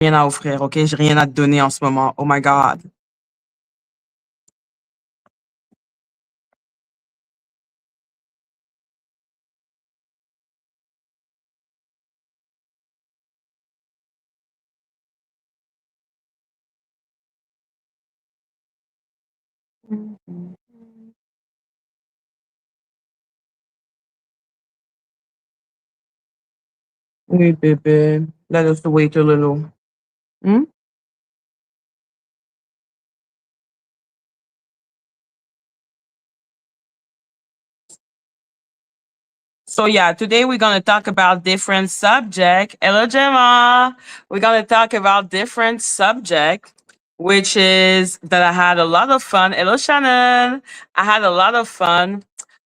Rien à offrir, OK? J'ai rien à te donner en ce moment. Oh my God. Oui, bébé. Let us wait a little. Hmm? So yeah, today we're gonna talk about different subject. Hello, Gemma. We're gonna talk about different subject, which is that I had a lot of fun. Hello, Shannon. I had a lot of fun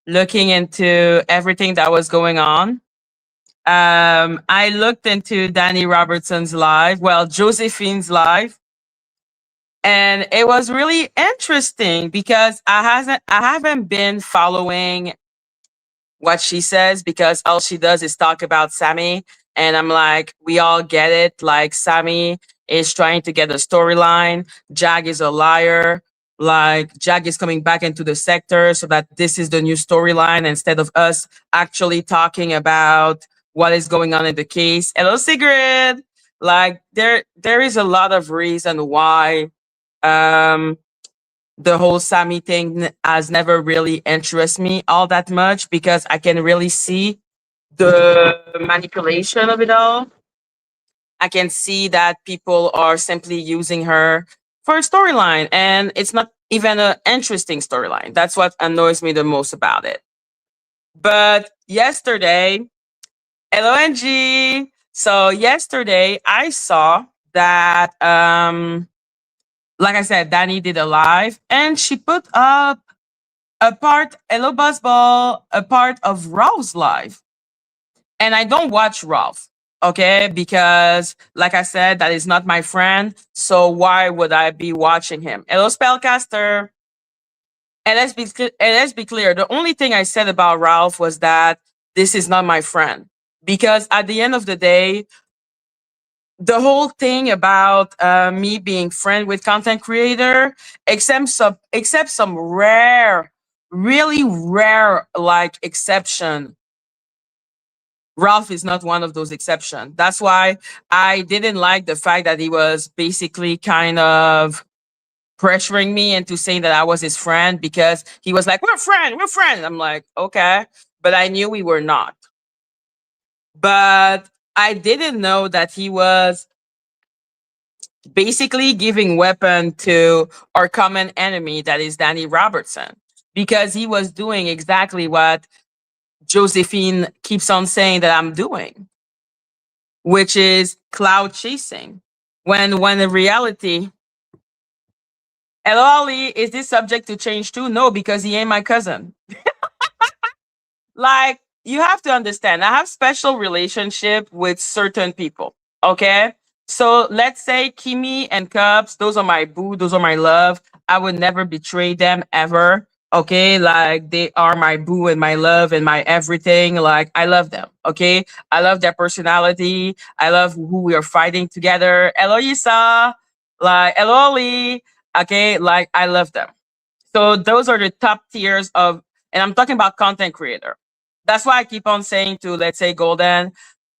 looking into everything that was going on. I looked into Danny Robertson's live, well, Josephine's live, and it was really interesting because I haven't been following what she says because all she does is talk about Sammy. And I'm like, we all get it. Like, Sammy is trying to get a storyline. Jag is a liar. Like, Jag is coming back into the sector so that this is the new storyline instead of us actually talking about what is going on in the case. Hello, Sigrid. Like, there is a lot of reason why um the whole Sammy thing has never really interested me all that much because I can really see the manipulation of it all. I can see that people are simply using her for a storyline, and it's not even an interesting storyline. That's what annoys me the most about it. But yesterday, LONG. So yesterday, I saw that like I said, Danny did a live and she put up a part, hello Buzzball, a part of Ralph's live. And I don't watch Ralph, okay? Because, like I said, that is not my friend. So why would I be watching him? Hello, Spellcaster. And let's be clear. The only thing I said about Ralph was that this is not my friend. Because at the end of the day, the whole thing about me being friend with content creator, except some rare, really rare like exception, Ralph is not one of those exceptions. That's why I didn't like the fact that he was basically kind of pressuring me into saying that I was his friend because he was like, we're friends. I'm like, okay. But I knew we were not. But I didn't know that he was basically giving weapon to our common enemy, that is Danny Robertson, because he was doing exactly what Josephine keeps on saying that I'm doing, which is cloud chasing. When in reality, hello Ali, is this subject to change too? No, because he ain't my cousin. Like, you have to understand, I have special relationship with certain people. Okay. So let's say Kimi and Cubs, those are my boo, those are my love. I would never betray them ever. Okay. Like, they are my boo and my love and my everything. Like, I love them. Okay. I love their personality. I love who we are fighting together. Hello, Yisa. Like, hello, Lee. Okay. Like, I love them. So those are the top tiers of, and I'm talking about content creator. That's why I keep on saying to, let's say, Golden,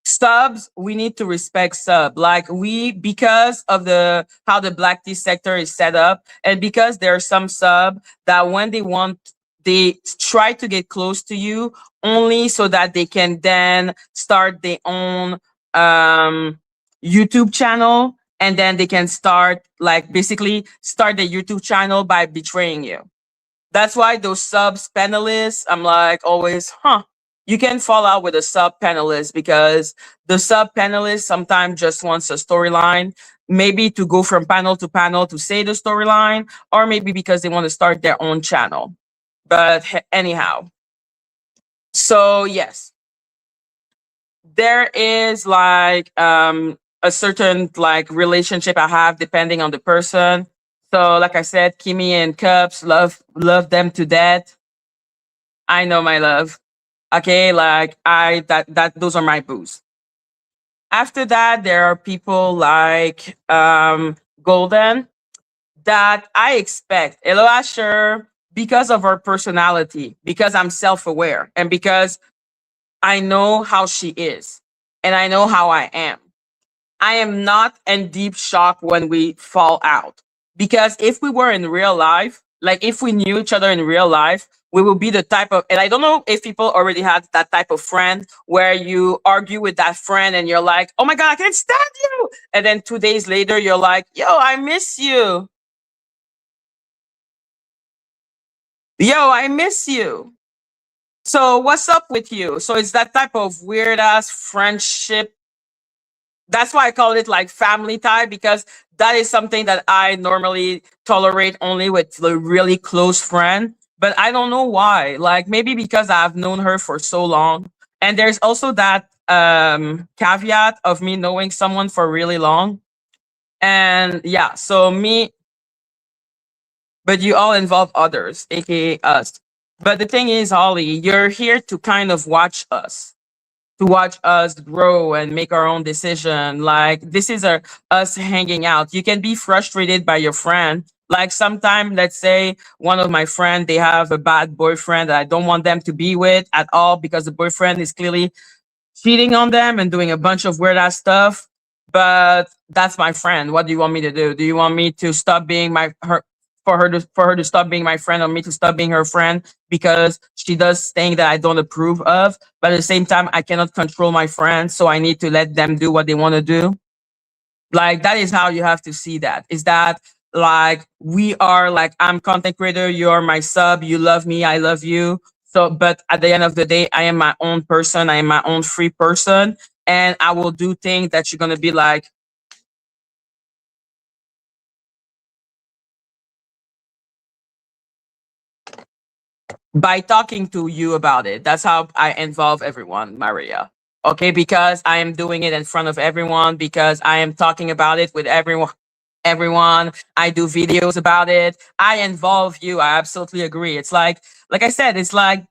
subs, we need to respect sub. Like, we, because of the how the black tea sector is set up, and because there are some sub that when they want, they try to get close to you only so that they can then start their own YouTube channel, and then they can start, like, basically start the YouTube channel by betraying you. That's why those subs panelists, I'm like always, you can fall out with a sub panelist because the sub panelist sometimes just wants a storyline, maybe to go from panel to say the storyline, or maybe because they want to start their own channel. But anyhow, so yes, there is like a certain like relationship I have depending on the person. So like I said, Kimmy and Cups, love them to death. I know my love. Okay, like I that those are my boos. After that, there are people like Golden that I expect. Hello, Asher, because of her personality, because I'm self aware, and because I know how she is, and I know how I am. I am not in deep shock when we fall out. Because if we were in real life, like if we knew each other in real life, we would be the type of, and I don't know if people already had that type of friend where you argue with that friend and you're like, oh my God, I can't stand you. And then 2 days later, you're like, yo, I miss you. Yo, I miss you. So what's up with you? So it's that type of weird ass friendship. That's why I call it like family tie, because that is something that I normally tolerate only with the really close friend. But I don't know why. Like maybe because I've known her for so long. And there's also that caveat of me knowing someone for really long. And yeah, so me, but you all involve others, aka us. But the thing is, Holly, you're here to kind of watch us, to watch us grow and make our own decision. Like this is us hanging out. You can be frustrated by your friend. Like sometime, let's say one of my friend, they have a bad boyfriend that I don't want them to be with at all because the boyfriend is clearly cheating on them and doing a bunch of weird ass stuff. But that's my friend. What do you want me to do? Do you want me to stop being my her for her to stop being my friend, or me to stop being her friend because she does things that I don't approve of? But at the same time, I cannot control my friends, so I need to let them do what they want to do. Like that is how you have to see that. Is that like we are like I'm content creator, you're my sub, you love me, I love you. So but at the end of the day, I am my own person, I am my own free person, and I will do things that you're gonna be like, by talking to you about it. That's how I involve everyone, Maria. Okay, because I am doing it in front of everyone, because I am talking about it with everyone. Everyone, I do videos about it. I involve you. I absolutely agree. It's like I said, it's like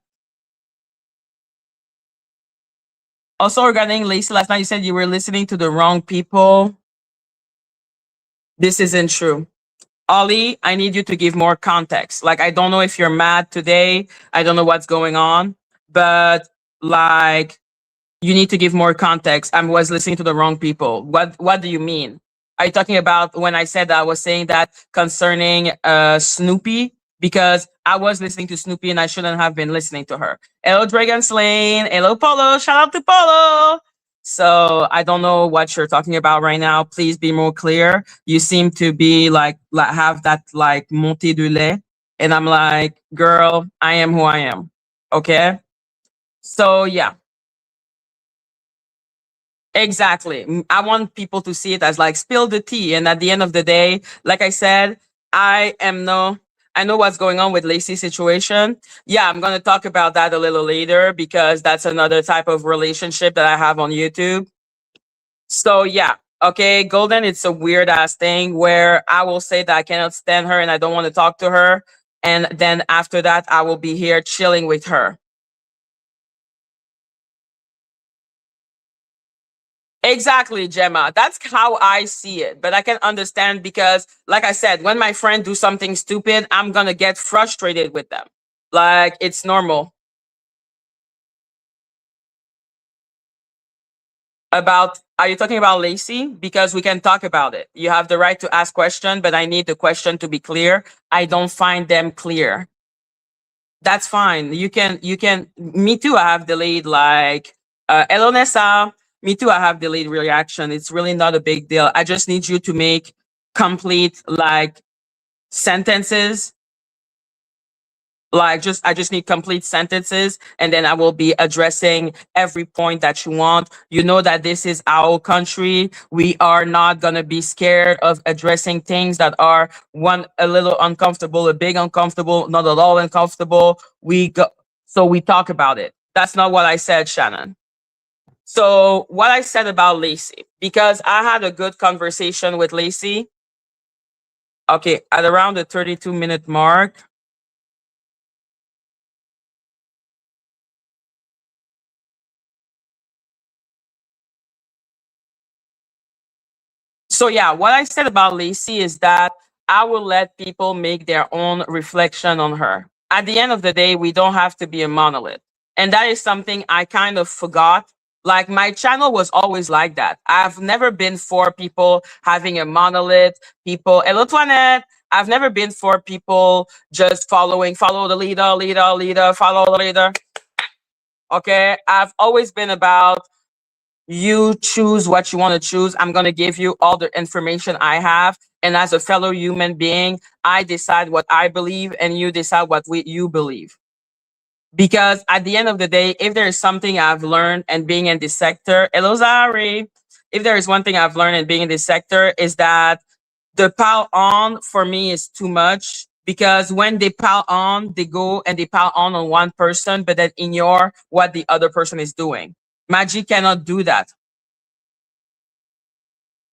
also regarding Lacey last night. You said you were listening to the wrong people. This isn't true. Ollie, I need you to give more context. Like, I don't know if you're mad today. I don't know what's going on, but like, you need to give more context. I was listening to the wrong people. What do you mean? Are you talking about when I said that I was saying that concerning Snoopy? Because I was listening to Snoopy and I shouldn't have been listening to her. Hello, Dragon Slane. Hello, Polo. Shout out to Polo. So I don't know what you're talking about right now. Please be more clear. You seem to be like have that like montée de lait, and I'm like, girl, I am who I am. Okay. So yeah, exactly. I want people to see it as like spill the tea. And at the end of the day, like I said, I know what's going on with Lacey's situation. Yeah, I'm gonna talk about that a little later because that's another type of relationship that I have on YouTube. So yeah, okay, Golden, it's a weird ass thing where I will say that I cannot stand her and I don't want to talk to her. And then after that, I will be here chilling with her. Exactly, Gemma. That's how I see it. But I can understand because, like I said, when my friend do something stupid, I'm gonna get frustrated with them. Like it's normal. About are you talking about Lacey? Because we can talk about it. You have the right to ask question, but I need the question to be clear. I don't find them clear. That's fine. You can me too, I have delayed like hello Nessa. Me too, I have delayed reaction. It's really not a big deal. I just need you to make complete like sentences, like just I just need complete sentences, and then I will be addressing every point that you want. You know that this is our country. We are not going to be scared of addressing things that are one a little uncomfortable, a big uncomfortable, not at all uncomfortable. So we talk about it. That's not what I said, Shannon. So what I said about Lacey, because I had a good conversation with Lacey. Okay, at around the 32-minute mark. So yeah, what I said about Lacey is that I will let people make their own reflection on her. At the end of the day, we don't have to be a monolith. And that is something I kind of forgot. Like my channel was always like that. I've never been for people having a monolith, people, hello Toinette. I've never been for people just follow the leader, follow the leader. Okay. I've always been about you choose what you want to choose. I'm going to give you all the information I have. And as a fellow human being, I decide what I believe and you decide what you believe. Because at the end of the day, if there is something I've learned and being in this sector, hello Zari, if there is one thing I've learned and being in this sector is that the pile on for me is too much because when they pile on, they go and they pile on one person, but then ignore what the other person is doing. Madgie cannot do that.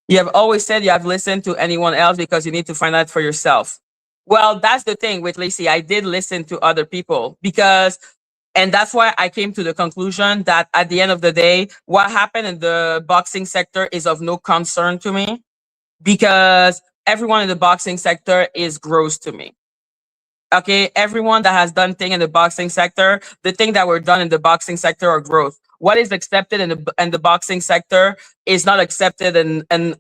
You have always said you have listened to anyone else because you need to find out for yourself. Well, that's the thing with Lacey. I did listen to other people because, and that's why I came to the conclusion that at the end of the day, what happened in the boxing sector is of no concern to me because everyone in the boxing sector is gross to me. Okay, everyone that has done thing in the boxing sector, the thing that were done in the boxing sector are growth. What is accepted in the boxing sector is not accepted in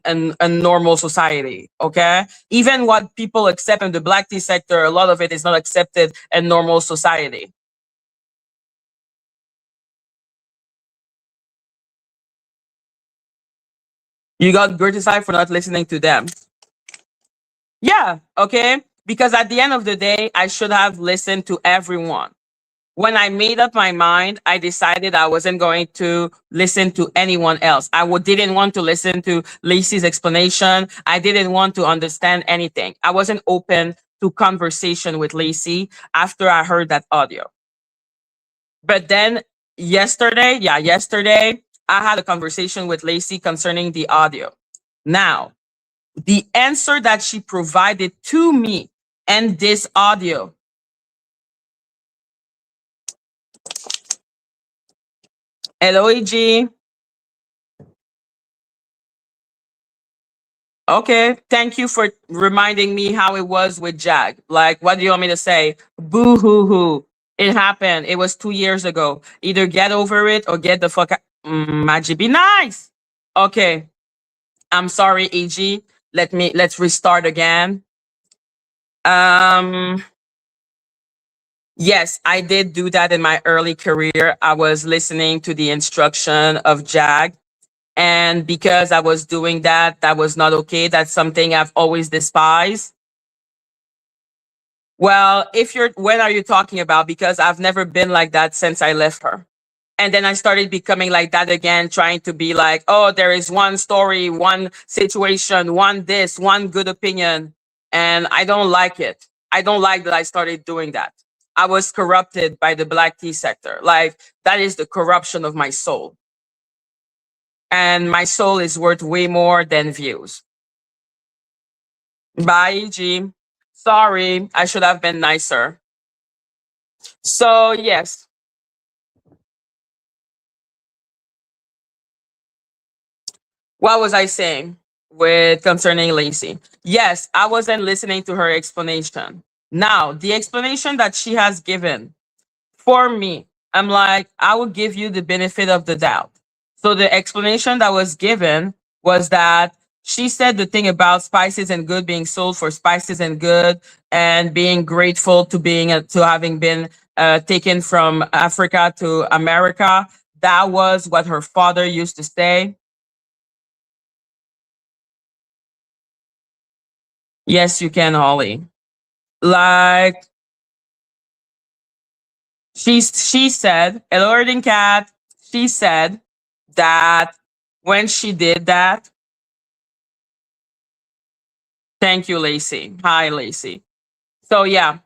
normal society. Okay, even what people accept in the black tea sector, a lot of it is not accepted in normal society. You got criticized for not listening to them. Yeah, okay, because at the end of the day, I should have listened to everyone. When I made up my mind, I decided I wasn't going to listen to anyone else. Didn't want to listen to Lacey's explanation. I didn't want to understand anything. I wasn't open to conversation with Lacey after I heard that audio. But then yesterday, I had a conversation with Lacey concerning the audio. Now, the answer that she provided to me and this audio. Hello, AG. Okay, thank you for reminding me how it was with Jag. Like, what do you want me to say? Boo hoo hoo. It happened. It was 2 years ago. Either get over it or get the fuck out. Madgie, be nice. Okay, I'm sorry, AG. Let's restart again. Um, yes, I did do that in my early career. I was listening to the instruction of Jag. And because I was doing that, that was not okay. That's something I've always despised. Well, when are you talking about? Because I've never been like that since I left her. And then I started becoming like that again, trying to be like, oh, there is one story, one situation, one this, one good opinion. And I don't like it. I don't like that I started doing that. I was corrupted by the black tea sector. Like, that is the corruption of my soul. And my soul is worth way more than views. Bye, G. Sorry, I should have been nicer. So, yes. What was I saying with concerning Lacey? Yes, I wasn't listening to her explanation. Now, the explanation that she has given for me, I'm like, I will give you the benefit of the doubt. So the explanation that was given was that she said the thing about spices and good being sold for spices and good and being grateful to to having been taken from Africa to America. That was what her father used to say. Yes, you can, Holly. Like she said, Elording Cat, she said that when she did that, thank you, Lacey. Hi, Lacey. So yeah,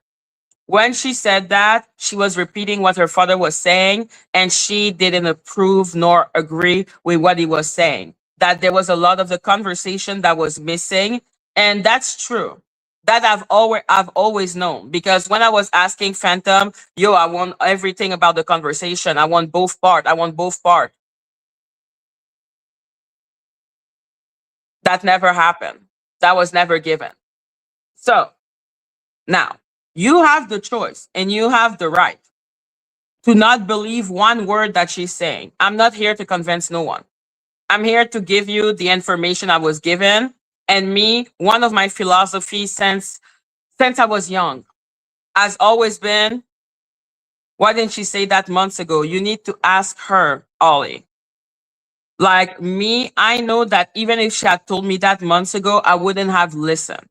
when she said that, she was repeating what her father was saying, and she didn't approve nor agree with what he was saying. That there was a lot of the conversation that was missing, and that's true. That I've always known because when I was asking Phantom, yo, I want everything about the conversation. I want both part. I want both part. That never happened. That was never given. So now you have the choice and you have the right to not believe one word that she's saying. I'm not here to convince no one. I'm here to give you the information I was given. And me, one of my philosophies since I was young has always been, why didn't she say that months ago? You need to ask her, Ollie. Like me, I know that even if she had told me that months ago, I wouldn't have listened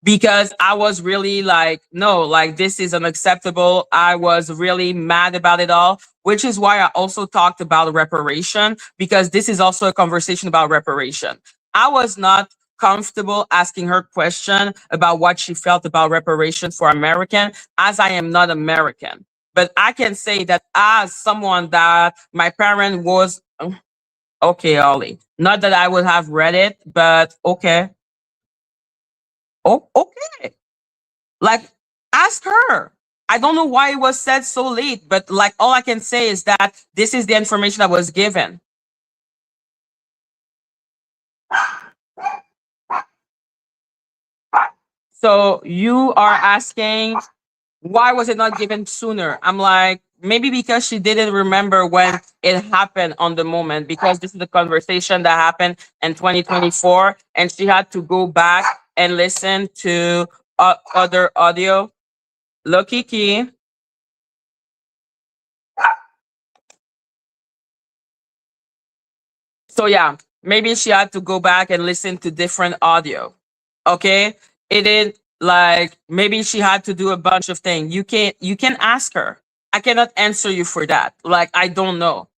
because I was really like, no, like this is unacceptable. I was really mad about it all, which is why I also talked about reparation, because this is also a conversation about reparation. I was not comfortable asking her question about what she felt about reparation for American, as I am not American. But I can say that as someone that my parent was, okay, Ollie, not that I would have read it, but okay. Oh, okay. Like, ask her. I don't know why it was said so late, but like all I can say is that this is the information that was given. So you are asking, why was it not given sooner? I'm like, maybe because she didn't remember when it happened on the moment, because this is the conversation that happened in 2024, and she had to go back and listen to other audio. Look, Kiki. So yeah, maybe she had to go back and listen to different audio. Okay. It did, like maybe she had to do a bunch of things. You can ask her. I cannot answer you for that. Like I don't know.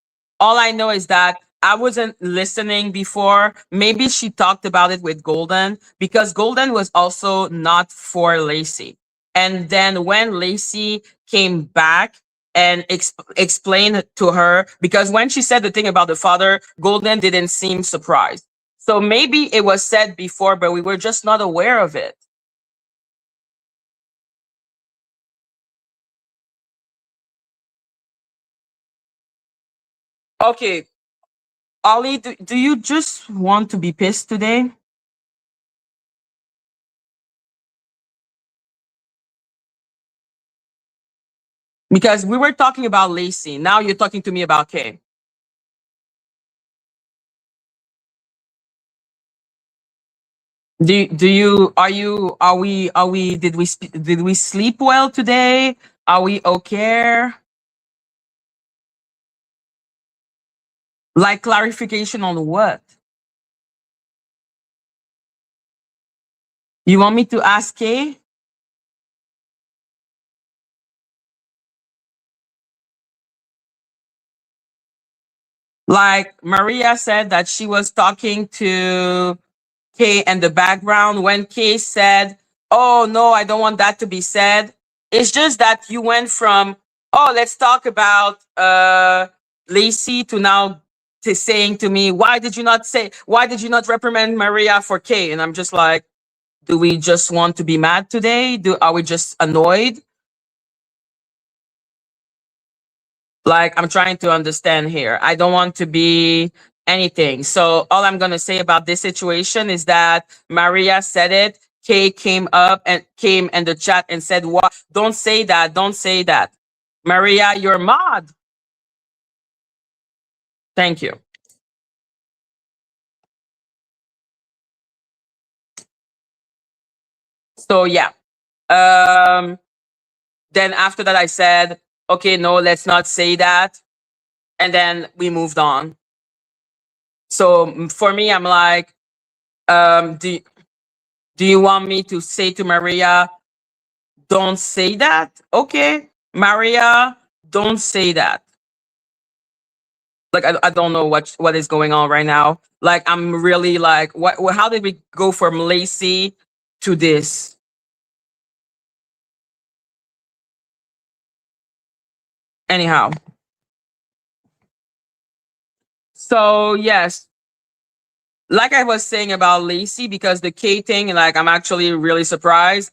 All I know is that I wasn't listening before. Maybe she talked about it with Golden, because Golden was also not for Lacey. And then when Lacey came back and explained to her, because when she said the thing about the father, Golden didn't seem surprised. So maybe it was said before, but we were just not aware of it. Okay, Ollie, do you just want to be pissed today? Because we were talking about Lacey. Now you're talking to me about Kay. Do you are we did we sleep well today? Are we okay? Like clarification on what? You want me to ask Kay? Like Maria said that she was talking to Kay in the background when Kay said, "Oh no, I don't want that to be said." It's just that you went from, "Oh, let's talk about Lacey," to now to saying to me, why did you not reprimand Maria for Kay?" And I'm just like, do we just want to be mad today? Do Are we just annoyed? Like, I'm trying to understand here. I don't want to be anything. So all I'm going to say about this situation is that Maria said it. Kay came up and came in the chat and said, "What? Don't say that. Don't say that." Maria, you're mod. Thank you. So yeah. Um, then after that, I said, "Okay, no, let's not say that." And then we moved on. So for me, I'm like, do you want me to say to Maria, "Don't say that"? Okay, Maria, don't say that. Like I don't know what is going on right now. Like I'm really like, how did we go from Lacey to this? Anyhow, so yes, like I was saying about Lacey, because the K thing, like I'm actually really surprised.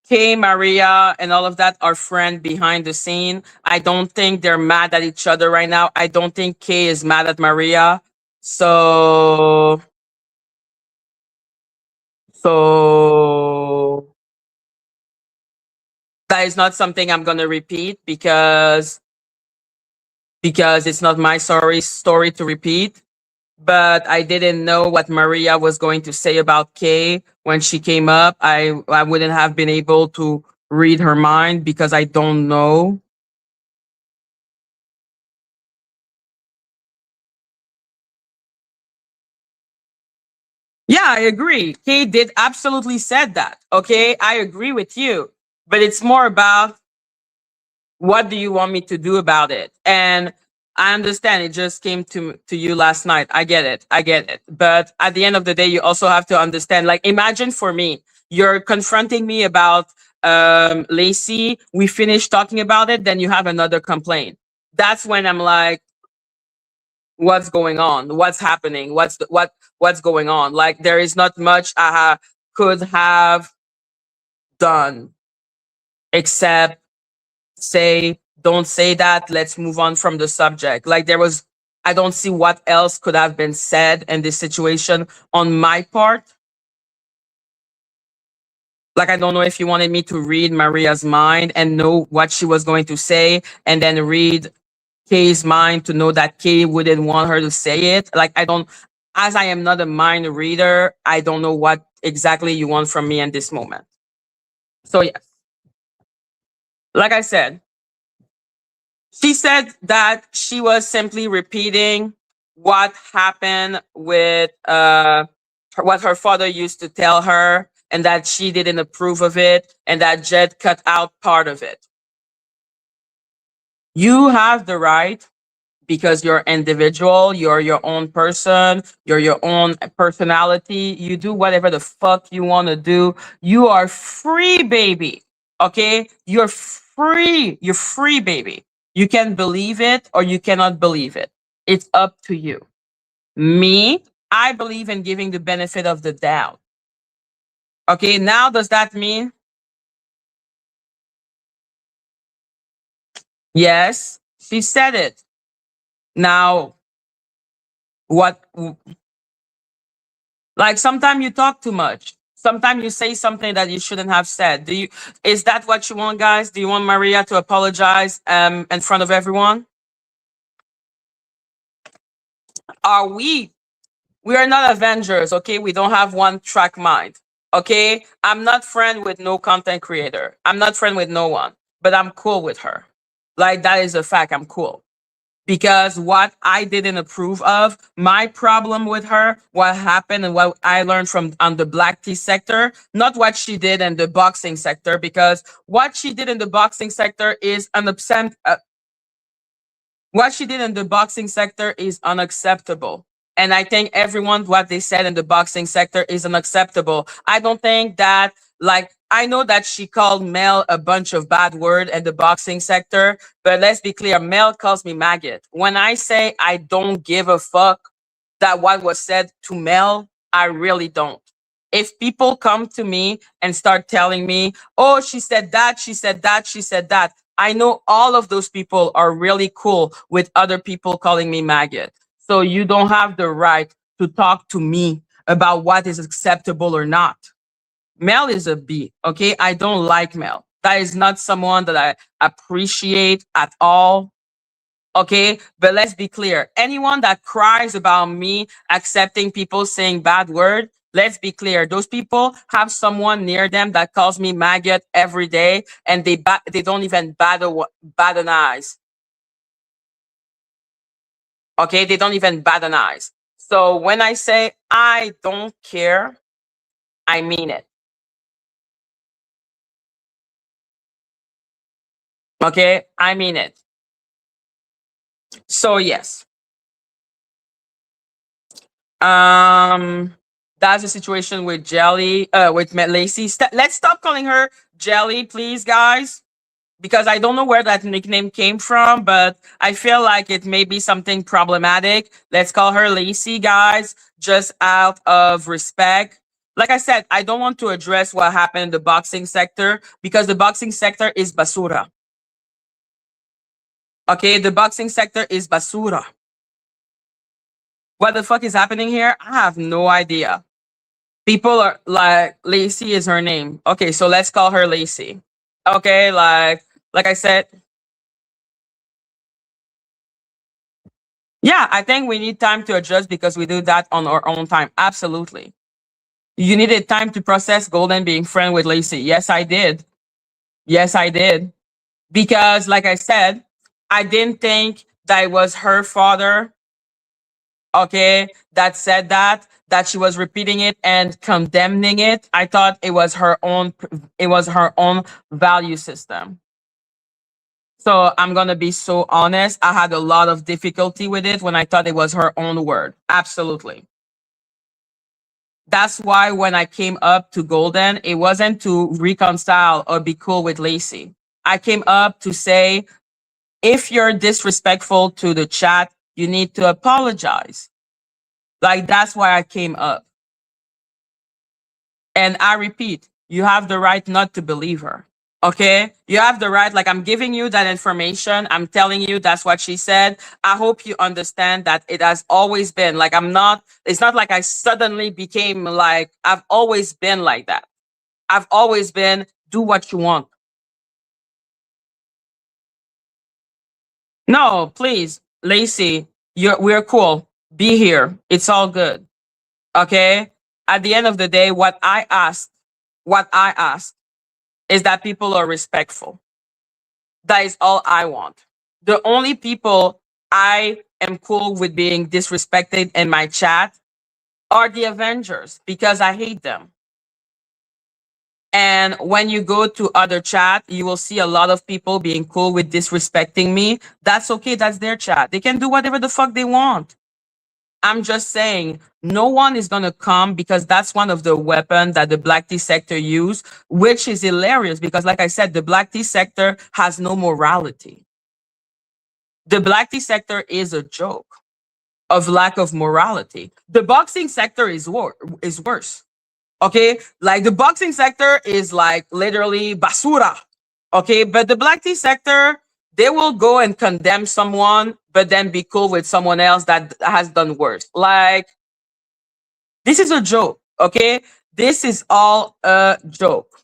Kay, Maria, and all of that are friends behind the scene. I don't think they're mad at each other right now. I don't think Kay is mad at Maria. So So that is not something I'm gonna repeat because it's not my story to repeat. But I didn't know what Maria was going to say about Kay when she came up. I wouldn't have been able to read her mind because I don't know. Yeah, I agree. Kay did absolutely said that. Okay, I agree with you. But it's more about what do you want me to do about it? And I understand it just came to you last night. I get it. I get it. But at the end of the day, you also have to understand. Like, imagine for me, you're confronting me about Lacey. We finished talking about it. Then you have another complaint. That's when I'm like, what's going on? What's happening? What's going on? Like, there is not much I could have done except say, don't say that, let's move on from the subject. Like, there was, I don't see what else could have been said in this situation on my part. Like, I don't know if you wanted me to read Maria's mind and know what she was going to say, and then read Kay's mind to know that Kay wouldn't want her to say it. Like, I don't, as I am not a mind reader, I don't know what exactly you want from me in this moment. So yes, like I said, she said that she was simply repeating what happened with what her father used to tell her, and that she didn't approve of it, and that Jed cut out part of it. You have the right, because you're individual, you're your own person, you're your own personality. You do whatever the fuck you want to do. You are free, baby. Okay? You're free. You're free, baby. You can believe it or you cannot believe it. It's up to you. Me, I believe in giving the benefit of the doubt. Okay, now does that mean yes? She said it. Now, what? Like, sometimes you talk too much. Sometimes you say something that you shouldn't have said. Do you? Is that what you want, guys? Do you want Maria to apologize in front of everyone? Are we? We are not Avengers, okay? We don't have one track mind, okay? I'm not friend with no content creator. I'm not friend with no one, but I'm cool with her. Like, that is a fact. I'm cool. Because what I didn't approve of, my problem with her, what happened and what I learned from on the black tea sector, not what she did in the boxing sector, because what she did in the boxing sector is what she did in the boxing sector is unacceptable. And I think everyone, what they said in the boxing sector is unacceptable. I don't think that, like, I know that she called Mel a bunch of bad word in the boxing sector, but let's be clear, Mel calls me maggot. When I say I don't give a fuck that what was said to Mel, I really don't. If people come to me and start telling me, oh, she said that, she said that, she said that, I know all of those people are really cool with other people calling me maggot. So you don't have the right to talk to me about what is acceptable or not. Mel is a B, okay? I don't like Mel. That is not someone that I appreciate at all. Okay, but let's be clear. Anyone that cries about me accepting people saying bad word, let's be clear. Those people have someone near them that calls me maggot every day, and they don't even bat an eyes. Okay, they don't even bat an eyes. So when I say I don't care, I mean it. Okay, I mean it. So yes, um, that's the situation with Jelly, with Lacey. Let's stop calling her Jelly, please, guys, because I don't know where that nickname came from, but I feel like it may be something problematic. Let's call her Lacey, guys, just out of respect. Like I said, I don't want to address what happened in the boxing sector because the boxing sector is basura. Okay, the boxing sector is basura. What the fuck is happening here? I have no idea. People are like, Lacey is her name. Okay, so let's call her Lacey. Okay, like I said, yeah, I think we need time to adjust because we do that on our own time. Absolutely. You needed time to process Golden being friend with Lacey. Yes, I did. Yes, I did. Because like I said, I didn't think that it was her father, okay, that said that she was repeating it and condemning it. I thought it was her own value system. So I'm going to be so honest. I had a lot of difficulty with it when I thought it was her own word. Absolutely. That's why when I came up to Golden, it wasn't to reconcile or be cool with Lacey. I came up to say, if you're disrespectful to the chat, you need to apologize. Like, that's why I came up. And I repeat, you have the right not to believe her. Okay, you have the right, like, I'm giving you that information, I'm telling you that's what she said. I hope you understand that it has always been like, it's not like I suddenly became like, I've always been like that. I've always been, do what you want. No, please, Lacey, we're cool, be here, it's all good. Okay, at the end of the day, what I ask is that people are respectful. That is all I want. The only people I am cool with being disrespected in my chat are the Avengers because I hate them. And when you go to other chat, you will see a lot of people being cool with disrespecting me. That's okay. That's their chat. They can do whatever the fuck they want. I'm just saying, no one is gonna come because that's one of the weapons that the Black tea sector use, which is hilarious because, like I said, the Black tea sector has no morality. The Black tea sector is a joke of lack of morality. The boxing sector is worse. Okay, like the boxing sector is like literally basura. Okay, but the Black tea sector, they will go and condemn someone, but then be cool with someone else that has done worse. Like, this is a joke. Okay, this is all a joke.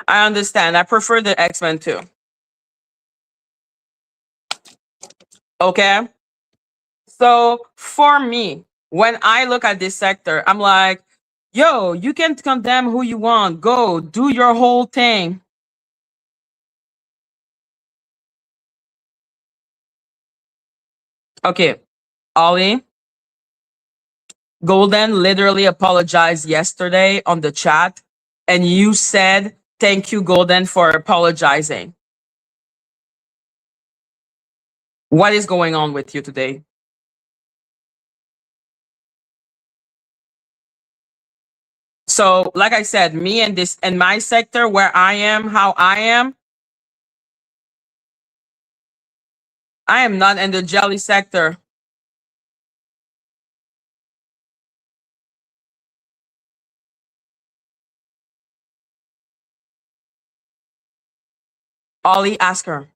I understand. I prefer the X-Men too. Okay. So for me, when I look at this sector, I'm like, yo, you can condemn who you want. Go do your whole thing. Okay, Ollie, Golden literally apologized yesterday on the chat, and you said, thank you, Golden, for apologizing. What is going on with you today? So, like I said, me and this and my sector where I am, how I am not in the jelly sector. Ollie, ask her.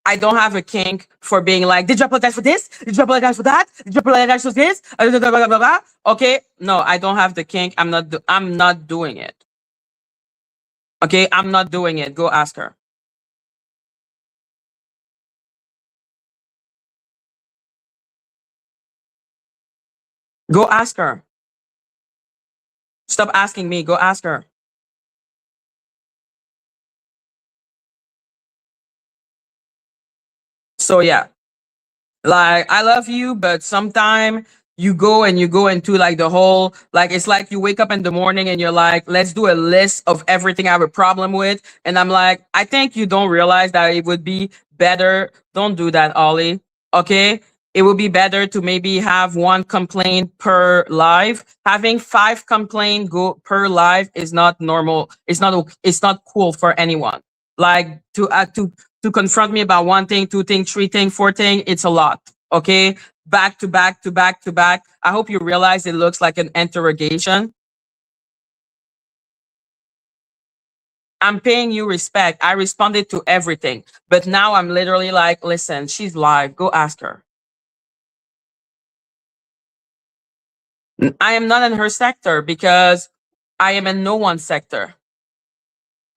I don't have a kink for being like, did you apologize for this? Did you apologize for that? Did you apologize for this? Blah, blah, blah, blah, blah. Okay, no, I don't have the kink. I'm not doing it. Okay, I'm not doing it. Go ask her. Go ask her. Stop asking me. Go ask her. So yeah, like, I love you, but sometime you go into like the whole, like, it's like you wake up in the morning and you're like, let's do a list of everything I have a problem with. And I'm like, I think you don't realize that it would be better. Don't do that, Ollie. Okay. It would be better to maybe have one complaint per live. Having 5 complaints go per live is not normal. It's not cool for anyone. Like, to confront me about one thing, two thing, three thing, four thing, it's a lot. Okay. Back to back to back to back. I hope you realize it looks like an interrogation. I'm paying you respect. I responded to everything. But now I'm literally like, listen, she's live. Go ask her. I am not in her sector because I am in no one's sector.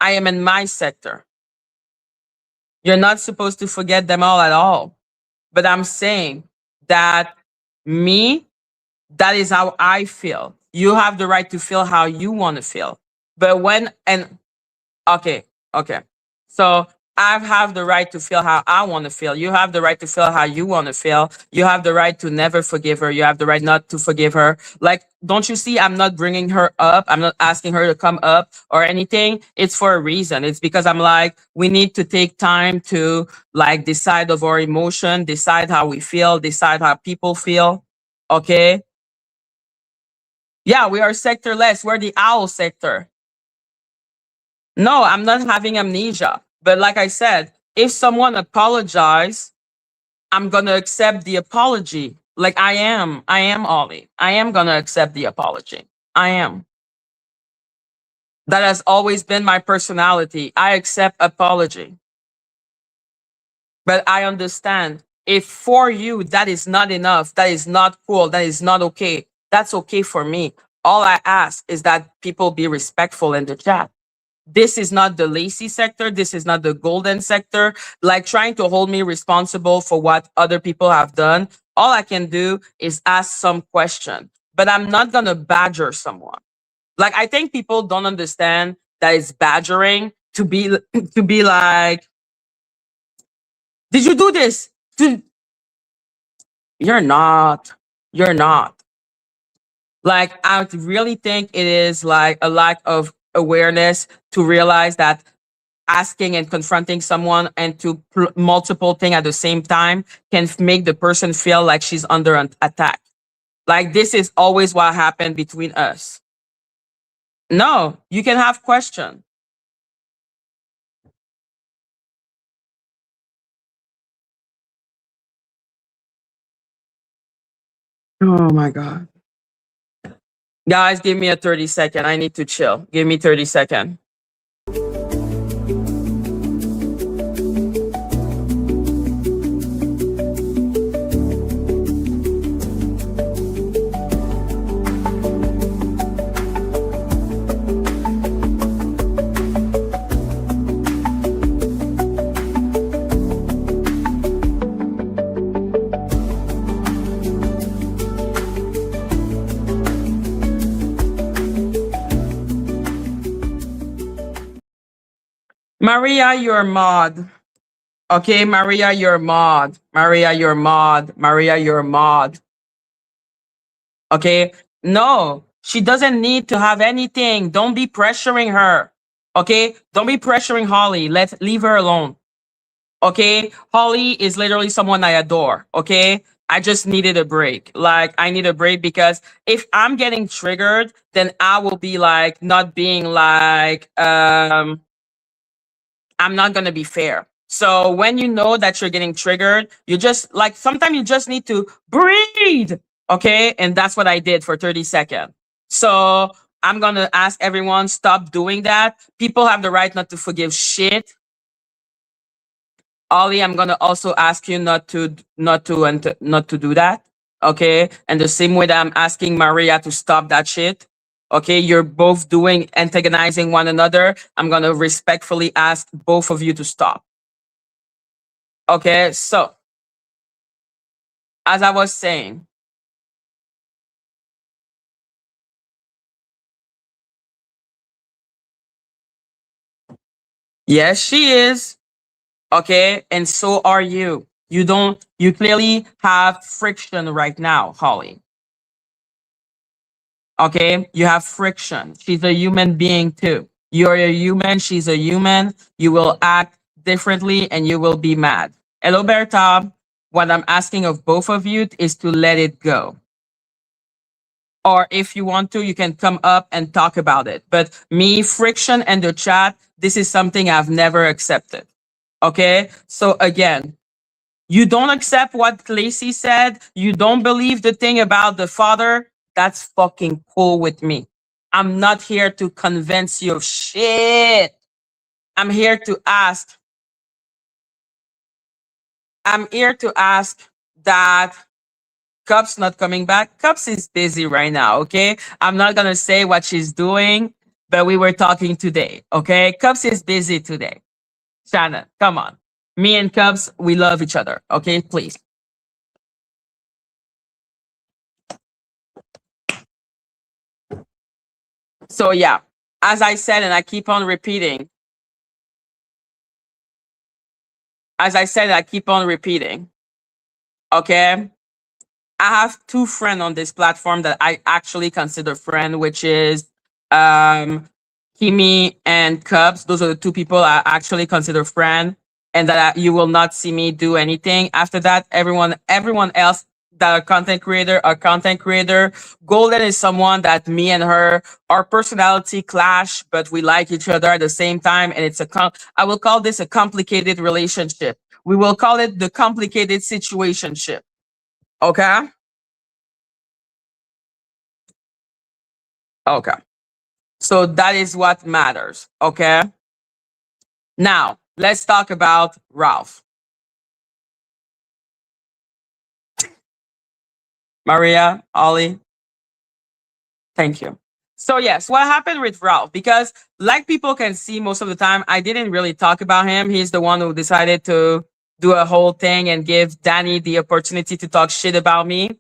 I am in my sector. You're not supposed to forget them all at all. But I'm saying that me, that is how I feel. You have the right to feel how you want to feel. But when, and okay, okay. So I have the right to feel how I want to feel. You have the right to feel how you want to feel. You have the right to never forgive her. You have the right not to forgive her. Like, don't you see? I'm not bringing her up. I'm not asking her to come up or anything. It's for a reason. It's because I'm like, we need to take time to like decide of our emotion, decide how we feel, decide how people feel. Okay. Yeah, we are sectorless. We're the owl sector. No, I'm not having amnesia. But like I said, if someone apologizes, I'm gonna accept the apology. Like I am Ollie. I am gonna accept the apology. I am. That has always been my personality. I accept apology. But I understand if for you that is not enough, that is not cool, that is not okay, that's okay for me. All I ask is that people be respectful in the chat. This is not the lazy sector. This is not the golden sector. Like trying to hold me responsible for what other people have done. All I can do is ask some question, but I'm not going to badger someone. Like I think people don't understand that it's badgering to be, to be like, did you do this? You're not. You're not. Like, I really think it is like a lack of awareness to realize that asking and confronting someone and to multiple things at the same time can make the person feel like she's under an attack. Like this is always what happened between us. No, you can have question. Oh my God. Guys, give me a 30-second. I need to chill. Give me 30-second. Maria, you're mod. Okay, Maria, you're mod. Maria, you're mod. Maria, you're mod. Okay. No, she doesn't need to have anything. Don't be pressuring her. Okay. Don't be pressuring Holly. Let's leave her alone. Okay. Holly is literally someone I adore. Okay. I just needed a break. Like, I need a break because if I'm getting triggered, then I will be like, not being like, I'm not going to be fair. So when you know that you're getting triggered, you just like sometimes you just need to breathe. Okay. And that's what I did for 30 seconds. So I'm going to ask everyone, stop doing that. People have the right not to forgive shit. Ollie, I'm going to also ask you not to do that. Okay. And the same way that I'm asking Maria to stop that shit. Okay. You're both doing antagonizing one another. I'm going to respectfully ask both of you to stop. Okay, so as I was saying, yes, she is. Okay, and so are you. You clearly have friction right now, Holly. Okay, you have friction. She's a human being too. You're a human, she's a human. You will act differently and you will be mad. Hello, Berta. What I'm asking of both of you is to let it go. Or if you want to, you can come up and talk about it. But me, friction and the chat, this is something I've never accepted. Okay. So again, you don't accept what Lacey said. You don't believe the thing about the father. That's fucking cool with me. I'm not here to convince you of shit. I'm here to ask. I'm here to ask that Cups not coming back. Cups is busy right now. Okay. I'm not going to say what she's doing, but we were talking today. Okay. Cups is busy today. Shannon, come on. Me and Cups, we love each other. Okay. Please. So, yeah, as I said, and I keep on repeating, as I said, I keep on repeating. Okay. I have two friends on this platform that I actually consider friend, which is um Kimi and Cubs. Those are the two people I actually consider friend, and that you will not see me do anything. After that, everyone else that are content creator are content creator. Golden is someone that me and her, our personality clash, but we like each other at the same time, and I will call this a complicated relationship. We will call it the complicated situationship. Okay. Okay. So that is what matters. Okay. Now, let's talk about Ralph. Maria, Ollie, thank you. So, yes, what happened with Ralph? Because, like people can see most of the time, I didn't really talk about him. He's the one who decided to do a whole thing and give Danny the opportunity to talk shit about me,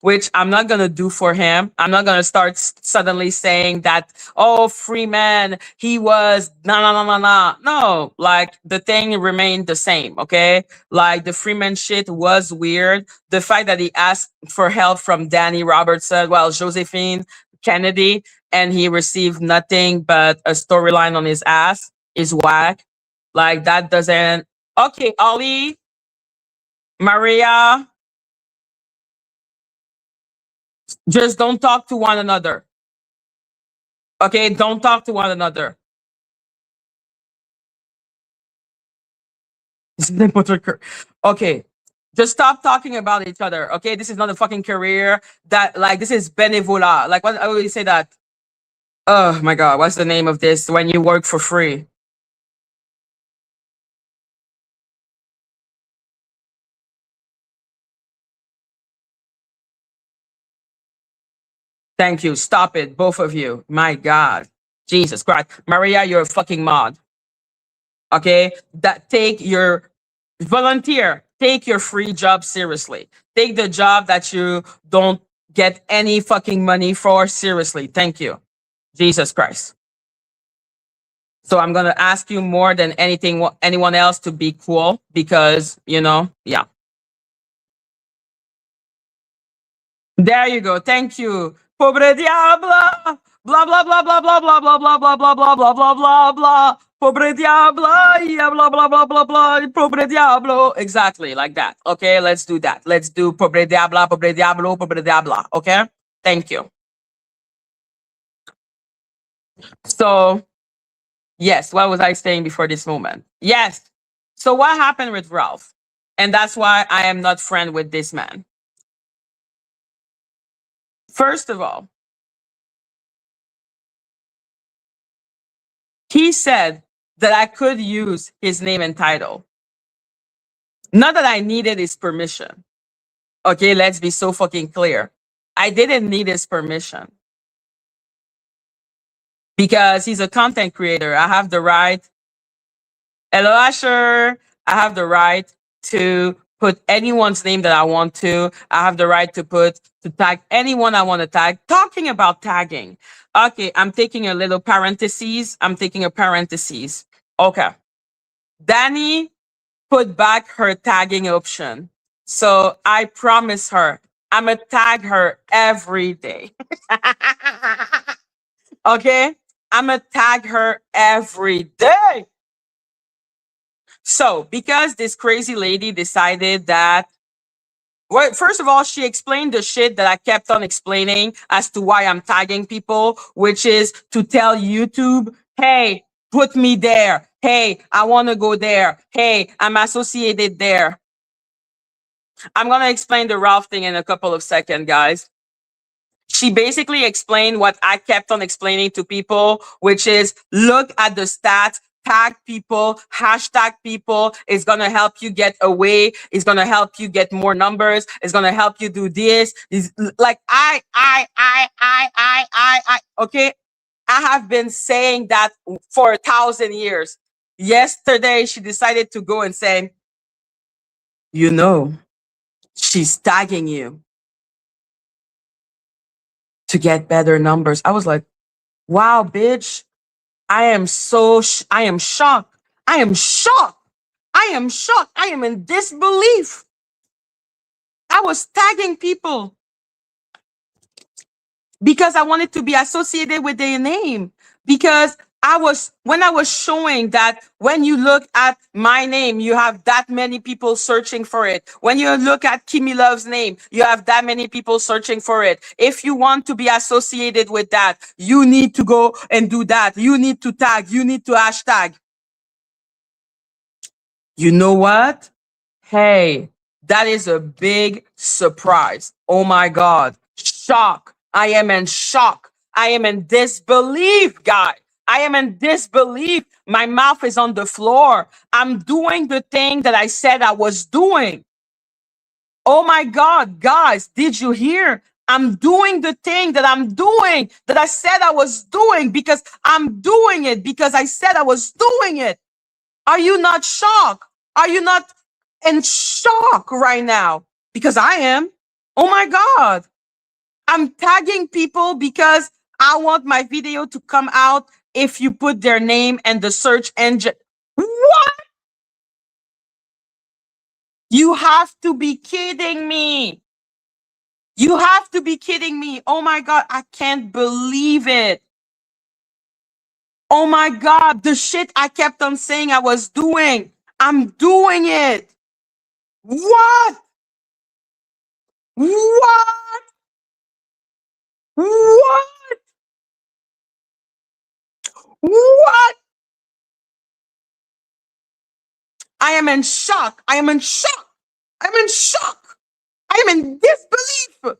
which I'm not gonna do for him. I'm not gonna start suddenly saying that, oh, Freeman, he was no, no, no, no, no. No, like the thing remained the same. Okay, like the Freeman shit was weird. The fact that he asked for help from Danny Robertson, well, Josephine Kennedy, and he received nothing but a storyline on his ass is whack. Like that doesn't. Okay, Ollie, Maria, just don't talk to one another. Okay, don't talk to one another. Okay, just stop talking about each other. Okay, this is not a fucking career. That like this is benevola. Like what I always say that. Oh my god, what's the name of this when you work for free? Thank you. Stop it, both of you. My god, Jesus Christ, Maria, you're a fucking mod. Okay, that take your volunteer, take your free job seriously. Take the job that you don't get any fucking money for seriously. Thank you. Jesus Christ. So I'm gonna ask you more than anything, anyone else, to be cool because yeah. There you go. Thank you. Pobre diabla. Blah blah blah blah blah blah blah blah blah blah blah blah blah blah blah. Pobre diabla. Yeah, blah blah blah blah blah. Pobre diablo. Exactly like that. Okay, let's do that. Let's do pobre diabla, pobre diablo, pobre diabla. Okay. Thank you. So yes, what was I saying before this moment? Yes. So what happened with Ralph? And that's why I am not friend with this man. First of all, he said that I could use his name and title. Not that I needed his permission. Okay, let's be so fucking clear. I didn't need his permission because he's a content creator. I have the right. Hello, Asher. I have the right to put anyone's name that I want to. I have the right to tag anyone I want to tag. Talking about tagging. Okay, I'm taking a little parentheses. I'm taking a parentheses. Okay. Danny put back her tagging option. So I promise her I'm going to tag her every day. Okay? I'm going to tag her every day. So, because this crazy lady decided that, well, first of all, she explained the shit that I kept on explaining as to why I'm tagging people, which is to tell YouTube, hey, put me there. Hey, I want to go there. Hey, I'm associated there. I'm going to explain the Ralph thing in a couple of seconds, guys. She basically explained what I kept on explaining to people, which is look at the stats, tag people, hashtag people. It's gonna help you get away. It's gonna help you get more numbers. It's gonna help you do this. Is like okay. I have been saying that for 1,000 years. Yesterday, she decided to go and say, you know, she's tagging you to get better numbers. I was like, wow, bitch. I am shocked. I am shocked. I am shocked. I am in disbelief. I was tagging people because I wanted to be associated with their name. Because when I was showing that when you look at my name, you have that many people searching for it. When you look at Kimmy Love's name, you have that many people searching for it. If you want to be associated with that, you need to go and do that. You need to tag, you need to hashtag. You know what? Hey, that is a big surprise. Oh my God. Shock. I am in shock. I am in disbelief, guy. I am in disbelief. My mouth is on the floor. I'm doing the thing that I said I was doing. Oh my God, guys, did you hear? I'm doing the thing that I'm doing that I said I was doing because I'm doing it because I said I was doing it. Are you not shocked? Are you not in shock right now? Because I am. Oh my God. I'm tagging people because I want my video to come out if you put their name and the search engine. What? You have to be kidding me. You have to be kidding me. Oh my God. I can't believe it. Oh my God. The shit I kept on saying I was doing. I'm doing it. What? What? What? What? I am in shock. I am in shock. I'm in shock. I am in disbelief.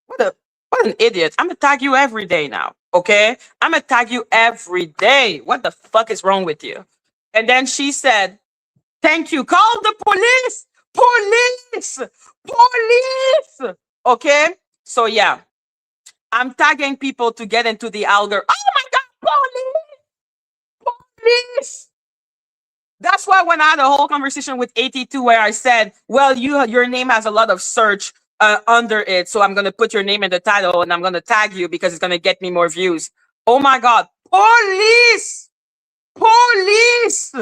What a what an idiot. I'm gonna tag you every day now. Okay? I'm gonna tag you every day. What the fuck is wrong with you? And then she said, thank you. Call the police. Police. Police. Okay? So yeah. I'm tagging people to get into the algorithm. Oh my god, police! Police! That's why when I had a whole conversation with 82 where I said, well, your name has a lot of search under it. So I'm going to put your name in the title and I'm going to tag you because it's going to get me more views. Oh my God. Police! Police!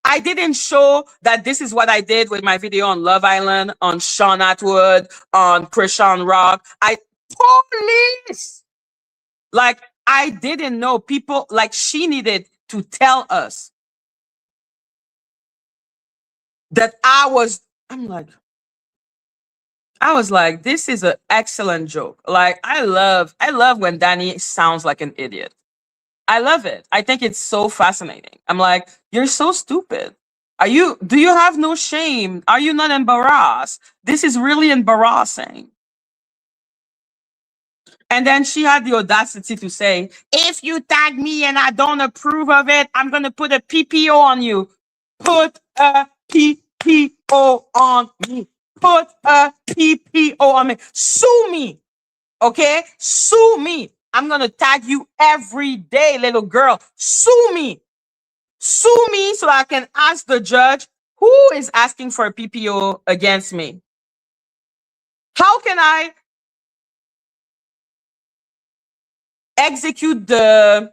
I didn't show that this is what I did with my video on Love Island, on Sean Atwood, on Krishan Rock. Police! Like, I didn't know people, like, she needed to tell us that I was like, this is an excellent joke. Like, I love when Danny sounds like an idiot. I love it. I think it's so fascinating. I'm like, you're so stupid. Do you have no shame? Are you not embarrassed? This is really embarrassing. And then she had the audacity to say, if you tag me and I don't approve of it, I'm going to put a PPO on you. Put a PPO on me. Put a PPO on me. Sue me. Okay? Sue me. I'm going to tag you every day, little girl. Sue me. Sue me so I can ask the judge who is asking for a PPO against me. How can I execute the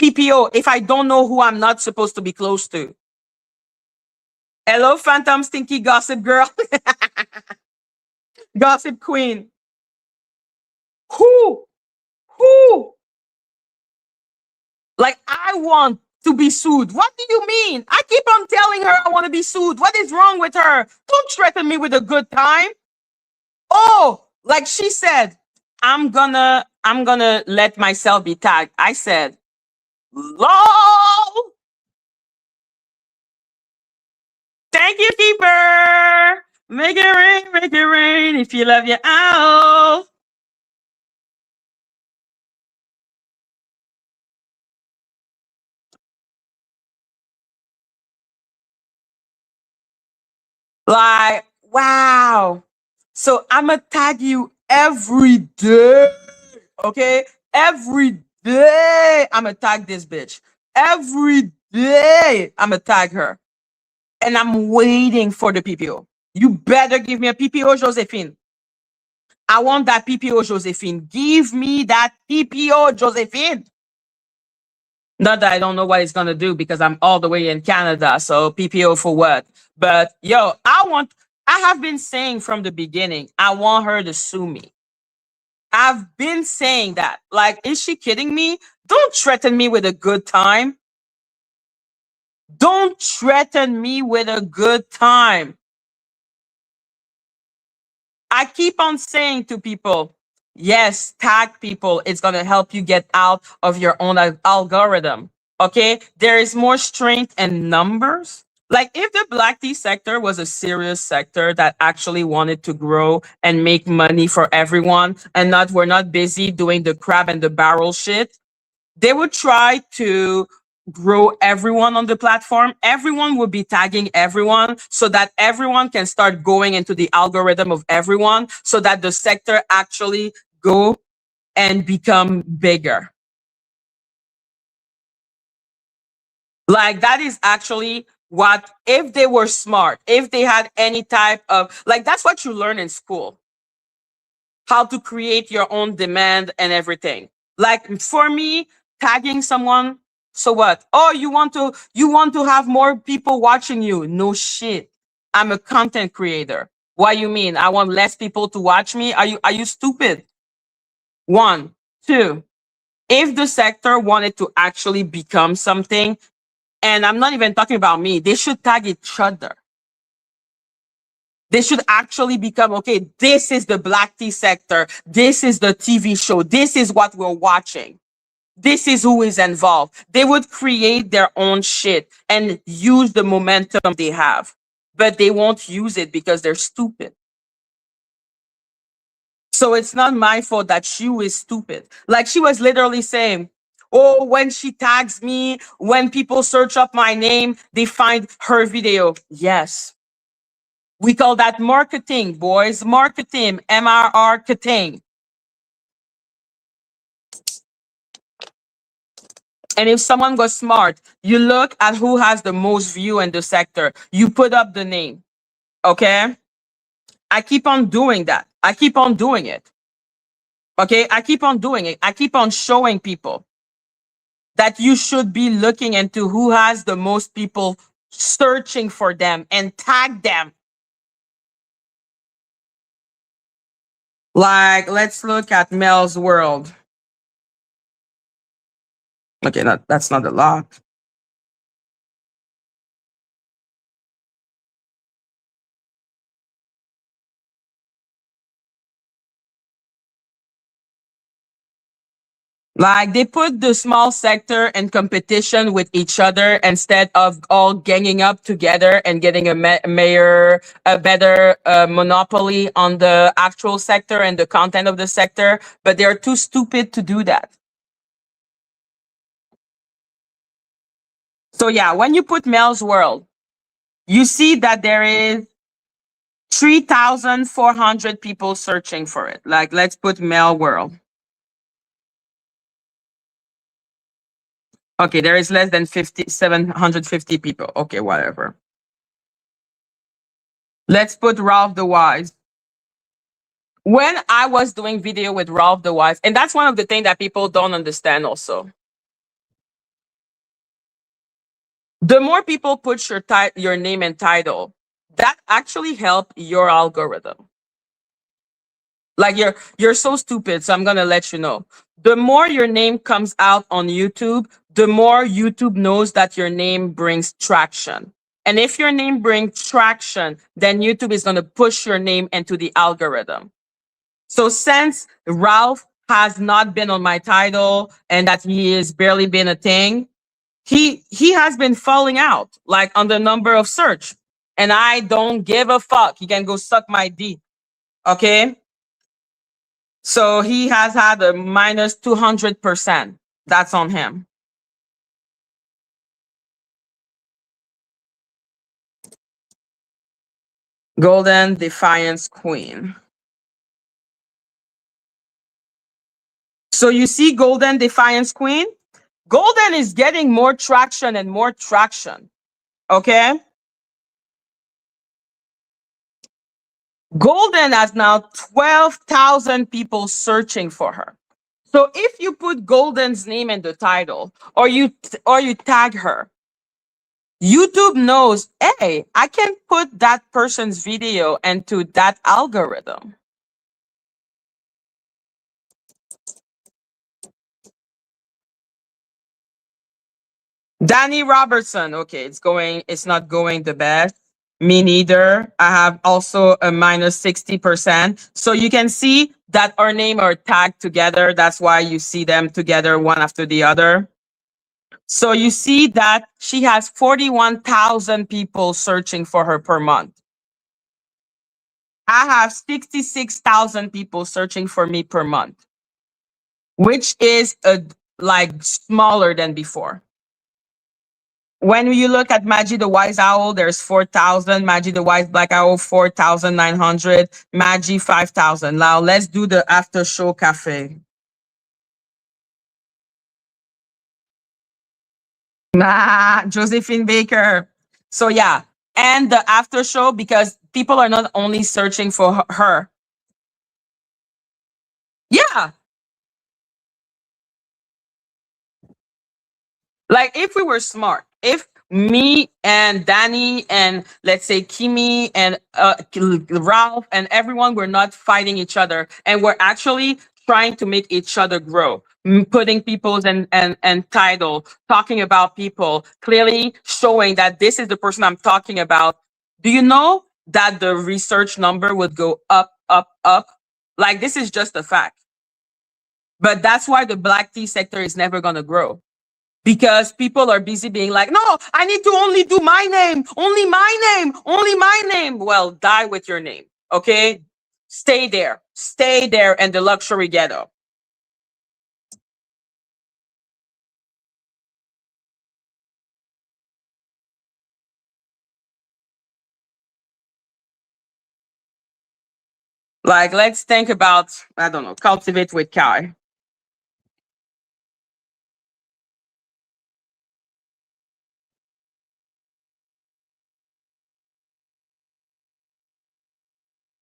PPO if I don't know who I'm not supposed to be close to? Hello, Phantom Stinky Gossip Girl. Gossip Queen. Who? Who? Like, I want to be sued. What do you mean? I keep on telling her I want to be sued. What is wrong with her? Don't threaten me with a good time. Oh, like she said, I'm gonna let myself be tagged. I said, lol. Thank you, keeper. Make it rain if you love your owl. Like, wow. So I'm gonna tag you every day. Okay? Every day I'm gonna tag this bitch. Every day I'm gonna tag her. And I'm waiting for the PPO. You better give me a PPO, Josephine. I want that PPO, Josephine. Give me that PPO, Josephine. Not that I don't know what it's gonna do because I'm all the way in Canada. So PPO for what? But yo, I have been saying from the beginning, I want her to sue me. I've been saying that. Like, is she kidding me? Don't threaten me with a good time. Don't threaten me with a good time. I keep on saying to people, yes, tag people. It's going to help you get out of your own algorithm. Okay. There is more strength in numbers. Like if the black tea sector was a serious sector that actually wanted to grow and make money for everyone and not, we're not busy doing the crab and the barrel shit, they would try to grow everyone on the platform. Everyone would be tagging everyone so that everyone can start going into the algorithm of everyone so that the sector actually go and become bigger. Like that is actually what, if they were smart, if they had any type of, like, that's what you learn in school, how to create your own demand and everything. Like for me, tagging someone, so what? Oh, you want to have more people watching you. No shit. I'm a content creator. What you mean? I want less people to watch me? Are you stupid? One, two. If the sector wanted to actually become something, and I'm not even talking about me, they should tag each other. They should actually become, okay, this is the black tea sector. This is the TV show. This is what we're watching. This is who is involved. They would create their own shit and use the momentum they have, but they won't use it because they're stupid. So it's not my fault that she is stupid. Like she was literally saying, oh, when she tags me, when people search up my name, they find her video. Yes. We call that marketing, boys. Marketing, marketing. And if someone was smart, you look at who has the most view in the sector. You put up the name. Okay? I keep on doing that. I keep on doing it. Okay? I keep on doing it. I keep on showing people that you should be looking into who has the most people searching for them and tag them. Like, let's look at Mel's World. Okay, that's not a lot. Like they put the small sector in competition with each other instead of all ganging up together and getting a mayor, a better monopoly on the actual sector and the content of the sector. But they're too stupid to do that. So yeah, when you put Mel's World, you see that there is 3,400 people searching for it. Like let's put Mel World. Okay, there is less than 750 people. Okay, whatever. Let's put Ralph the Wise. When I was doing video with Ralph the Wise, and that's one of the things that people don't understand also. The more people put your name and title, that actually help your algorithm. Like you're so stupid, so I'm gonna let you know. The more your name comes out on YouTube, the more YouTube knows that your name brings traction. And if your name brings traction, then YouTube is gonna push your name into the algorithm. So since Ralph has not been on my title and that he has barely been a thing, he has been falling out like on the number of search. And I don't give a fuck. He can go suck my D. Okay? So he has had a minus 200%. That's on him. Golden Defiance Queen. So you see Golden Defiance Queen? Golden is getting more traction and more traction. Okay? Golden has now 12,000 people searching for her. So if you put Golden's name in the title or you tag her, YouTube knows, hey, I can put that person's video into that algorithm. Danny Robertson. Okay, it's not going the best. Me neither. I have also a minus 60%. So you can see that our name are tagged together. That's why you see them together one after the other. So you see that she has 41,000 people searching for her per month. I have 66,000 people searching for me per month, which is like smaller than before. When you look at Madgie the Wise Owl, there's 4,000. Madgie the Wise Black Owl, 4,900. Madgie, 5,000. Now let's do the after show cafe. Nah, Josephine Baker. So yeah, and the after show, because people are not only searching for her. Yeah, like if we were smart, if me and Danny and let's say Kimi and Ralph and everyone were not fighting each other and we're actually trying to make each other grow, putting people's and title, talking about people, clearly showing that this is the person I'm talking about. Do you know that the research number would go up, up, up? Like this is just a fact. But that's why the black tea sector is never going to grow, because people are busy being like, no, I need to only do my name, only my name, only my name. Well, die with your name, okay? Stay there in the luxury ghetto. Like, let's think about, I don't know, Cultivate with Kai.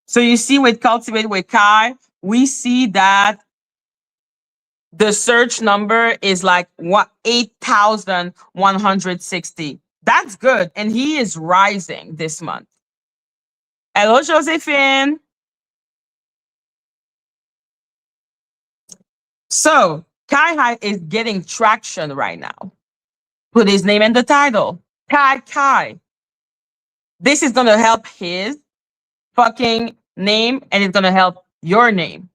So you see with Cultivate with Kai, we see that the search number is like what 8,160. That's good. And he is rising this month. Hello, Josephine. So Kai Hai is getting traction right now. Put his name in the title. Kai Kai. This is gonna help his fucking name and it's gonna help your name.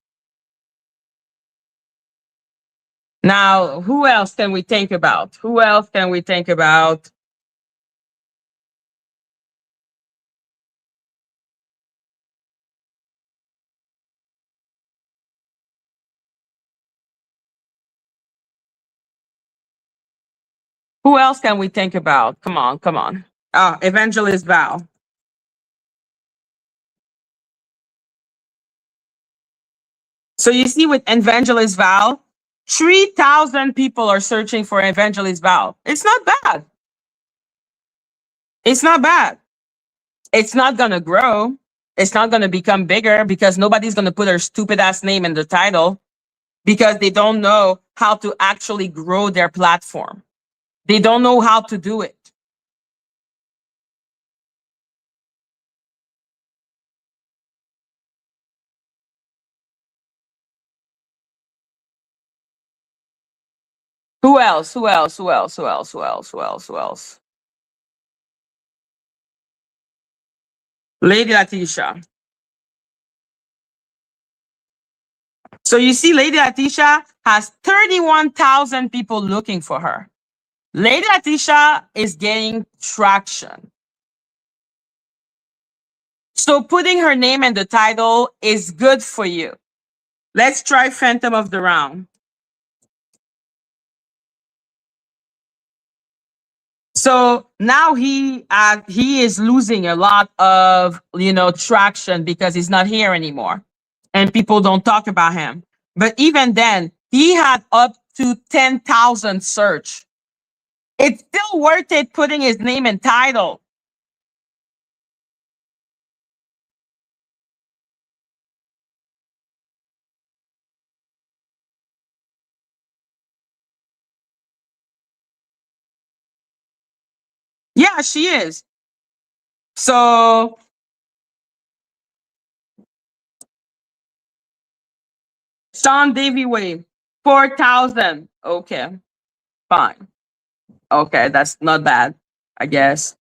Now, who else can we think about? Who else can we think about? Who else can we think about? Come on, come on. Ah, Evangelist Val. So you see with Evangelist Val, 3,000 people are searching for Evangelist Val. It's not bad. It's not bad. It's not going to grow. It's not going to become bigger because nobody's going to put their stupid ass name in the title because they don't know how to actually grow their platform. They don't know how to do it. Who else? Who else? Who else? Who else? Who else? Who else? Who else? Lady Latisha. So you see, Lady Latisha has 31,000 people looking for her. Lady Latisha is getting traction. So putting her name in the title is good for you. Let's try Phantom of the Round. So now he is losing a lot of traction because he's not here anymore, and people don't talk about him. But even then, he had up to 10,000 search. It's still worth it putting his name and title. Yeah, she is. So Sean Davy Way, 4,000. Okay, fine. Okay, that's not bad, I guess.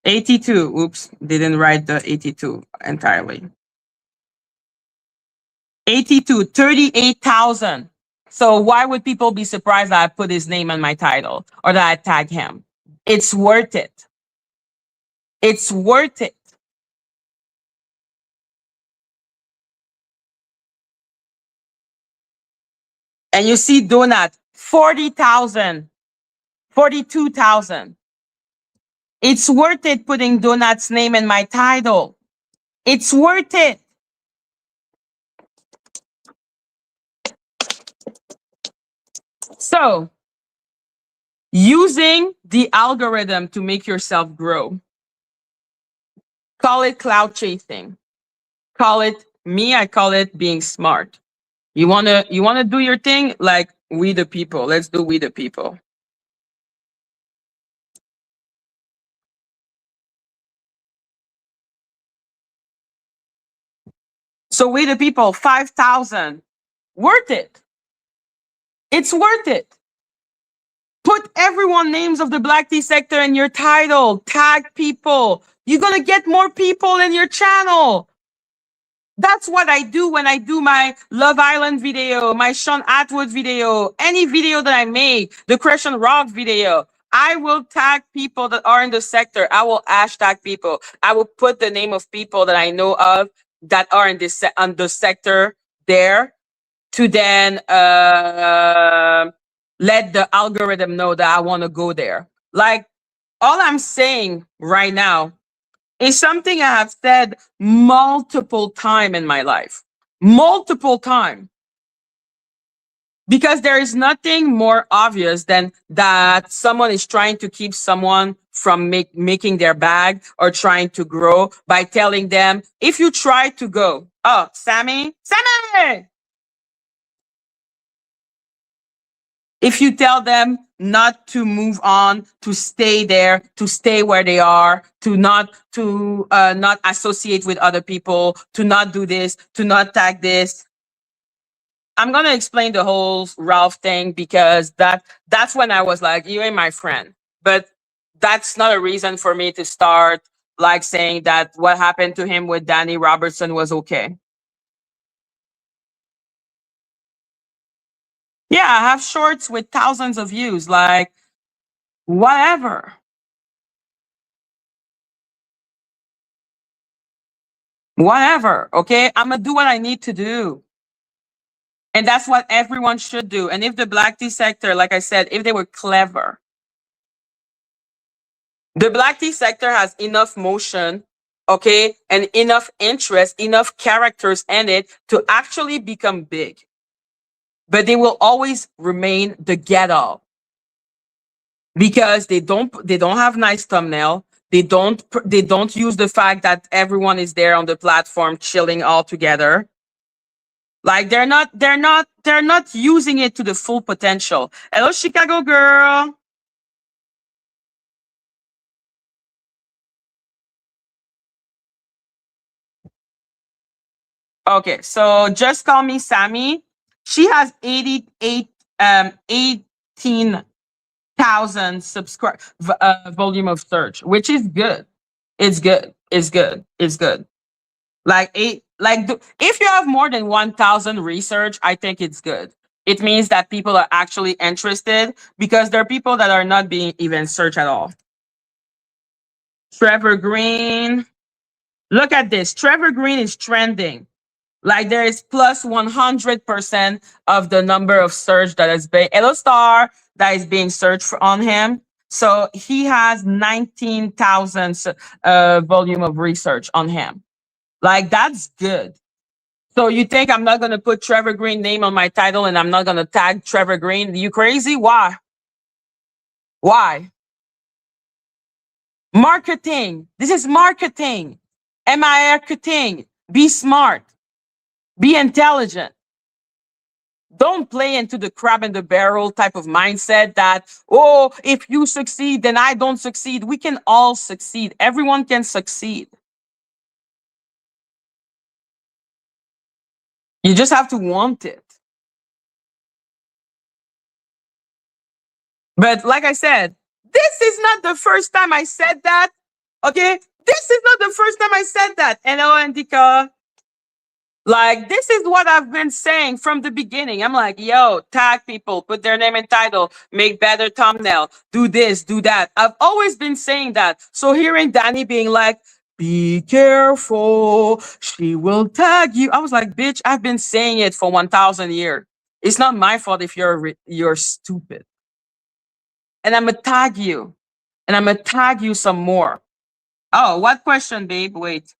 82. Oops, didn't write the 82 entirely. 82, 38,000. So why would people be surprised that I put his name on my title or that I tag him? It's worth it. It's worth it. And you see Donut, 40,000, 42,000. It's worth it putting Donut's name in my title. It's worth it. So, using the algorithm to make yourself grow. Call it cloud chasing. Call it me, I call it being smart. You wanna do your thing like we the people. Let's do we the people. So we the people, 5,000. Worth it. It's worth it. Put everyone names of the Black tea sector in your title. Tag people. You're gonna get more people in your channel. That's what I do when I do my Love Island video, my Sean Atwood video, any video that I make, the Christian Rock video. I will tag people that are in the sector. I will hashtag people. I will put the name of people that I know of that are in this on the sector there to then let the algorithm know that I want to go there. Like all I'm saying right now is something I have said multiple time in my life. Multiple time. Because there is nothing more obvious than that someone is trying to keep someone from making their bag or trying to grow by telling them, if you try to go, oh, Sammy, if you tell them not to move on, to stay there, to stay where they are, to not associate with other people, to not do this, to not tag this. I'm gonna explain the whole Ralph thing because that's when I was like, you ain't my friend. But that's not a reason for me to start like saying that what happened to him with Danny Robertson was okay. Yeah, I have shorts with thousands of views, like whatever. Whatever, okay? I'm gonna do what I need to do. And that's what everyone should do. And if the Black tea sector, like I said, if they were clever, the Black tea sector has enough motion, okay, and enough interest, enough characters in it to actually become big. But they will always remain the ghetto because they don't have nice thumbnail. They don't use the fact that everyone is there on the platform chilling all together. Like they're not using it to the full potential. Hello, Chicago girl. Okay, so just call me Sammy. She has 18,000 subscribe volume of search, which is good. It's good. It's good. It's good. If you have more than 1,000 research, I think it's good. It means that people are actually interested because there are people that are not being even searched at all. Trevor Green. Look at this. Trevor Green is trending. Like there is plus 100% of the number of search that is being Hello Star that is being searched on him. So he has 19,000 volume of research on him. Like that's good. So you think I'm not gonna put Trevor Green name on my title and I'm not gonna tag Trevor Green? You crazy? Why? Why? Marketing. This is marketing. Marketing. Be smart. Be intelligent. Don't play into the crab in the barrel type of mindset that, oh, if you succeed, then I don't succeed. We can all succeed. Everyone can succeed. You just have to want it. But like I said, this is not the first time I said that. Okay? This is not the first time I said that. Hello, Andika. Like, this is what I've been saying from the beginning. I'm like, yo, tag people, put their name and title, make better thumbnail, do this, do that. I've always been saying that. So hearing Danny being like, be careful, she will tag you. I was like, bitch, I've been saying it for 1,000 years. It's not my fault if you're stupid. And I'm gonna tag you. And I'm gonna tag you some more. Oh, what question, babe? Wait.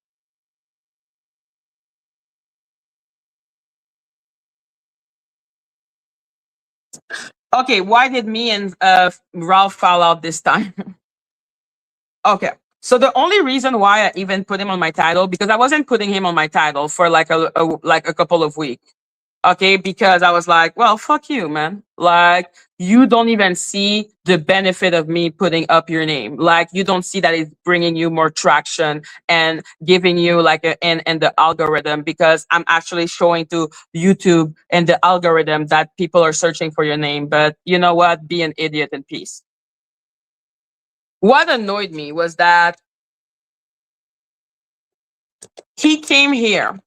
Okay, why did me and Ralph fall out this time? Okay. So the only reason why I even put him on my title, because I wasn't putting him on my title for like a couple of weeks. Okay, because I was like, well, fuck you, man. Like, you don't even see the benefit of me putting up your name. Like, you don't see that it's bringing you more traction and giving you like and the algorithm, because I'm actually showing to YouTube and the algorithm that people are searching for your name. But you know what? Be an idiot in peace. What annoyed me was that he came here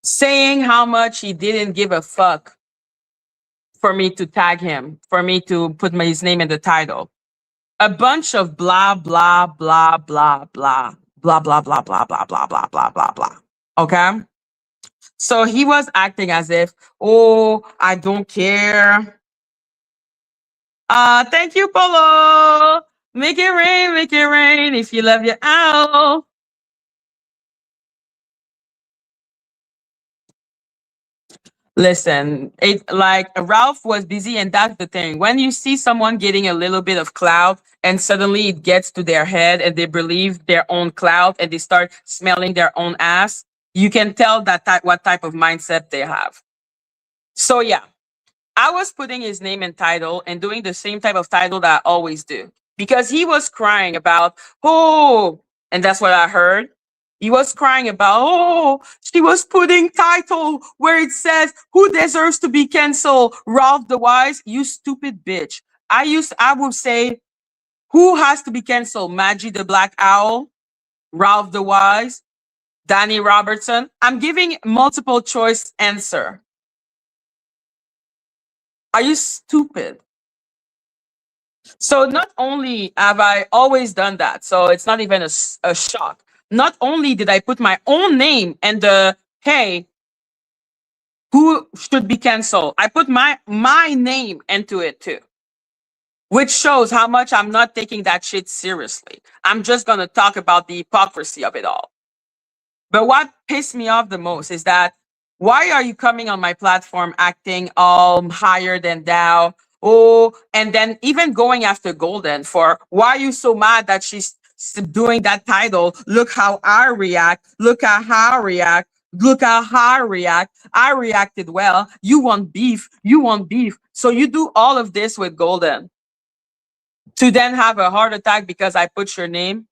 saying how much he didn't give a fuck for me to tag him, for me to put his name in the title. A bunch of blah, blah, blah, blah, blah, blah, blah, blah, blah, blah, blah, blah, blah, blah, blah. Okay? So he was acting as if, oh, I don't care. Thank you, Polo. Make it rain if you love your owl. Listen, it like Ralph was busy, and that's the thing. When you see someone getting a little bit of clout and suddenly it gets to their head and they believe their own clout and they start smelling their own ass, you can tell that what type of mindset they have. So yeah, I was putting his name and title and doing the same type of title that I always do, because he was crying about, oh, and that's what I heard. He was crying about, oh, she was putting title where it says who deserves to be canceled. Ralph the Wise, you stupid bitch. I would say who has to be canceled? Madgie the Black Owl, Ralph the Wise, Danny Robertson. I'm giving multiple choice answer. Are you stupid? So not only have I always done that, so it's not even a shock. Not only did I put my own name and the hey, who should be canceled, I put my name into it too, which shows how much I'm not taking that shit seriously. I'm just gonna talk about the hypocrisy of it all. But what pissed me off the most is that why are you coming on my platform acting all higher than thou? Oh, and then even going after Golden for why are you so mad that she's doing that title? Look how I react. Look at how I react. Look at how I react. I reacted well. You want beef. You want beef. So you do all of this with Golden to then have a heart attack because I put your name.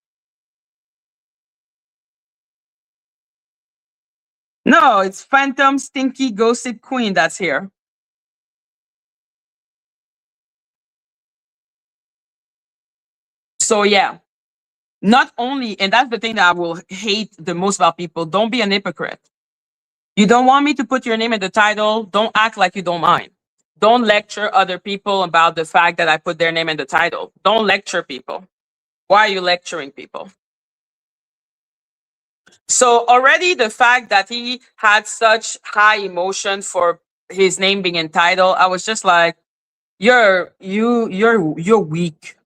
No, it's Phantom Stinky Gossip Queen that's here. So yeah, not only, and that's the thing that I will hate the most about people. Don't be an hypocrite. You don't want me to put your name in the title. Don't act like you don't mind. Don't lecture other people about the fact that I put their name in the title. Don't lecture people. Why are you lecturing people? So already the fact that he had such high emotion for his name being entitled, I was just like, you're weak.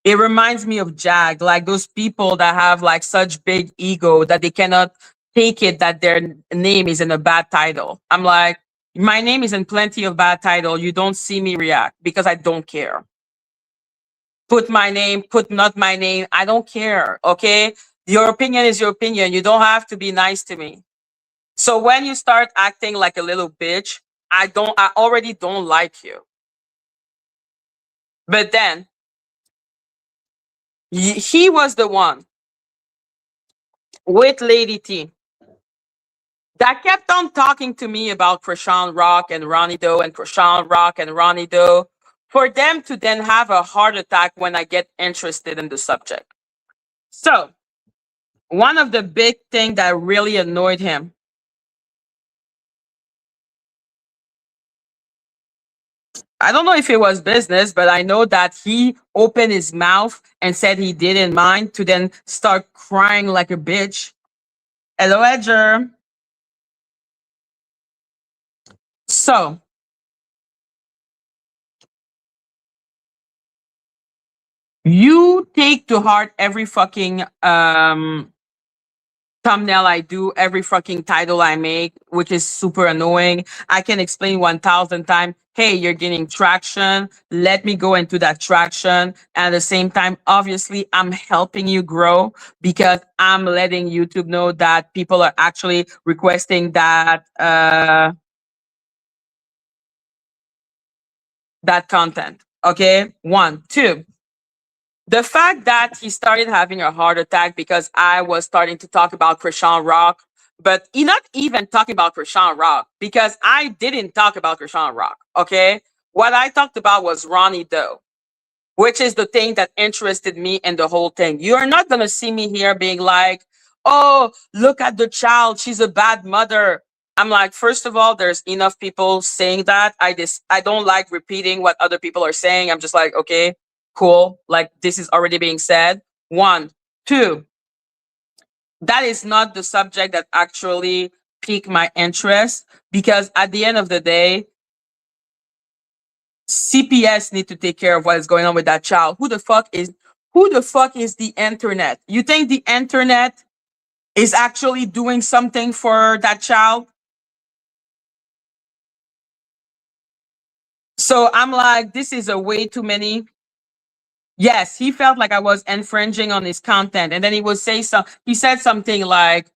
It reminds me of Jag, like those people that have like such big ego that they cannot take it that their name is in a bad title. I'm like, my name is in plenty of bad title. You don't see me react because I don't care. Put my name, put not my name. I don't care. Okay. Your opinion is your opinion. You don't have to be nice to me. So when you start acting like a little bitch, I already don't like you. But then he was the one with Lady T that kept on talking to me about Krishan Rock and Ronnie Doe and Krishan Rock and Ronnie Doe for them to then have a heart attack when I get interested in the subject. So one of the big things that really annoyed him, I don't know if it was business, but I know that he opened his mouth and said he didn't mind to then start crying like a bitch. Hello, Edger. So you take to heart every fucking thumbnail I do, every fucking title I make, which is super annoying. I can explain 1,000 times, hey, you're getting traction. Let me go into that traction. And at the same time, obviously, I'm helping you grow because I'm letting YouTube know that people are actually requesting that content. Okay. One, two. The fact that he started having a heart attack because I was starting to talk about Krishan Rock, but he not even talking about Krishan Rock because I didn't talk about Krishan Rock. Okay. What I talked about was Ronnie Doe, which is the thing that interested me in the whole thing. You're not going to see me here being like, oh, look at the child. She's a bad mother. I'm like, first of all, there's enough people saying that. I don't like repeating what other people are saying. I'm just like, okay, cool. Like this is already being said. One, two, that is not the subject that actually piqued my interest because at the end of the day, CPS need to take care of what is going on with that child. Who the fuck is the internet? You think the internet is actually doing something for that child? So I'm like, this is a way too many. Yes, he felt like I was infringing on his content. And then he said something like,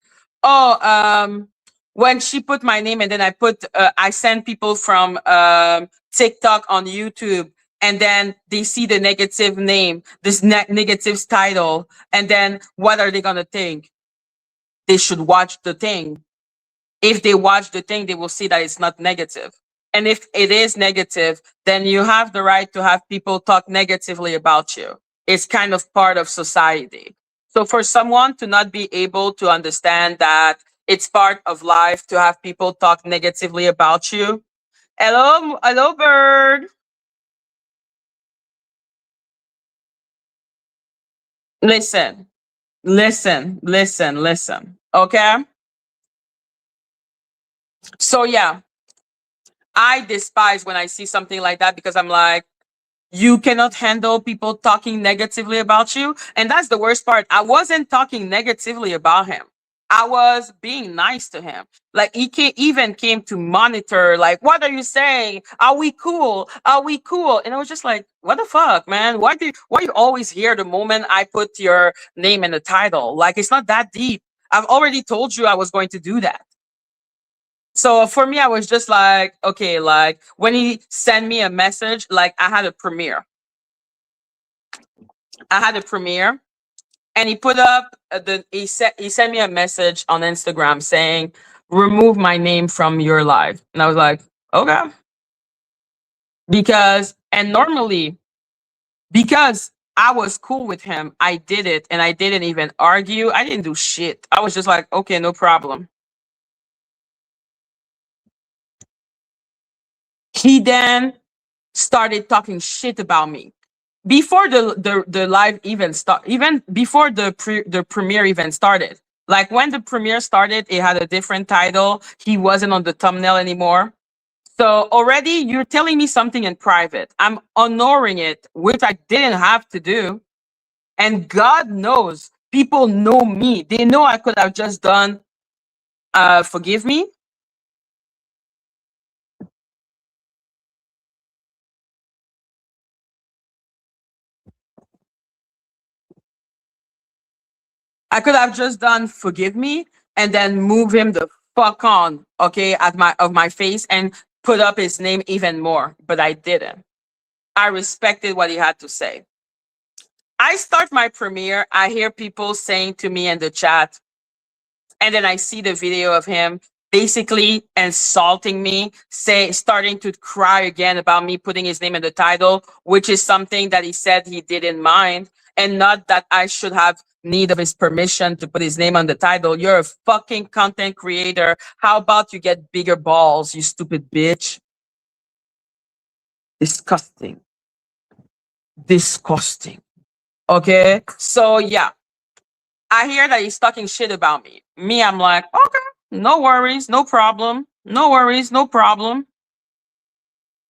oh, when she put my name and then I sent people from TikTok on YouTube and then they see the negative name, this negative title. And then what are they going to think? They should watch the thing. If they watch the thing, they will see that it's not negative. And if it is negative, then you have the right to have people talk negatively about you. It's kind of part of society. So for someone to not be able to understand that it's part of life to have people talk negatively about you. Hello, hello, bird. Listen, listen. Okay. So yeah, I despise when I see something like that because I'm like, you cannot handle people talking negatively about you. And that's the worst part. I wasn't talking negatively about him. I was being nice to him. Like even came to monitor, like, what are you saying? Are we cool? Are we cool? And I was just like, what the fuck, man? Why you always here the moment I put your name in the title? Like it's not that deep. I've already told you I was going to do that. So for me, I was just like, okay, like when he sent me a message, like I had a premiere. I had a premiere and he put up he sent me a message on Instagram saying, remove my name from your live. And I was like, okay. And normally, because I was cool with him, I did it and I didn't even argue. I didn't do shit. I was just like, okay, no problem. He then started talking shit about me before the live even start, even before the premiere even started. Like when the premiere started, it had a different title. He wasn't on the thumbnail anymore. So already you're telling me something in private. I'm honoring it, which I didn't have to do. And God knows, people know me. They know I could have just done, forgive me. I could have just done forgive me and then move him the fuck on, okay, at my face and put up his name even more. But I didn't. I respected what he had to say. I start my premiere. I hear people saying to me in the chat, and then I see the video of him basically insulting me, starting to cry again about me putting his name in the title, which is something that he said he didn't mind, and not that I should have need of his permission to put his name on the title. You're a fucking content creator. How about you get bigger balls, you stupid bitch? Disgusting. Disgusting. Okay? So yeah, I hear that he's talking shit about me. Me, I'm like, okay, no worries, no problem. No worries, no problem.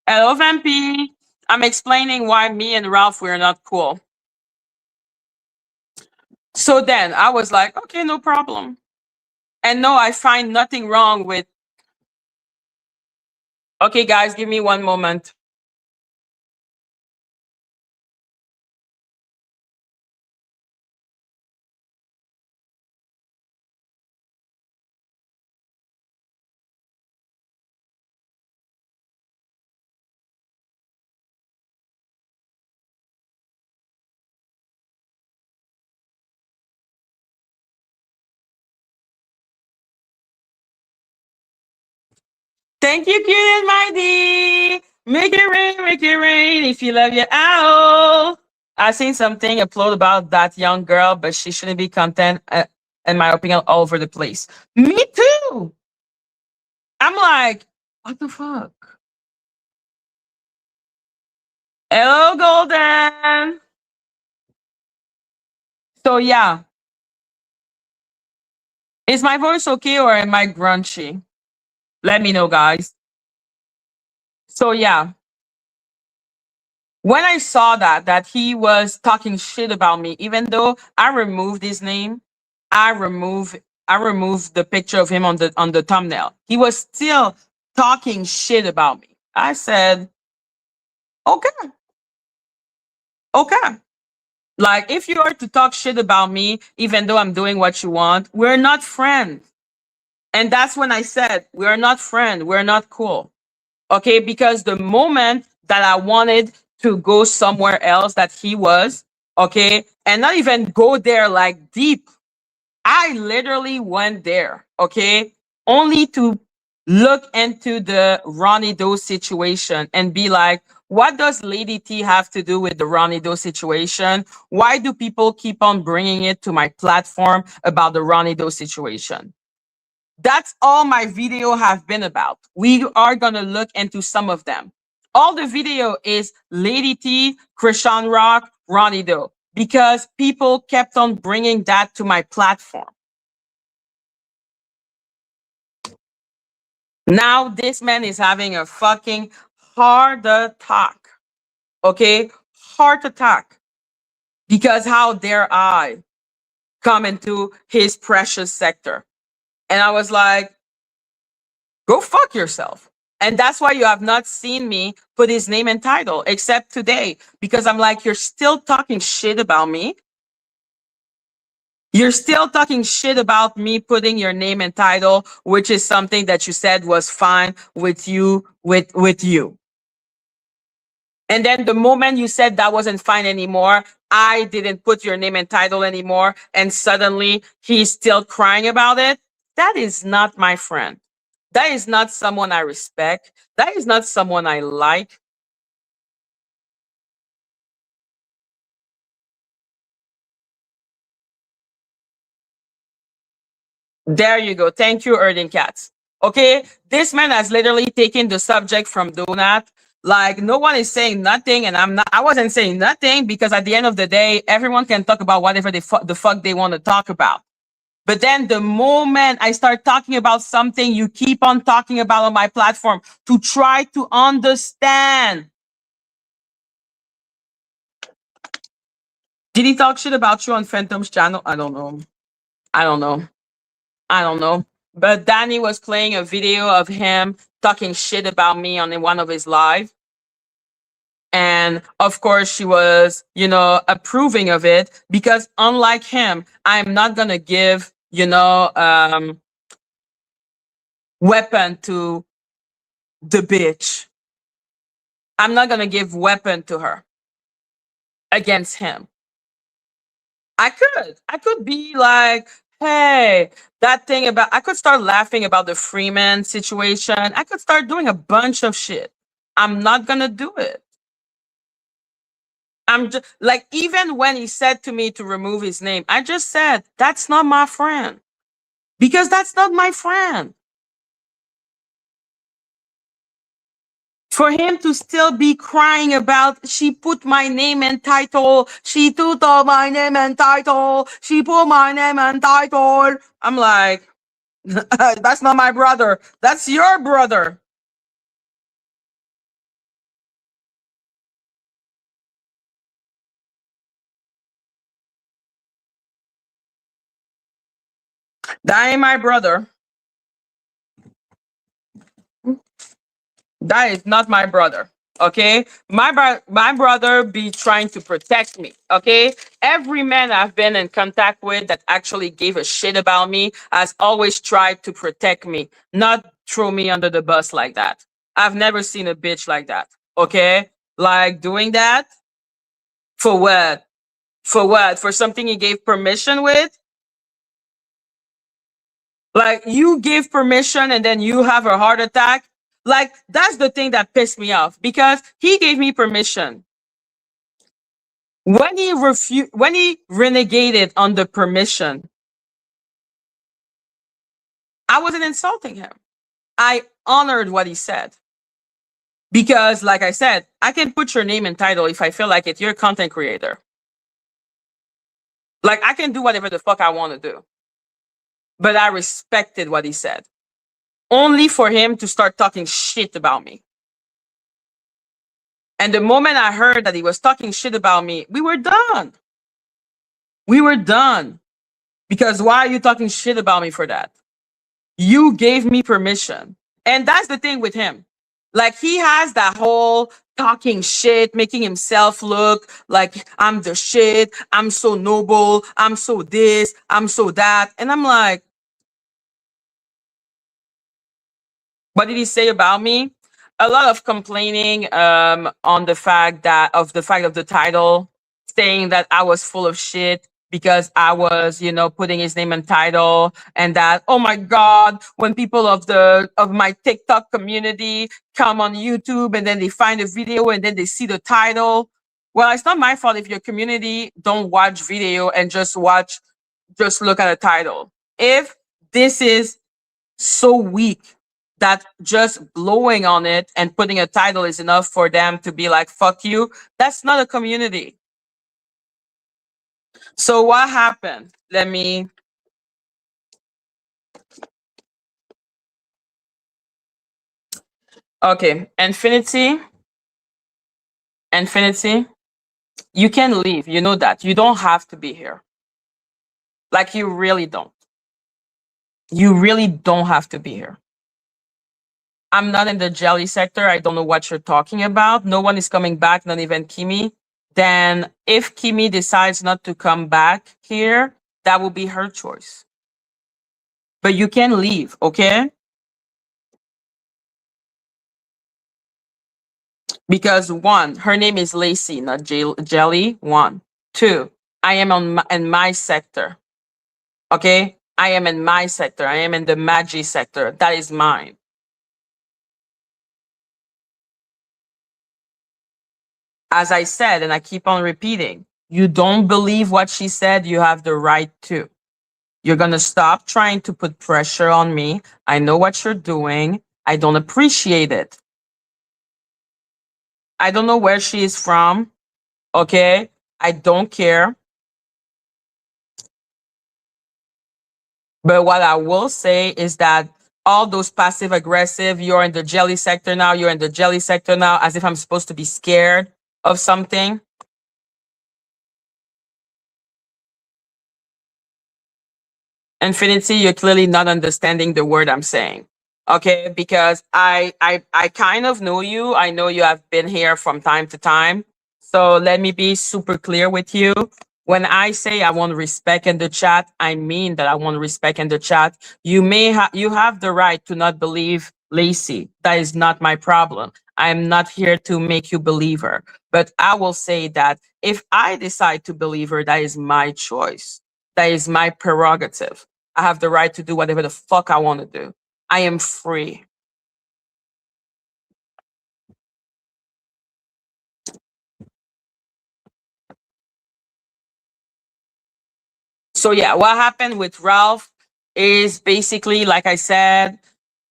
Hello, Vampy. I'm explaining why me and Ralph we're not cool. So then I was like, okay, no problem. And no, I find nothing wrong with. Okay, guys, give me one moment. Thank you, cute and mighty. Make it rain if you love your owl. I seen something upload about that young girl, but she shouldn't be content, in my opinion, all over the place. Me too. I'm like, what the fuck? Hello, Golden. So yeah, is my voice okay or am I grunchy? Let me know, guys. So yeah, when I saw that he was talking shit about me, even though I removed his name, I removed I removed the picture of him on the thumbnail. He was still talking shit about me. I said, okay, okay. Like if you are to talk shit about me, even though I'm doing what you want, we're not friends. And that's when I said, we're not friends, we're not cool. Okay, because the moment that I wanted to go somewhere else that he was, okay, and not even go there like deep, I literally went there, okay, only to look into the Ronnie Doe situation and be like, what does Lady T have to do with the Ronnie Doe situation? Why do people keep on bringing it to my platform about the Ronnie Doe situation? That's all my video have been about. We are going to look into some of them. All the video is Lady T, Krishan Rock, Ronnie Doe, because people kept on bringing that to my platform. Now this man is having a fucking heart attack. Okay? Heart attack. Because how dare I come into his precious sector? And I was like, go fuck yourself. And that's why you have not seen me put his name and title, except today, because I'm like, you're still talking shit about me. You're still talking shit about me putting your name and title, which is something that you said was fine with you, with you. And then the moment you said that wasn't fine anymore, I didn't put your name and title anymore, and suddenly he's still crying about it. That is not my friend. That is not someone I respect. That is not someone I like. There you go. Thank you, Erding Cats. Okay, this man has literally taken the subject from Donut. Like no one is saying nothing, and I wasn't saying nothing because at the end of the day, everyone can talk about whatever the fuck they want to talk about. But then the moment I start talking about something you keep on talking about on my platform to try to understand. Did he talk shit about you on Phantom's channel? I don't know. I don't know. I don't know. But Danny was playing a video of him talking shit about me on one of his live. And of course, she was, approving of it because unlike him, I'm not going to give, weapon to the bitch. I'm not going to give weapon to her against him. I could be like, hey, that thing about, I could start laughing about the Freeman situation. I could start doing a bunch of shit. I'm not going to do it. I'm just like, even when he said to me to remove his name, I just said, that's not my friend because that's not my friend. For him to still be crying about, she put my name and title, she took all my name and title, she put my name and title. I'm like, that's not my brother. That's your brother. That ain't my brother. That is not my brother. Okay, my brother be trying to protect me. Okay, every man I've been in contact with that actually gave a shit about me has always tried to protect me, not throw me under the bus like that. I've never seen a bitch like that. Okay, like doing that for what? For what? For something you gave permission with? Like you give permission and then you have a heart attack. Like that's the thing that pissed me off because he gave me permission. When he renegated on the permission, I wasn't insulting him. I honored what he said. Because like I said, I can put your name and title if I feel like it. You're a content creator. Like I can do whatever the fuck I want to do. But I respected what he said. Only for him to start talking shit about me. And the moment I heard that he was talking shit about me, we were done. We were done. Because why are you talking shit about me for that? You gave me permission. And that's the thing with him. Like he has that whole talking shit, making himself look like I'm the shit. I'm so noble. I'm so this. I'm so that. And I'm like, what did he say about me? A lot of complaining on the fact of the title, saying that I was full of shit because I was, putting his name and title, and that, oh my God, when people of my TikTok community come on YouTube and then they find a video and then they see the title. Well, it's not my fault if your community don't watch video and just look at a title. If this is so weak that just blowing on it and putting a title is enough for them to be like, fuck you, that's not a community. So what happened? Okay, Infinity, you can leave. You know that. You don't have to be here. Like, you really don't. You really don't have to be here. I'm not in the jelly sector. I don't know what you're talking about. No one is coming back, not even Kimi. Then if Kimi decides not to come back here, that will be her choice. But you can leave, okay? Because one, her name is Lacey, not Jelly. One, two, I am in my sector, okay? I am in my sector. I am in the Madgie sector. That is mine. As I said, and I keep on repeating, you don't believe what she said, you have the right to. You're going to stop trying to put pressure on me. I know what you're doing. I don't appreciate it. I don't know where she is from. Okay? I don't care. But what I will say is that all those passive aggressive, you're in the jelly sector now, you're in the jelly sector now, as if I'm supposed to be scared of something. Infinity, you're clearly not understanding the word I'm saying. Okay, because I kind of know you. I know you have been here from time to time. So let me be super clear with you. When I say I want respect in the chat, I mean that I want respect in the chat. You have the right to not believe Lacey. That is not my problem. I am not here to make you believe her. But I will say that if I decide to believe her, that is my choice. That is my prerogative. I have the right to do whatever the fuck I want to do. I am free. So yeah, what happened with Ralph is basically, like I said,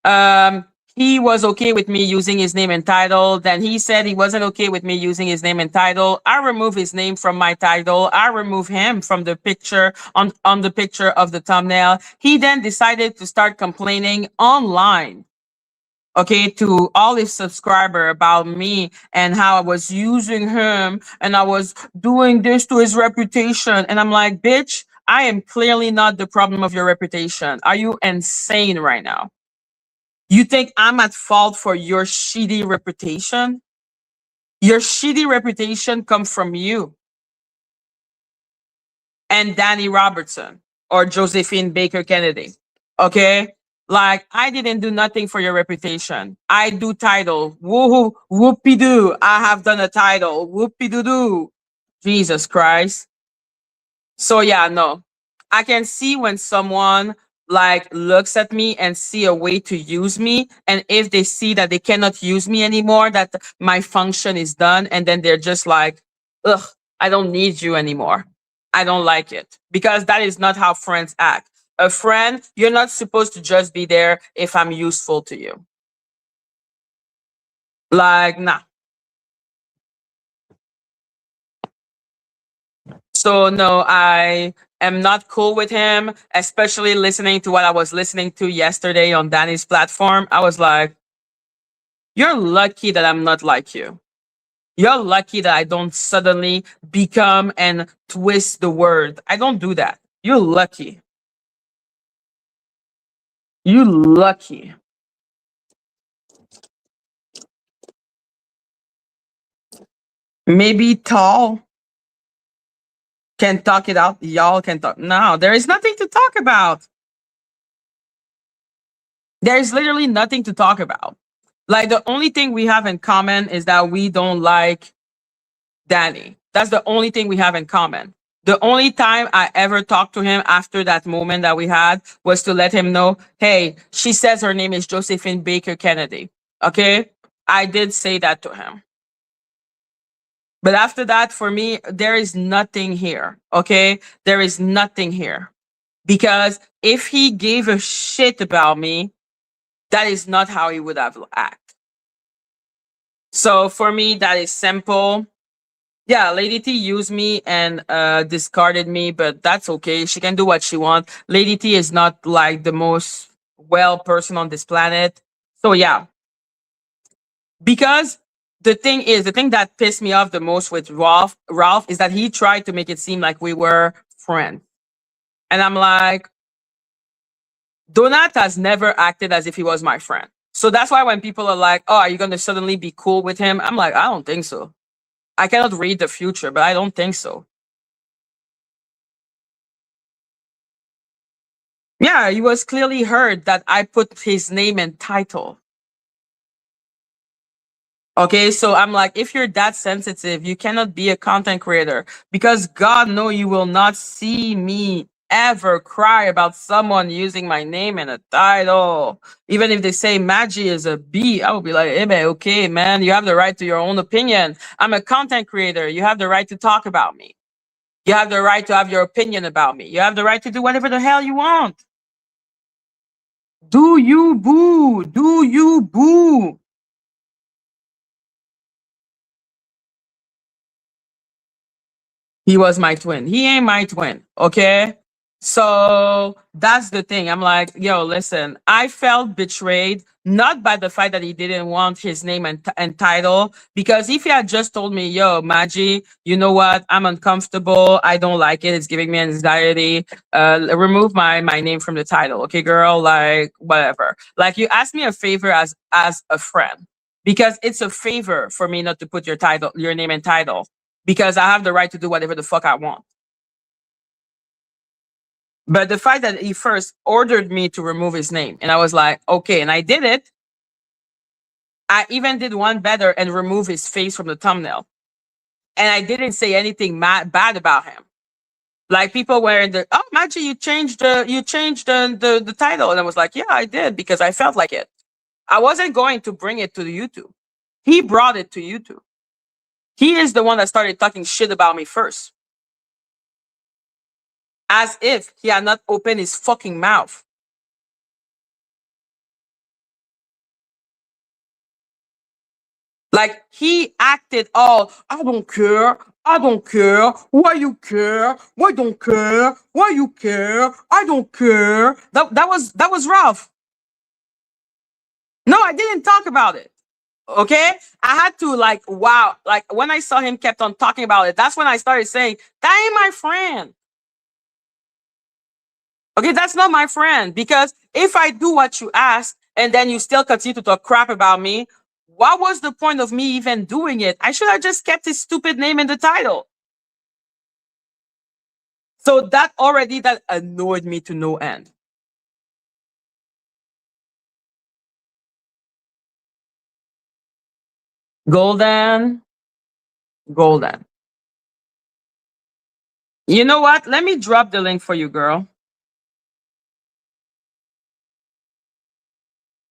um, he was okay with me using his name and title. Then he said he wasn't okay with me using his name and title. I removed his name from my title. I removed him from the picture on the picture of the thumbnail. He then decided to start complaining online, okay, to all his subscriber about me and how I was using him and I was doing this to his reputation. And I'm like, bitch, I am clearly not the problem of your reputation. Are you insane right now? You think I'm at fault for your shitty reputation? Your shitty reputation comes from you and Danny Robertson or Josephine Baker Kennedy. Okay? Like, I didn't do nothing for your reputation. I do title. Woohoo, whoopie doo. I have done a title. Whoopie doo doo. Jesus Christ. So yeah, no. I can see when someone like looks at me and see a way to use me, and if they see that they cannot use me anymore, that my function is done, and then they're just like, ugh, I don't need you anymore. I don't like it. Because that is not how friends act. A friend, you're not supposed to just be there if I'm useful to you. Like, nah. So no, I am not cool with him, especially listening to what I was listening to yesterday on Danny's platform. I was like, you're lucky that I'm not like you. You're lucky that I don't suddenly become and twist the word. I don't do that. You're lucky. You lucky. Maybe tall can talk it out. Y'all can talk. No, there is nothing to talk about. There's literally nothing to talk about. Like, the only thing we have in common is that we don't like Danny. That's the only thing we have in common. The only time I ever talked to him after that moment that we had was to let him know, hey, she says her name is Josephine Baker Kennedy. Okay? I did say that to him. But after that, for me, there is nothing here. Okay? There is nothing here. Because if he gave a shit about me, that is not how he would have acted. So for me, that is simple. Yeah, Lady T used me and discarded me, but that's okay. She can do what she wants. Lady T is not like the most well person on this planet. So yeah, because the thing that pissed me off the most with Ralph is that he tried to make it seem like we were friends. And I'm like, Donat has never acted as if he was my friend. So that's why when people are like, oh, are you going to suddenly be cool with him? I'm like, I don't think so. I cannot read the future, but I don't think so. Yeah, he was clearly heard that I put his name and title. Okay, so I'm like, if you're that sensitive, you cannot be a content creator because God know you will not see me ever cry about someone using my name and a title. Even if they say Madgie is a B, I will be like, hey man, okay, man, you have the right to your own opinion. I'm a content creator. You have the right to talk about me. You have the right to have your opinion about me. You have the right to do whatever the hell you want. Do you boo? Do you boo? He was my twin. He ain't my twin. Okay. So that's the thing. I'm like, yo, listen, I felt betrayed, not by the fact that he didn't want his name and title, because if he had just told me, yo, Madgie, you know what? I'm uncomfortable. I don't like it. It's giving me anxiety. Remove my name from the title. Okay, girl, like whatever. Like you asked me a favor as a friend. Because it's a favor for me not to put your name and title. Because I have the right to do whatever the fuck I want. But the fact that he first ordered me to remove his name, and I was like, okay, and I did it. I even did one better and remove his face from the thumbnail. And I didn't say anything bad about him. Like people were in the, oh, Maggie, you changed the title. And I was like, yeah, I did because I felt like it. I wasn't going to bring it to the YouTube. He brought it to YouTube. He is the one that started talking shit about me first. As if he had not opened his fucking mouth. Like he acted all, I don't care. I don't care. Why you care? Why don't care? Why you care? I don't care. That was Ralph. No, I didn't talk about it. Okay? I had to like wow. Like when I saw him kept on talking about it, that's when I started saying, that ain't my friend. Okay, that's not my friend. Because if I do what you ask and then you still continue to talk crap about me, what was the point of me even doing it? I should have just kept his stupid name in the title. So that annoyed me to no end. Golden, golden. You know what? Let me drop the link for you, girl.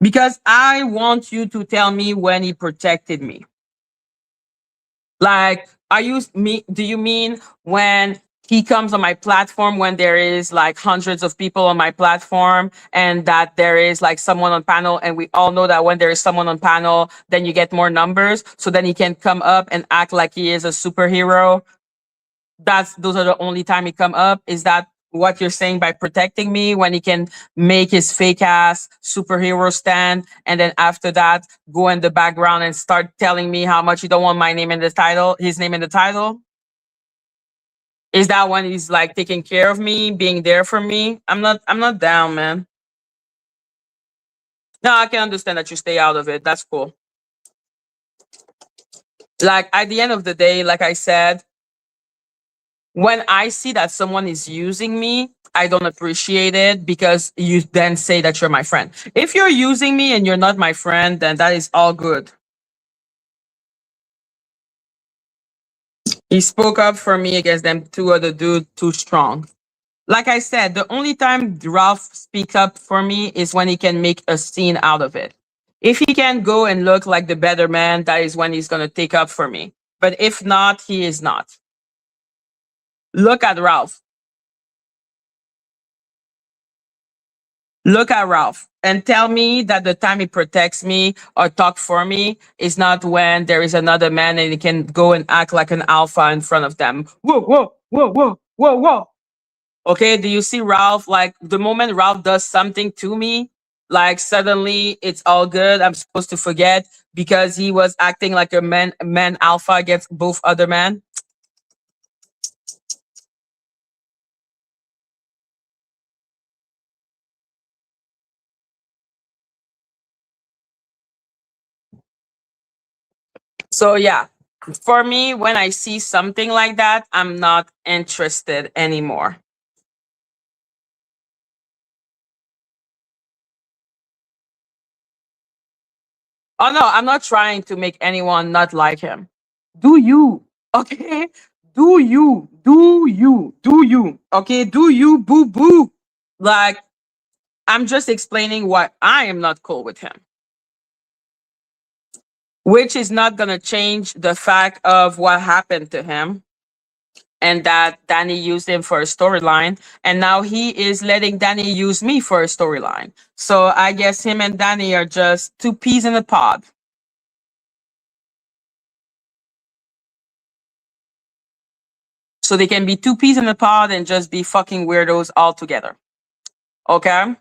Because I want you to tell me when he protected me. Like, do you mean when he comes on my platform when there is like hundreds of people on my platform and that there is like someone on panel, and we all know that when there is someone on panel, then you get more numbers. So then he can come up and act like he is a superhero. Those are the only time he come up. Is that what you're saying by protecting me, when he can make his fake ass superhero stand and then after that go in the background and start telling me how much you don't want my name in the title, his name in the title? Is that when he's like taking care of me, being there for me? I'm not down, man. No, I can understand that you stay out of it. That's cool. Like at the end of the day, like I said, when I see that someone is using me, I don't appreciate it because you then say that you're my friend. If you're using me and you're not my friend, then that is all good. He spoke up for me against them two other dudes too strong. Like I said, the only time Ralph speaks up for me is when he can make a scene out of it. If he can go and look like the better man, that is when he's going to take up for me. But if not, he is not. Look at Ralph. Look at Ralph and tell me that the time he protects me or talk for me is not when there is another man and he can go and act like an alpha in front of them. Whoa, whoa, whoa, whoa, whoa, whoa. Okay, do you see Ralph? Like the moment Ralph does something to me, like suddenly it's all good. I'm supposed to forget because he was acting like a man alpha against both other men. So yeah, for me, when I see something like that, I'm not interested anymore. Oh no, I'm not trying to make anyone not like him. Do you? Okay? Do you? Do you? Do you? Okay? Do you? Boo boo. Like, I'm just explaining why I am not cool with him, which is not going to change the fact of what happened to him and that Danny used him for a storyline. And now he is letting Danny use me for a storyline. So I guess him and Danny are just two peas in a pod. So they can be two peas in a pod and just be fucking weirdos all together. Okay?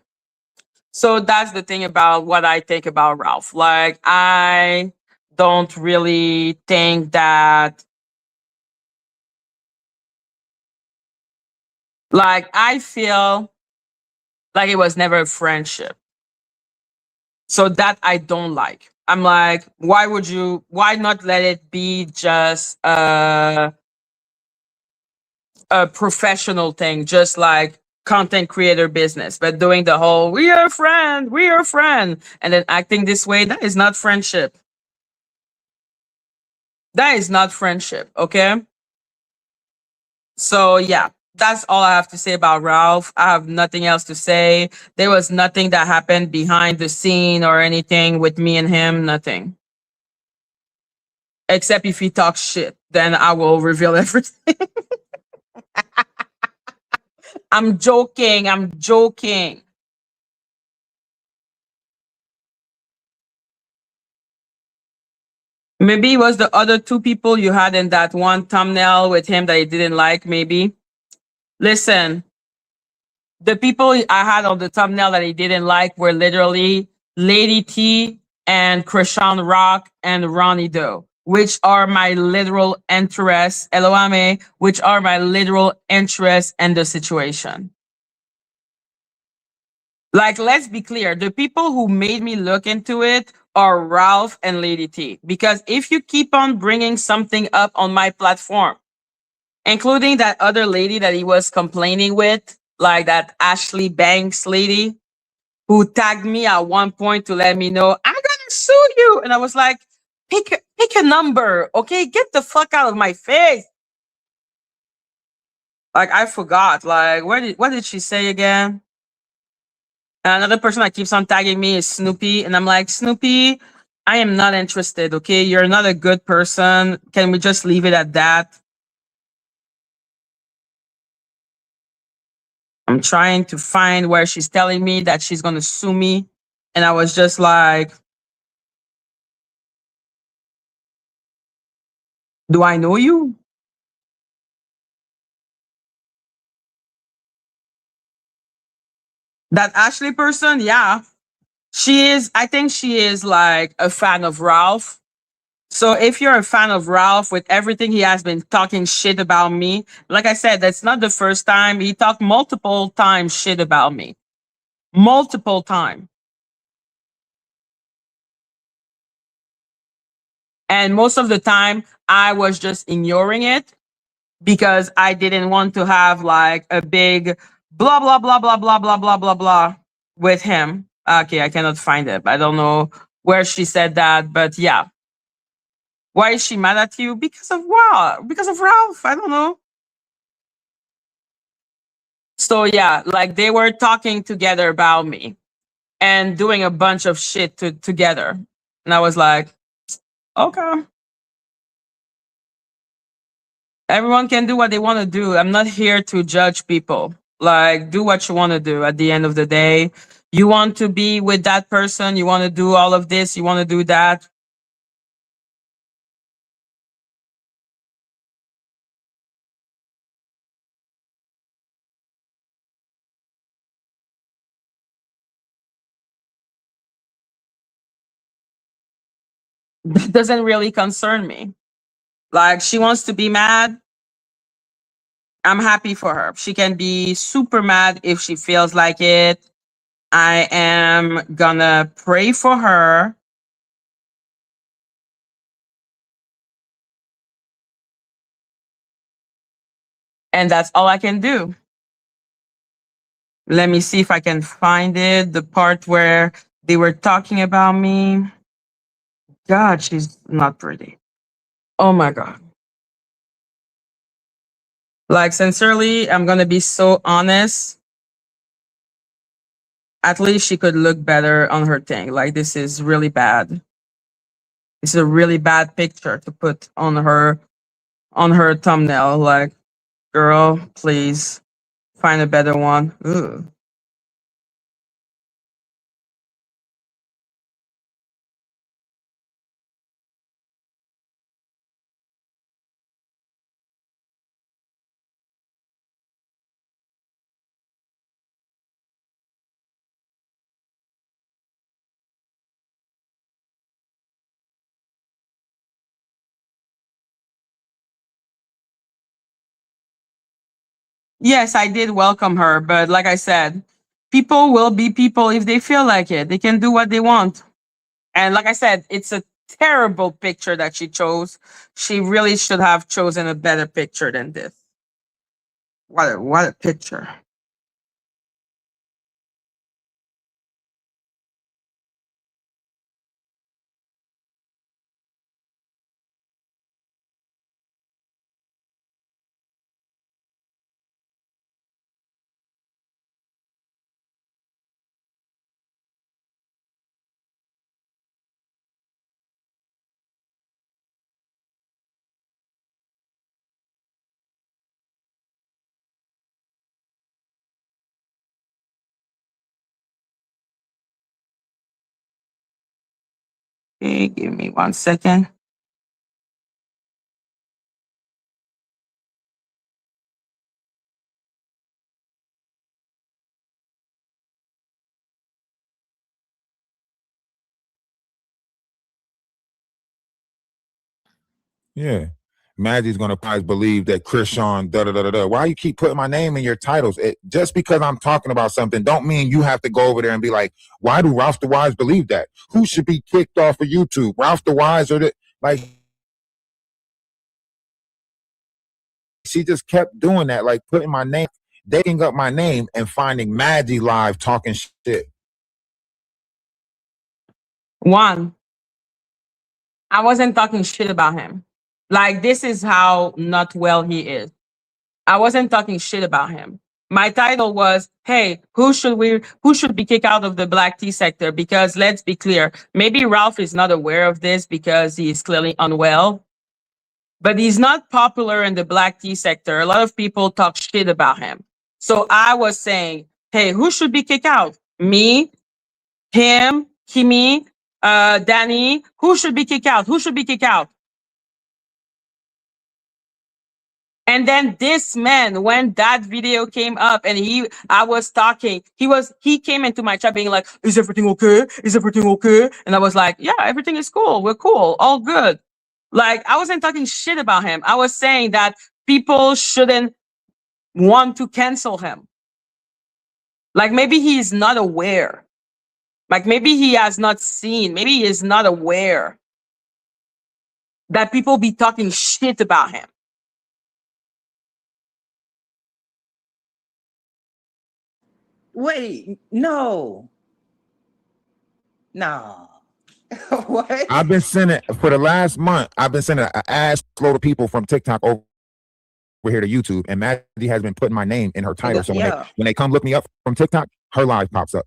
So that's the thing about what I think about Ralph. Like, I don't really think that, like, I feel like it was never a friendship. So that I don't like. I'm like, why not let it be just a professional thing, just like content creator business, but doing the whole, we are a friend, we are a friend, and then acting this way, that is not friendship. That is not friendship, okay? So yeah, that's all I have to say about Ralph. I have nothing else to say. There was nothing that happened behind the scene or anything with me and him, nothing. Except if he talks shit, then I will reveal everything. I'm joking. I'm joking. Maybe it was the other two people you had in that one thumbnail with him that you didn't like, maybe. Listen, the people I had on the thumbnail that he didn't like were literally Lady T and Krishan Rock and Ronnie Doe, which are my literal interests, Eloame, which are my literal interests in the situation. Like, let's be clear, the people who made me look into it are Ralph and Lady T. Because if you keep on bringing something up on my platform, including that other lady that he was complaining with, like that Ashley Banks lady, who tagged me at one point to let me know, I'm gonna sue you. And I was like, pick a number, okay? Get the fuck out of my face. Like, I forgot. Like, what did she say again? Another person that keeps on tagging me is Snoopy. And I'm like, Snoopy, I am not interested, okay? You're not a good person. Can we just leave it at that? I'm trying to find where she's telling me that she's going to sue me. And I was just like, do I know you? That Ashley person? Yeah. She is, I think she is like a fan of Ralph. So if you're a fan of Ralph, with everything he has been talking shit about me, like I said, that's not the first time. He talked multiple times shit about me. Multiple times. And most of the time, I was just ignoring it because I didn't want to have like a big blah, blah, blah, blah, blah, blah, blah, blah, blah with him. Okay, I cannot find it. I don't know where she said that, but yeah. Why is she mad at you? Because of what? Because of Ralph? I don't know. So yeah, like they were talking together about me and doing a bunch of shit together. And I was like, okay, everyone can do what they want to do. I'm not here to judge people. Like, do what you want to do at the end of the day. You want to be with that person, you want to do all of this, you want to do that. That doesn't really concern me. Like, she wants to be mad. I'm happy for her. She can be super mad if she feels like it. I am gonna pray for her. And that's all I can do. Let me see if I can find it. The part where they were talking about me. God, she's not pretty. Oh my God. Like, sincerely, I'm gonna be so honest. At least she could look better on her thing. Like, this is really bad. This is a really bad picture to put on her thumbnail. Like, girl, please find a better one. Ugh. Yes, I did welcome her, but like I said, people will be people if they feel like it. They can do what they want. And like I said, it's a terrible picture that she chose. She really should have chosen a better picture than this. What a picture. Okay, give me 1 second. Yeah. Maggie's gonna probably believe that Krishan, da da da da da. Why you keep putting my name in your titles? Just because I'm talking about something, don't mean you have to go over there and be like, why do Ralph the Wise believe that? Who should be kicked off of YouTube? Ralph the Wise or the like? She just kept doing that, like putting my name, digging up my name, and finding Madgie live talking shit. One, I wasn't talking shit about him. Like, this is how not well he is. I wasn't talking shit about him. My title was, hey, who should be kicked out of the black tea sector? Because let's be clear, maybe Ralph is not aware of this because he is clearly unwell, but he's not popular in the black tea sector. A lot of people talk shit about him. So I was saying, hey, who should be kicked out? Me, him, Kimi, Danny, who should be kicked out? Who should be kicked out? And then this man, when that video came up and I was talking, he came into my chat being like, is everything okay? Is everything okay? And I was like, yeah, everything is cool. We're cool. All good. Like, I wasn't talking shit about him. I was saying that people shouldn't want to cancel him. Like, maybe he is not aware. Like, maybe he has not seen. Maybe he is not aware that people be talking shit about him. Wait, no. No. What? I've been sending for the last month. I've been sending an ass load of people from TikTok over here to YouTube, and Madgie has been putting my name in her title. So when they come look me up from TikTok, her live pops up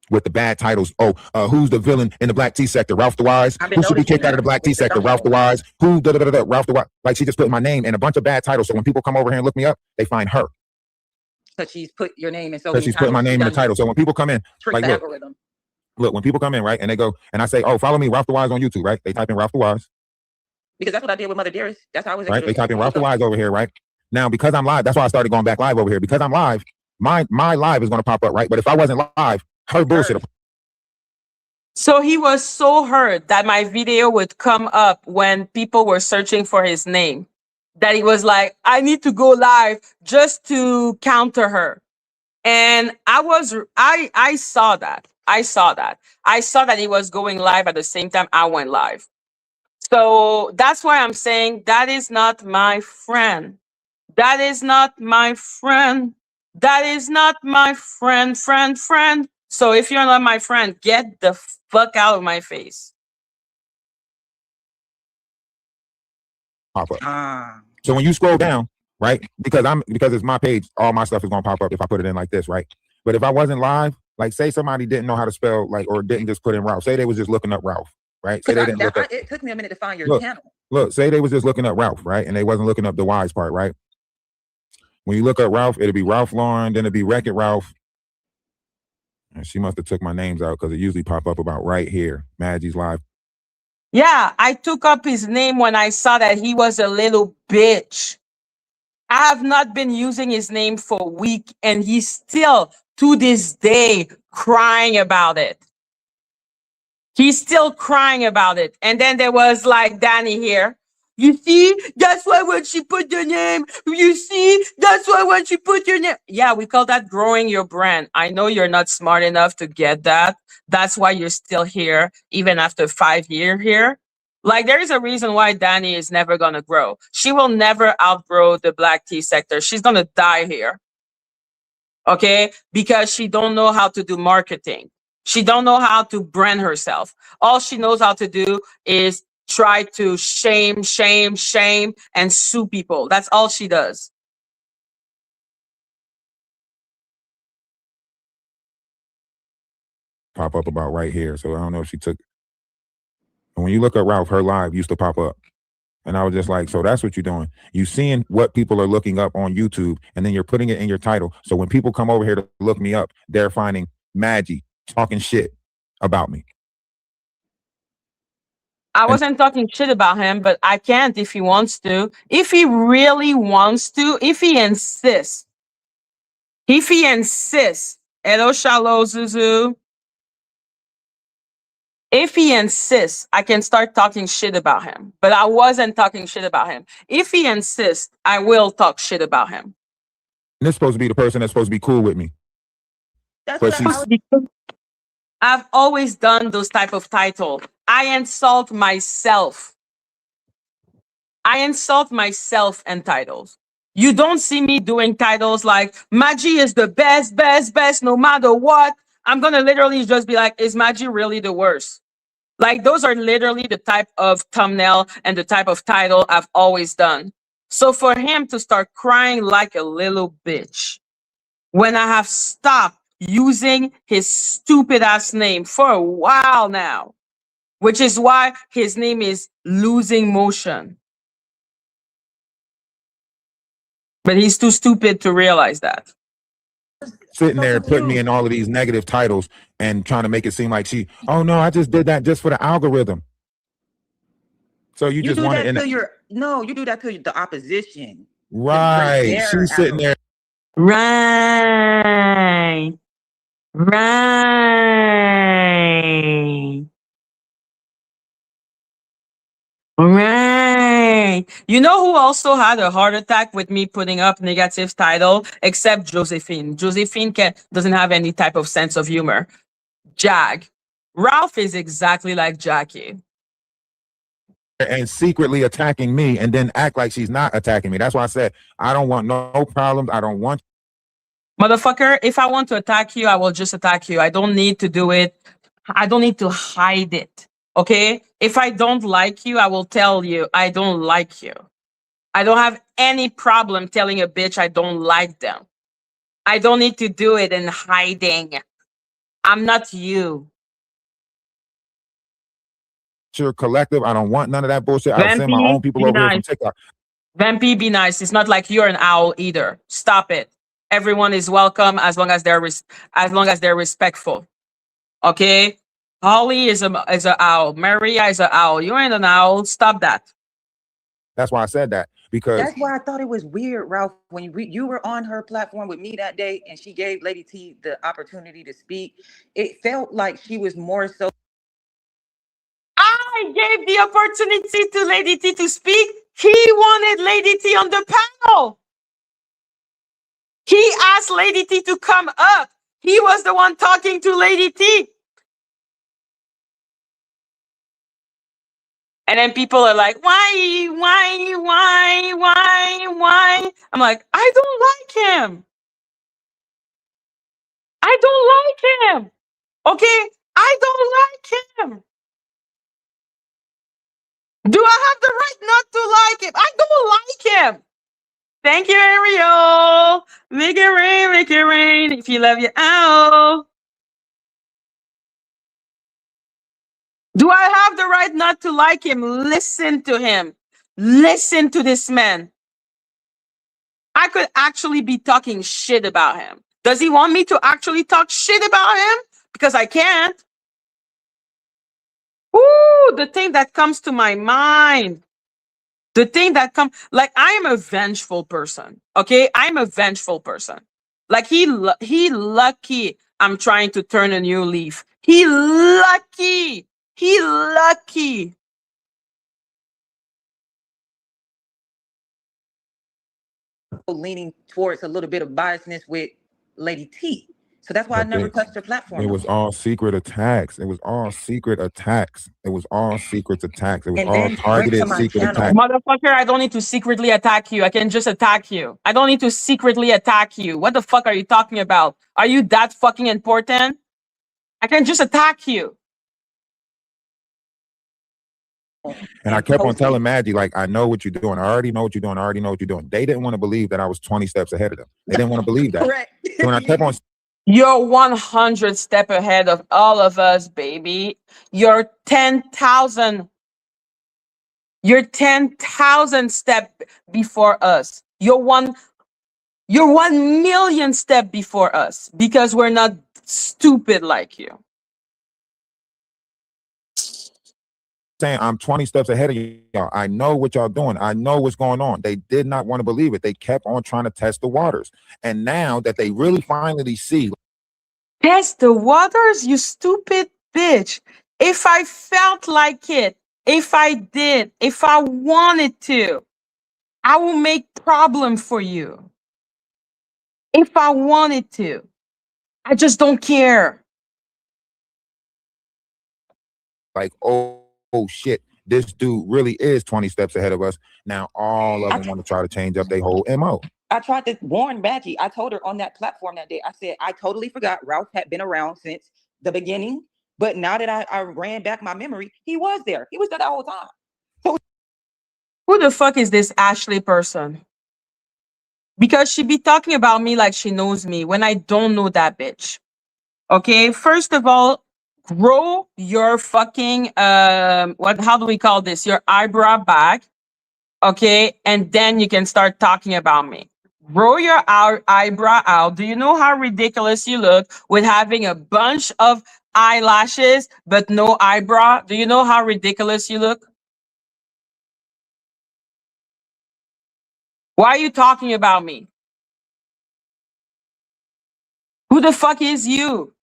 with the bad titles. Oh, who's the villain in the black tea sector? Ralph the Wise. Who should be kicked out of the black tea sector? Ralph the Wise. Who? Da, da, da, da, Ralph the Wise. Like, she just put my name in a bunch of bad titles. So when people come over here and look me up, they find her. Because she's put your name in so Because she's putting my name in the title. So when people come in, like, look, when people come in, right, and they go, and I say, oh, follow me, Ralph the Wise on YouTube, right? They type in Ralph the Wise. Because that's what I did with Mother Dearest. That's how I was. Right? They type in Ralph the Wise over here, right? Now, because I'm live, that's why I started going back live over here. Because I'm live, my live is going to pop up, right? But if I wasn't live, her bullshit. So he was so hurt that my video would come up when people were searching for his name, that he was like, I need to go live just to counter her. And I saw that. I saw that he was going live at the same time I went live. So that's why I'm saying that is not my friend. That is not my friend. That is not my friend. So if you're not my friend, get the fuck out of my face. Pop up. So when you scroll down, right? Because it's my page, all my stuff is gonna pop up if I put it in like this, right? But if I wasn't live, like, say somebody didn't know how to spell, like, or didn't just put in Ralph. Say they was just looking up Ralph, right? Say they didn't look up. It took me a minute to find your channel. Look, say they was just looking up Ralph, right? And they wasn't looking up the Wise part, right? When you look up Ralph, it'll be Ralph Lauren, then it'll be Wreck-It Ralph. And she must have took my names out because it usually pop up about right here. Maggie's live. Yeah, I took up his name when I saw that he was a little bitch. I have not been using his name for a week, and he's still, to this day, crying about it. He's still crying about it. And then there was like Danny here. You see, that's why when she put the name, you see, that's why when she put your name. Yeah, we call that growing your brand. I know you're not smart enough to get that. That's why you're still here, even after 5 years here. Like, there is a reason why Danny is never going to grow. She will never outgrow the black tea sector. She's going to die here. Okay? Because she don't know how to do marketing. She don't know how to brand herself. All she knows how to do is try to shame, and sue people. That's all she does. Pop up about right here. So I don't know if she took. And when you look up Ralph, her live used to pop up. And I was just like, so that's what you're doing. You seeing what people are looking up on YouTube, and then you're putting it in your title. So when people come over here to look me up, they're finding Madgie talking shit about me. I wasn't talking shit about him, but I can't if he wants to. If he really wants to, if he insists. Hello, Shalom, Zuzu. If he insists, I can start talking shit about him. But I wasn't talking shit about him. If he insists, I will talk shit about him. And this is supposed to be the person that's supposed to be cool with me. That's But what she's I've always done those type of title. I insult myself. I insult myself and titles. You don't see me doing titles like Madgie is the best, no matter what. I'm going to literally just be like, is Madgie really the worst? Like, those are literally the type of thumbnail and the type of title I've always done. So for him to start crying like a little bitch when I have stopped using his stupid ass name for a while now, which is why his name is Losing Motion. But he's too stupid to realize that. sitting there putting me in all of these negative titles and trying to make it seem like oh no, I just did that just for the algorithm. So you just do want that to to you do that to the opposition. right. She's sitting there. Right. You know who also had a heart attack with me putting up negative title? Except Josephine. Josephine doesn't have any type of sense of humor. Jag. Ralph is exactly like Jackie. And secretly attacking me and then act like she's not attacking me. That's why I said, I don't want no problems. I don't want. Motherfucker, if I want to attack you, I will just attack you. I don't need to do it. I don't need to hide it. Okay? If I don't like you, I will tell you I don't like you. I don't have any problem telling a bitch I don't like them. I don't need to do it in hiding. I'm not you. Your collective. I don't want none of that bullshit. I'll send my own people over here from TikTok. Vampy, be nice. It's not like you're an owl either. Stop it. Everyone is welcome as long as they're respectful. Okay? Holly is an owl. Maria is an owl. You ain't an owl. Stop that. That's why I said that, because that's why I thought it was weird, Ralph, when you were on her platform with me that day and she gave Lady T the opportunity to speak. It felt like she was more so. I gave the opportunity to Lady T to speak. He wanted Lady T on the panel. He asked Lady T to come up. He was the one talking to Lady T. And then people are like, why? I'm like, I don't like him. I don't like him. Okay? I don't like him. Do I have the right not to like him? I don't like him. Thank you, Ariel. Make it rain. If you love your owl. Do I have the right not to like him? Listen to him. Listen to this man. I could actually be talking shit about him. Does he want me to actually talk shit about him? Because I can't. Ooh, the thing that comes to my mind. The thing that comes, like, I am a vengeful person. Okay? I'm a vengeful person. Like, he lucky I'm trying to turn a new leaf. He lucky. leaning towards a little bit of biasness with Lady T. So that's why I But never touched her platform. it was all secret attacks. It was all secret attacks. It was all secret attacks. It was And all then went to targeted my secret channel. attacks. Motherfucker, I don't need to secretly attack you. I can just attack you. I don't need to secretly attack you. What the fuck are you talking about? Are you that fucking important? I can just attack you. And I kept on telling Madgie, like, I know what you're doing. I already know what you're doing. I already know what you're doing. They didn't want to believe that I was 20 steps ahead of them. They didn't want to believe that. Correct. So when I kept on You're 100 step ahead of all of us, baby. You're 10,000. You're 10,000 step before us. You're 1,000,000 step before us because we're not stupid like you. saying I'm 20 steps ahead of y'all. I know what y'all doing. I know what's going on. They did not want to believe it. They kept on trying to test the waters. And now that they really finally see. Test the waters, you stupid bitch. If I felt like it, if I did, if I wanted to, I will make problem for you. If I wanted to. I just don't care. Like, oh shit, this dude really is 20 steps ahead of us. Now all of them want to try to change up their whole MO. I tried to warn Madgie. I told her on that platform that day, I said, I totally forgot Ralph had been around since the beginning. But now that I ran back my memory, he was there. He was there the whole time. So who the fuck is this Ashley person? Because she be talking about me like she knows me when I don't know that bitch. Okay, first of all, grow your fucking how do we call this? Your eyebrow back. Okay, and then you can start talking about me. Grow your eyebrow out. Do you know how ridiculous you look with having a bunch of eyelashes but no eyebrow? Do you know how ridiculous you look? Why are you talking about me? Who the fuck is you?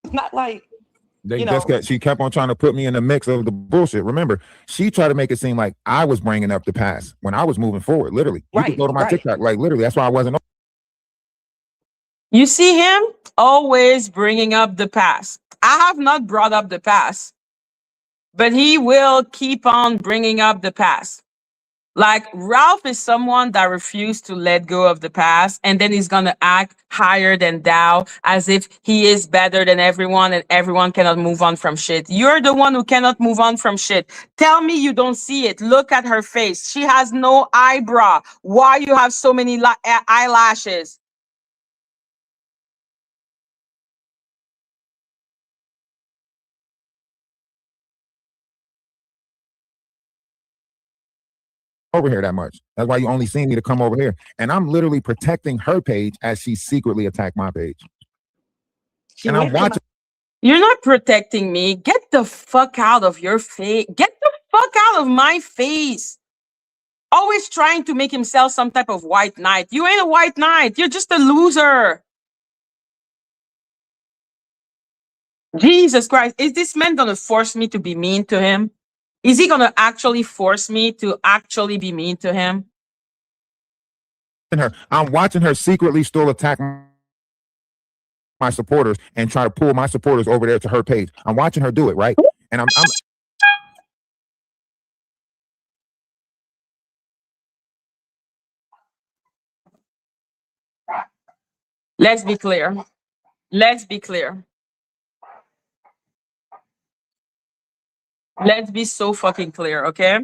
it's not like They just she kept on trying to put me in the mix of the bullshit. Remember, she tried to make it seem like I was bringing up the past when I was moving forward. Literally, you could go to my TikTok, like literally. That's why I wasn't. You see him always bringing up the past. I have not brought up the past, but he will keep on bringing up the past. Like Ralph is someone that refused to let go of the past, and then he's gonna act higher than thou, as if he is better than everyone and everyone cannot move on from shit. You're the one who cannot move on from shit. Tell me you don't see it. Look at her face. She has no eyebrow. Why you have so many eyelashes? Over here that much. That's why you only see me to come over here. And I'm literally protecting her page as she secretly attacked my page. And I'm watching. You're not protecting me. Get the fuck out of your face. Get the fuck out of my face. Always trying to make himself some type of white knight. You ain't a white knight. You're just a loser. Jesus Christ. Is this man gonna force me to be mean to him? Is he gonna actually force me to actually be mean to him? I'm watching her secretly still attack my supporters and try to pull my supporters over there to her page. I'm watching her do it, right? And I'm Let's be clear. Let's be clear. Let's be so fucking clear, okay?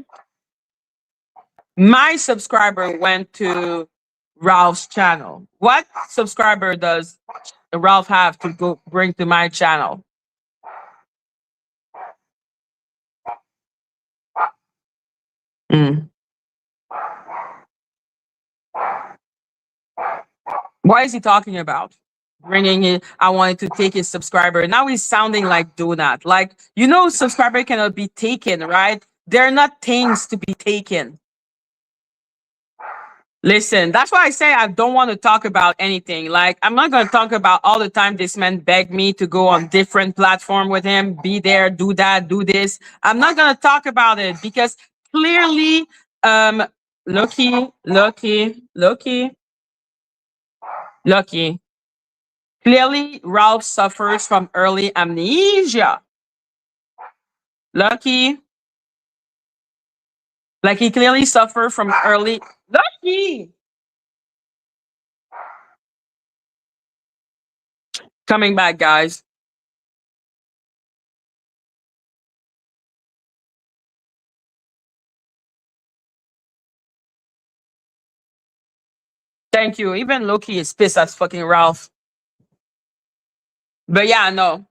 My subscriber went to Ralph's channel. What subscriber does Ralph have to go bring to my channel? What is he talking about? Bringing it, I wanted to take his subscriber. Now he's sounding like Donut. Like, you know, subscriber cannot be taken, right? They're not things to be taken. Listen, that's why I say I don't want to talk about anything. Like, I'm not going to talk about all the time this man begged me to go on different platform with him, be there, do that, do this. I'm not going to talk about it because clearly Um, Lucky. Clearly, Ralph suffers from early amnesia. Lucky. Like he clearly suffered from early. Lucky. Coming back, guys. Thank you. Even Loki is pissed at fucking Ralph. But yeah, no.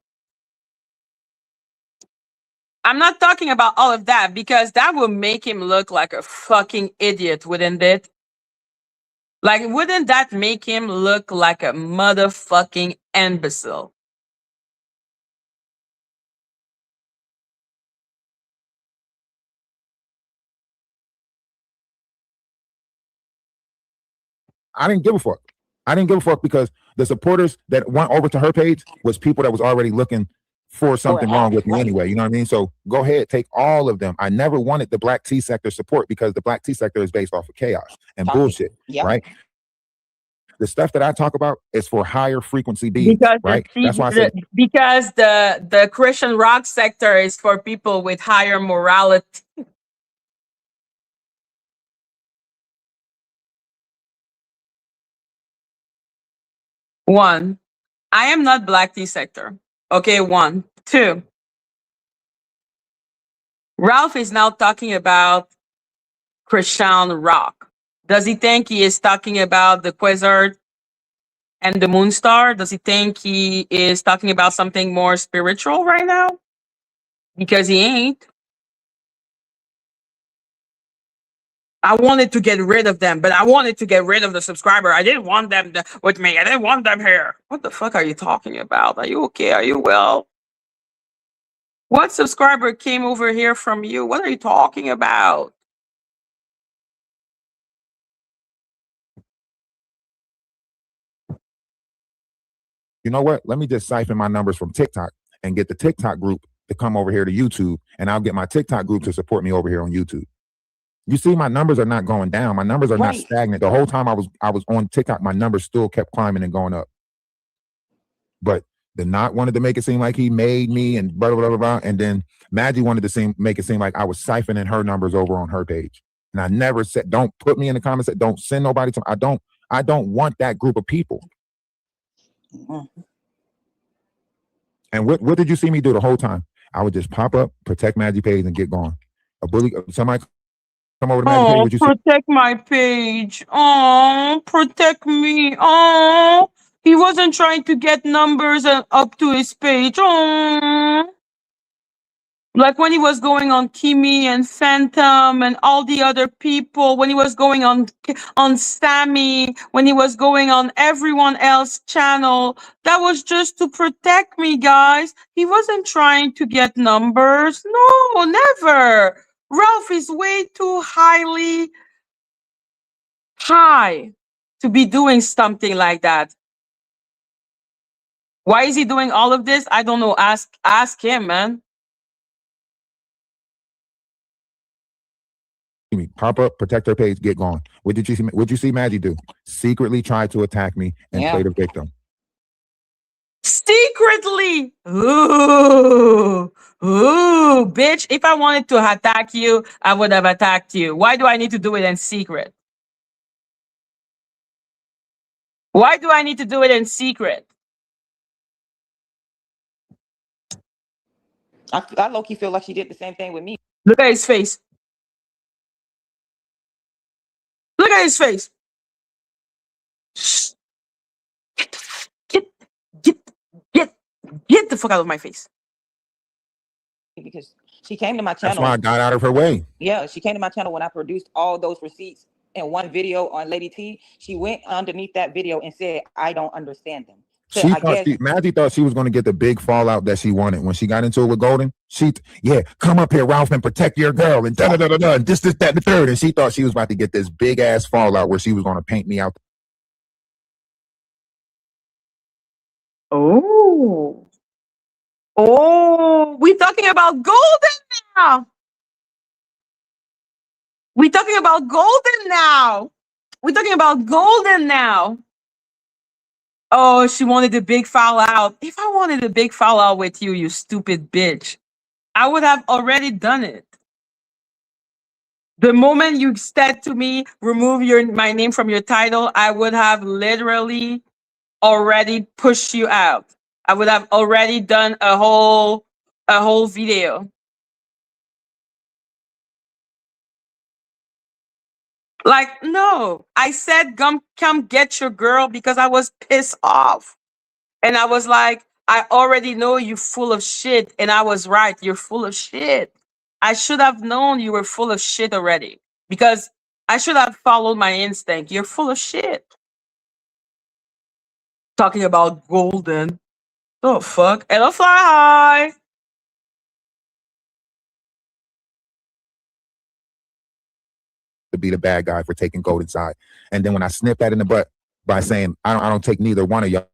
I'm not talking about all of that because that will make him look like a fucking idiot, wouldn't it? Like, wouldn't that make him look like a motherfucking imbecile? I didn't give a fuck. I didn't give a fuck because the supporters that went over to her page was people that was already looking for something wrong with me anyway. You know what I mean? So go ahead, take all of them. I never wanted the Black T sector support because the Black T sector is based off of chaos and bullshit, right? The stuff that I talk about is for higher frequency beings, right? That's why I said because the Christian rock sector is for people with higher morality. One, I am not Black T sector. Okay, one. Two, Ralph is now talking about Christian rock. Does he think he is talking about the Quasar and the Moonstar? Does he think he is talking about something more spiritual right now? Because he ain't. I wanted to get rid of them, but I wanted to get rid of the subscriber. I didn't want them with me. I didn't want them here. What the fuck are you talking about? Are you okay? Are you well? What subscriber came over here from you? What are you talking about? you know what? Let me just siphon my numbers from TikTok and get the TikTok group to come over here to YouTube, and I'll get my TikTok group to support me over here on YouTube. You see, my numbers are not going down. My numbers are not stagnant. The whole time I was on TikTok, my numbers still kept climbing and going up. But the Knot wanted to make it seem like he made me and blah blah blah blah, and then Madgie wanted to make it seem like I was siphoning her numbers over on her page. And I never said, don't put me in the comments. Don't send nobody to. I don't want that group of people. And what did you see me do the whole time? I would just pop up, protect Madgie page, and get gone. A bully, somebody come over to Madgie page. What you protect my page. Oh, protect me. Oh, he wasn't trying to get numbers up to his page. Oh. Like when he was going on Kimi and Phantom and all the other people, when he was going on Sammy, when he was going on everyone else's channel, that was just to protect me, guys. He wasn't trying to get numbers. No, never. Ralph is way too high to be doing something like that. Why is he doing all of this? I don't know. Ask him, man. Pop up, protect her page, get gone. What did you see Madgie do? Secretly try to attack me and play the victim. Secretly. Ooh, bitch. If I wanted to attack you, I would have attacked you. Why do I need to do it in secret? Why do I need to do it in secret? I low-key feel like she did the same thing with me. Look at his face. Look at his face. Shh. Get the fuck out of my face. Because she came to my channel. That's why I got out of her way. Yeah, she came to my channel when I produced all those receipts in one video on Lady T. She went underneath that video and said, I don't understand them. So Madgie thought she was going to get the big fallout that she wanted when she got into it with Golden. Come up here, Ralph, and protect your girl, and da da da da, and this, that, and the third. And she thought she was about to get this big ass fallout where she was going to paint me out. Oh, we're talking about Golden now. We're talking about golden now. We're talking about golden now. Oh, she wanted a big fallout. If I wanted a big fallout with you, you stupid bitch, I would have already done it. The moment you said to me, remove my name from your title, I would have literally already pushed you out. I would have already done a whole video. Like, no, I said come get your girl because I was pissed off. And I was like, I already know you full of shit. And I was right, you're full of shit. I should have known you were full of shit already because I should have followed my instinct. You're full of shit. Talking about golden. Oh fuck. Hello fly. To be the bad guy for taking gold inside. And then when I snip that in the butt by saying, I don't take neither one of y'all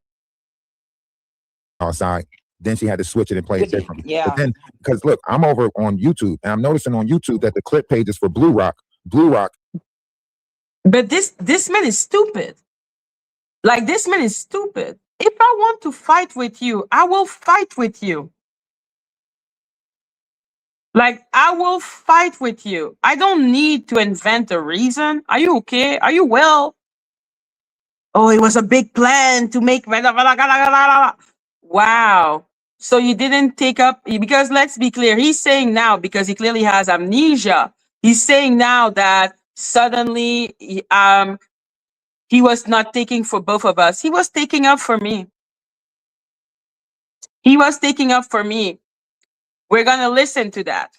side, then she had to switch it and play it differently. Yeah. But then, because look, I'm over on YouTube and I'm noticing on YouTube that the clip page is for Blue Rock. But this man is stupid. Like, this man is stupid. If I want to fight with you, I will fight with you. Like, I will fight with you. I don't need to invent a reason. Are you okay? Are you well? Oh, it was a big plan to make. Wow. So you didn't take up, because let's be clear, he's saying now, because he clearly has amnesia, he's saying now that suddenly he was not taking for both of us. He was taking up for me. He was taking up for me. We're going to listen to that.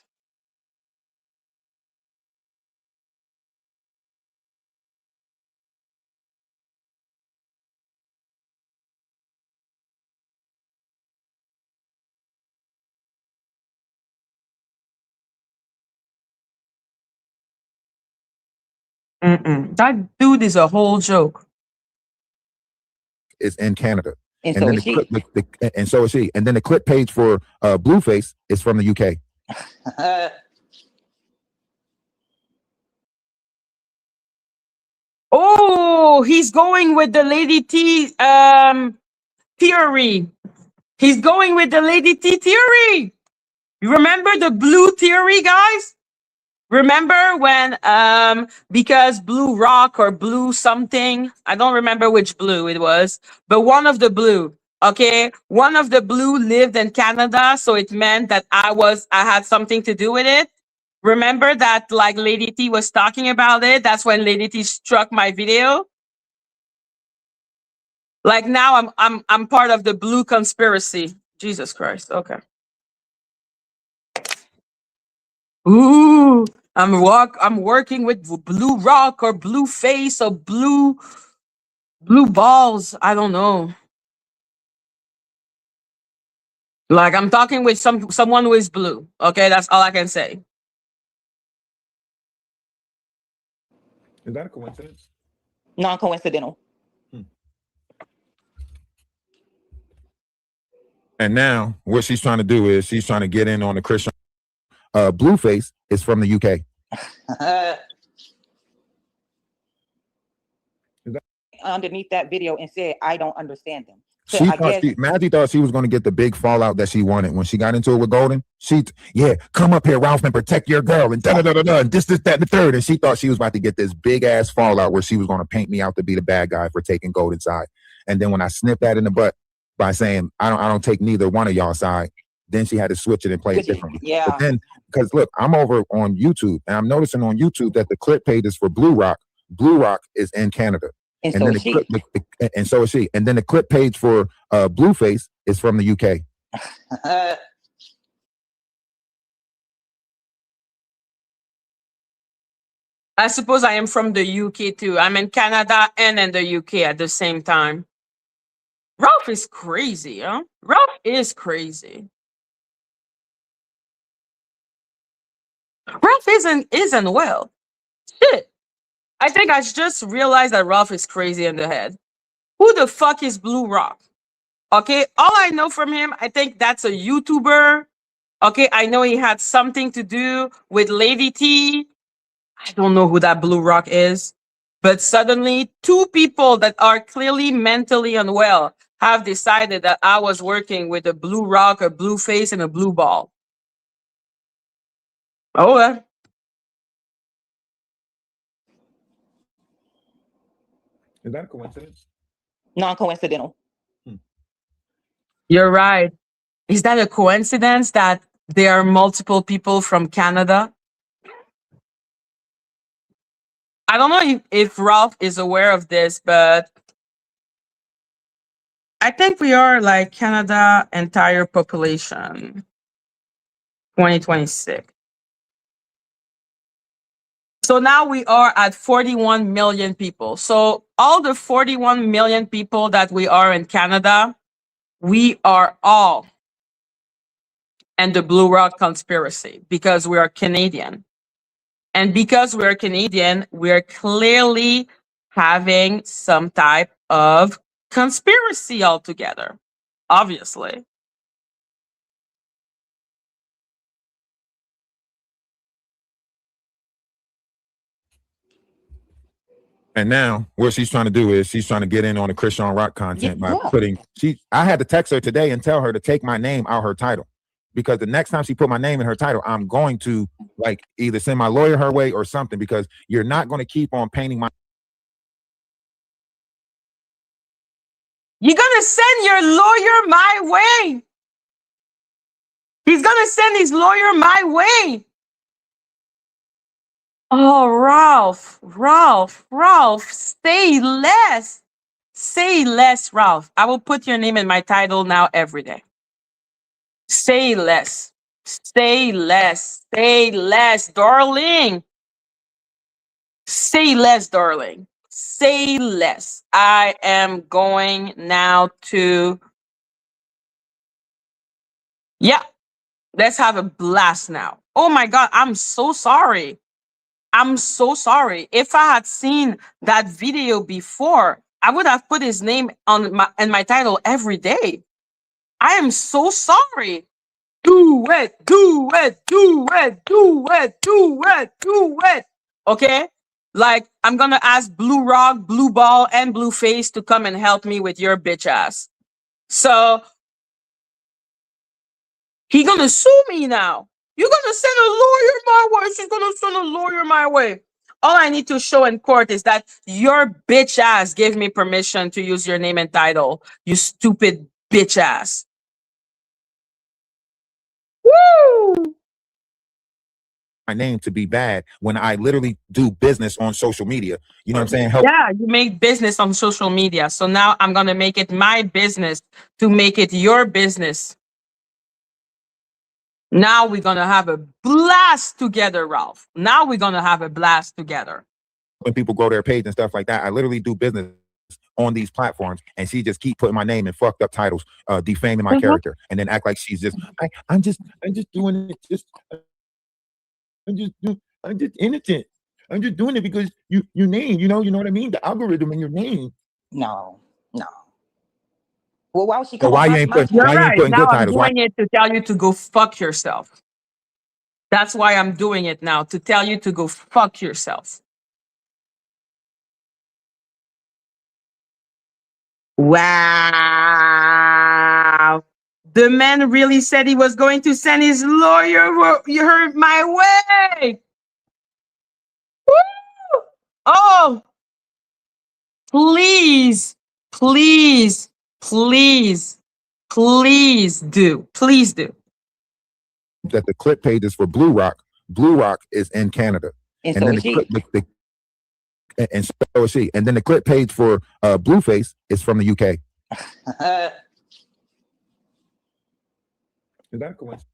That dude is a whole joke. Is in Canada. And so then is she. And so is she. And then the clip page for Blueface is from the UK. Oh, he's going with the Lady T theory. He's going with the Lady T theory. You remember the blue theory, guys? Remember when because blue rock or blue something, I don't remember which blue it was, but one of the blue, okay? One of the blue lived in Canada, so it meant that I had something to do with it. Remember that, like, Lady T was talking about it? That's when Lady T struck my video. Like, now I'm part of the blue conspiracy. Jesus Christ. Okay. Ooh, I'm working with blue rock or blue face or blue balls. I don't know. Like, I'm talking with someone who is blue. Okay, that's all I can say. Is that a coincidence? Non-coincidental. And now what she's trying to do is she's trying to get in on the Christian. Blueface is from the UK. Underneath that video and said, I don't understand them. So Madgie thought she was going to get the big fallout that she wanted when she got into it with Golden. Come up here, Ralph, and protect your girl, and and this, that, and the third. And she thought she was about to get this big ass fallout where she was going to paint me out to be the bad guy for taking Golden side. And then when I snipped that in the butt by saying I don't take neither one of y'all side, then she had to switch it and play it differently. Yeah. But then, because look, I'm over on YouTube and I'm noticing on YouTube that the clip page is for Blue Rock. Blue Rock is in Canada. And so is she. And so is she. And then the clip page for Blueface is from the UK. I suppose I am from the UK too. I'm in Canada and in the UK at the same time. Ralph is crazy, huh? Ralph is crazy. Ralph isn't well. Shit. I think I just realized that Ralph is crazy in the head. Who the fuck is Blue Rock? Okay, all I know from him, I think that's a YouTuber. Okay, I know he had something to do with Lady T. I don't know who that Blue Rock is, but suddenly two people that are clearly mentally unwell have decided that I was working with a Blue Rock, a blue face, and a blue ball. Oh, well. Is that a coincidence? Non-coincidental. You're right. Is that a coincidence that there are multiple people from Canada? I don't know if Ralph is aware of this, but I think we are like Canada entire population 2026. So now we are at 41 million people. So all the 41 million people that we are in Canada, we are all in the Blue Rock conspiracy because we are Canadian. And because we're Canadian, we're clearly having some type of conspiracy altogether, obviously. And now what she's trying to do is she's trying to get in on the Christian Rock content by Yeah. putting I had to text her today and tell her to take my name out her title. Because the next time she put my name in her title, I'm going to like either send my lawyer her way or something, because you're not going to keep on painting my You're going to send your lawyer my way. He's going to send his lawyer my way. Oh, Ralph, say less. Say less, Ralph. I will put your name in my title now every day. Say less. Say less. Say less, darling. Say less, darling. Say less. I am going now to. Yeah, let's have a blast now. Oh my God, I'm so sorry. I'm so sorry. If I had seen that video before, I would have put his name on my title every day. I am so sorry. Do it, do it, do it, do it, do it, do it. Okay? Like, I'm gonna ask Blue Rock, Blue Ball, and Blue Face to come and help me with your bitch ass. So he gonna sue me now. You're gonna send a lawyer my way. She's gonna send a lawyer my way. All I need to show in court is that your bitch ass gave me permission to use your name and title. You stupid bitch ass. Woo! name to be bad when I literally do business on social media. You know what I'm saying? Help. Yeah, you make business on social media. So now I'm gonna make it my business to make it your business. Now we're gonna have a blast together, Ralph. Now we're gonna have a blast together. When people grow their page and stuff like that, I literally do business on these platforms, and she just keep putting my name in fucked up titles, defaming my character, and then act like she's just I'm just doing it I'm just innocent. I'm just doing it because your name, you know what I mean? The algorithm in your name. No. Well, why would she So come on why you ain't putting Now good I'm titles? Why? doing it to tell you to go fuck yourself. That's why I'm doing it now, to tell you to go fuck yourself. Wow. The man really said he was going to send his lawyer my way. Woo! Oh, please, please, please, please do. Please do. That the clip page is for Blue Rock. Blue Rock is in Canada, And so then is she. and so is she. And then the clip page for Blueface is from the UK. Is that a coincidence?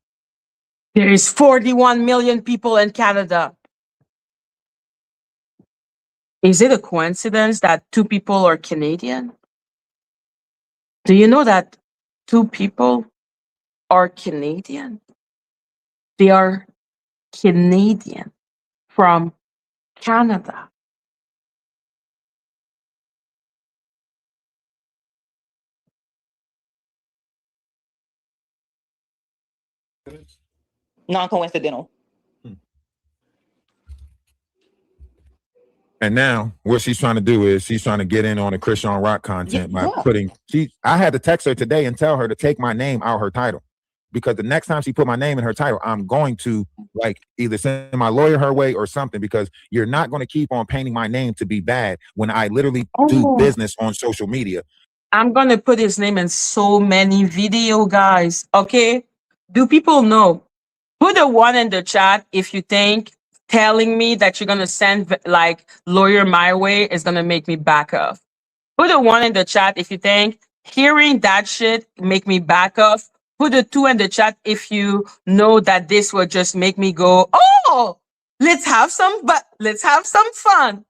There is 41 million people in Canada. Is it a coincidence that two people are Canadian? Do you know that two people are Canadian? They are Canadian from Canada. Non-coincidental. And now what she's trying to do is she's trying to get in on the Christian Rock content by putting I had to text her today and tell her to take my name out her title. Because the next time she put my name in her title, I'm going to like either send my lawyer her way or something, because you're not going to keep on painting my name to be bad when I literally do business on social media. I'm going to put his name in so many video, guys. Okay. Do people know? Put a 1 in the chat if you think telling me that you're going to send like lawyer my way is going to make me back off. Put a 1 in the chat if you think hearing that shit make me back off. Put a 2 in the chat if you know that this will just make me go, oh, let's have some fun.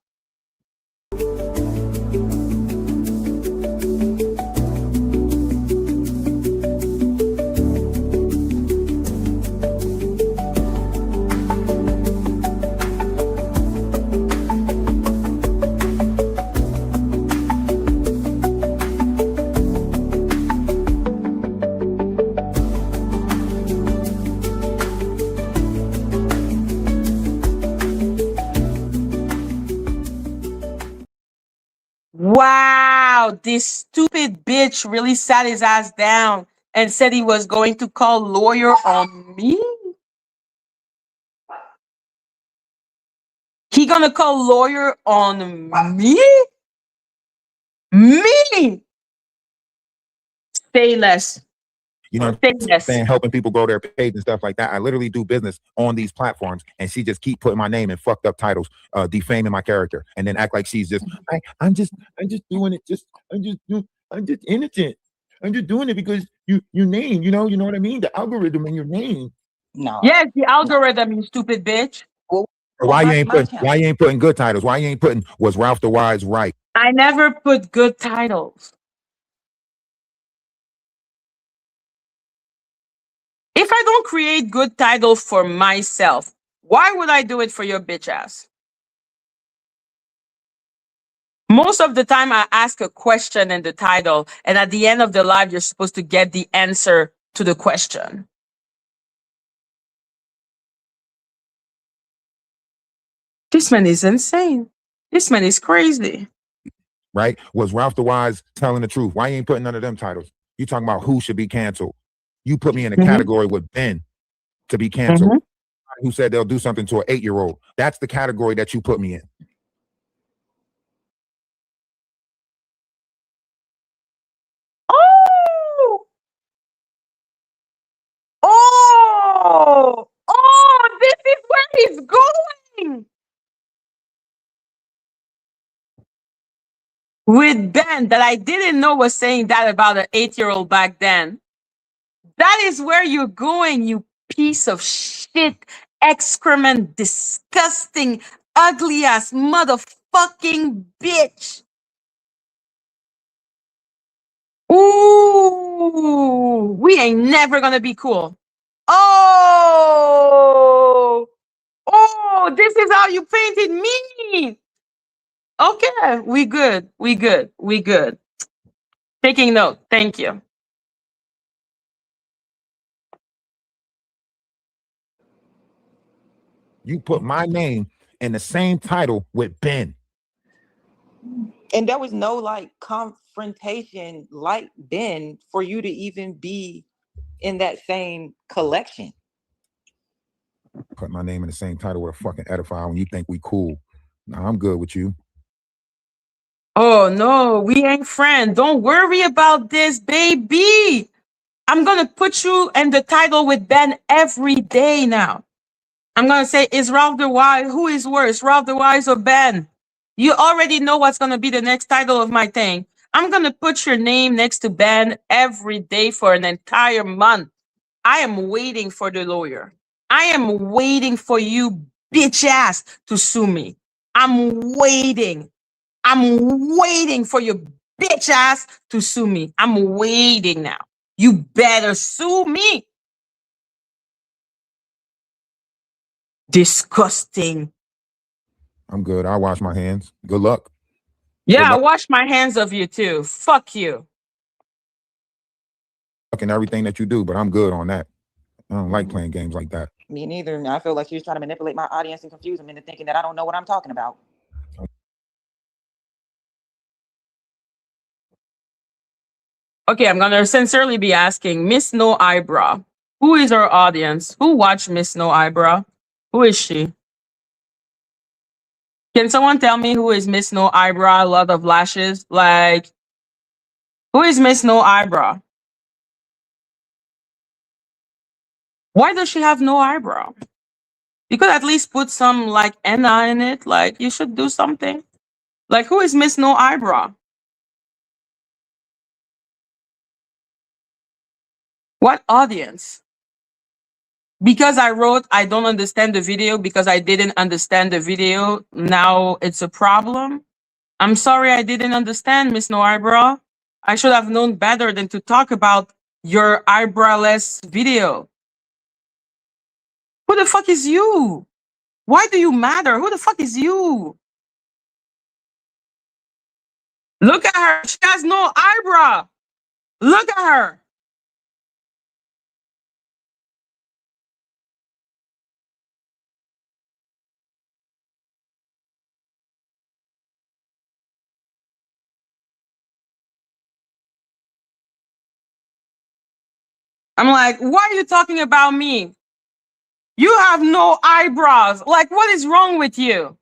Wow, this stupid bitch really sat his ass down and said he was going to call lawyer on me. He gonna call lawyer on me? Me? Say less. You know, saying helping people grow their page and stuff like that. I literally do business on these platforms, and she just keep putting my name in fucked up titles, defaming my character, and then act like she's just I'm just doing it. I'm just innocent. I'm just doing it because your name, you know what I mean? The algorithm in your name. No. Yes, the algorithm, you stupid bitch. Why you ain't putting good titles? Why you ain't putting was Ralph the Wise right? I never put good titles. If I don't create good titles for myself, why would I do it for your bitch ass? Most of the time I ask a question in the title, and at the end of the live, you're supposed to get the answer to the question. This man is insane. This man is crazy. Right? Was Ralph the Wise telling the truth? Why you ain't putting none of them titles? You talking about who should be canceled. You put me in a category with Ben to be canceled. Who said they'll do something to an 8-year-old? That's the category that you put me in. Oh, this is where he's going. With Ben, that I didn't know was saying that about an 8-year-old back then. That is where you're going, you piece of shit, excrement, disgusting, ugly ass motherfucking bitch. Ooh, we ain't never gonna be cool. Oh, this is how you painted me. Okay, we good. Taking note. Thank you. You put my name in the same title with Ben. And there was no like confrontation like Ben for you to even be in that same collection. Put my name in the same title with a fucking edifier when you think we cool. Nah, I'm good with you. Oh no, we ain't friends. Don't worry about this, baby. I'm gonna put you in the title with Ben every day now. I'm gonna say, is Ralph the Wise? Who is worse, Ralph the Wise or Ben? You already know what's gonna be the next title of my thing. I'm gonna put your name next to Ben every day for an entire month. I am waiting for the lawyer. I am waiting for you, bitch ass, to sue me. I'm waiting for your bitch ass to sue me. I'm waiting now. You better sue me. Disgusting. I'm good. I'll wash my hands. Good luck. Yeah, I wash my hands of you too. Fuck you. Fucking everything that you do, but I'm good on that. I don't like playing games like that. Me neither. I feel like she was trying to manipulate my audience and confuse them into thinking that I don't know what I'm talking about. Okay, I'm gonna sincerely be asking Miss No Eyebrow. Who is our audience? Who watched Miss No Eyebrow? Who is she? Can someone tell me who is Miss No Eyebrow? A lot of lashes. Like, who is Miss No Eyebrow? Why does she have no eyebrow? You could at least put some like henna in it. Like, you should do something. Like, who is Miss No Eyebrow? What audience? Because I wrote, I don't understand the video because I didn't understand the video. Now it's a problem. I'm sorry I didn't understand, Miss No Eyebrow. I should have known better than to talk about your eyebrowless video. Who the fuck is you? Why do you matter? Who the fuck is you? Look at her. She has no eyebrow. Look at her. I'm like, why are you talking about me? You have no eyebrows. Like, what is wrong with you?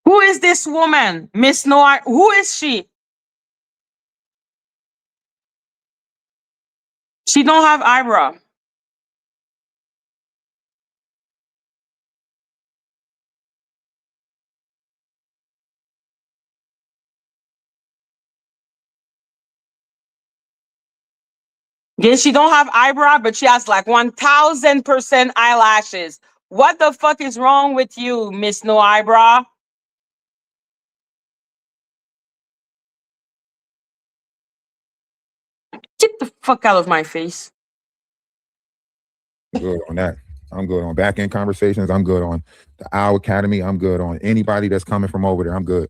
Who is this woman? Miss No Eye. Who is she? She don't have eyebrow. Yeah, she don't have eyebrow, but she has like 1000% eyelashes. What the fuck is wrong with you, Miss No Eyebrow? Get the fuck out of my face. Good on that. I'm good on back end conversations. I'm good on the Owl Academy. I'm good on anybody that's coming from over there. I'm good.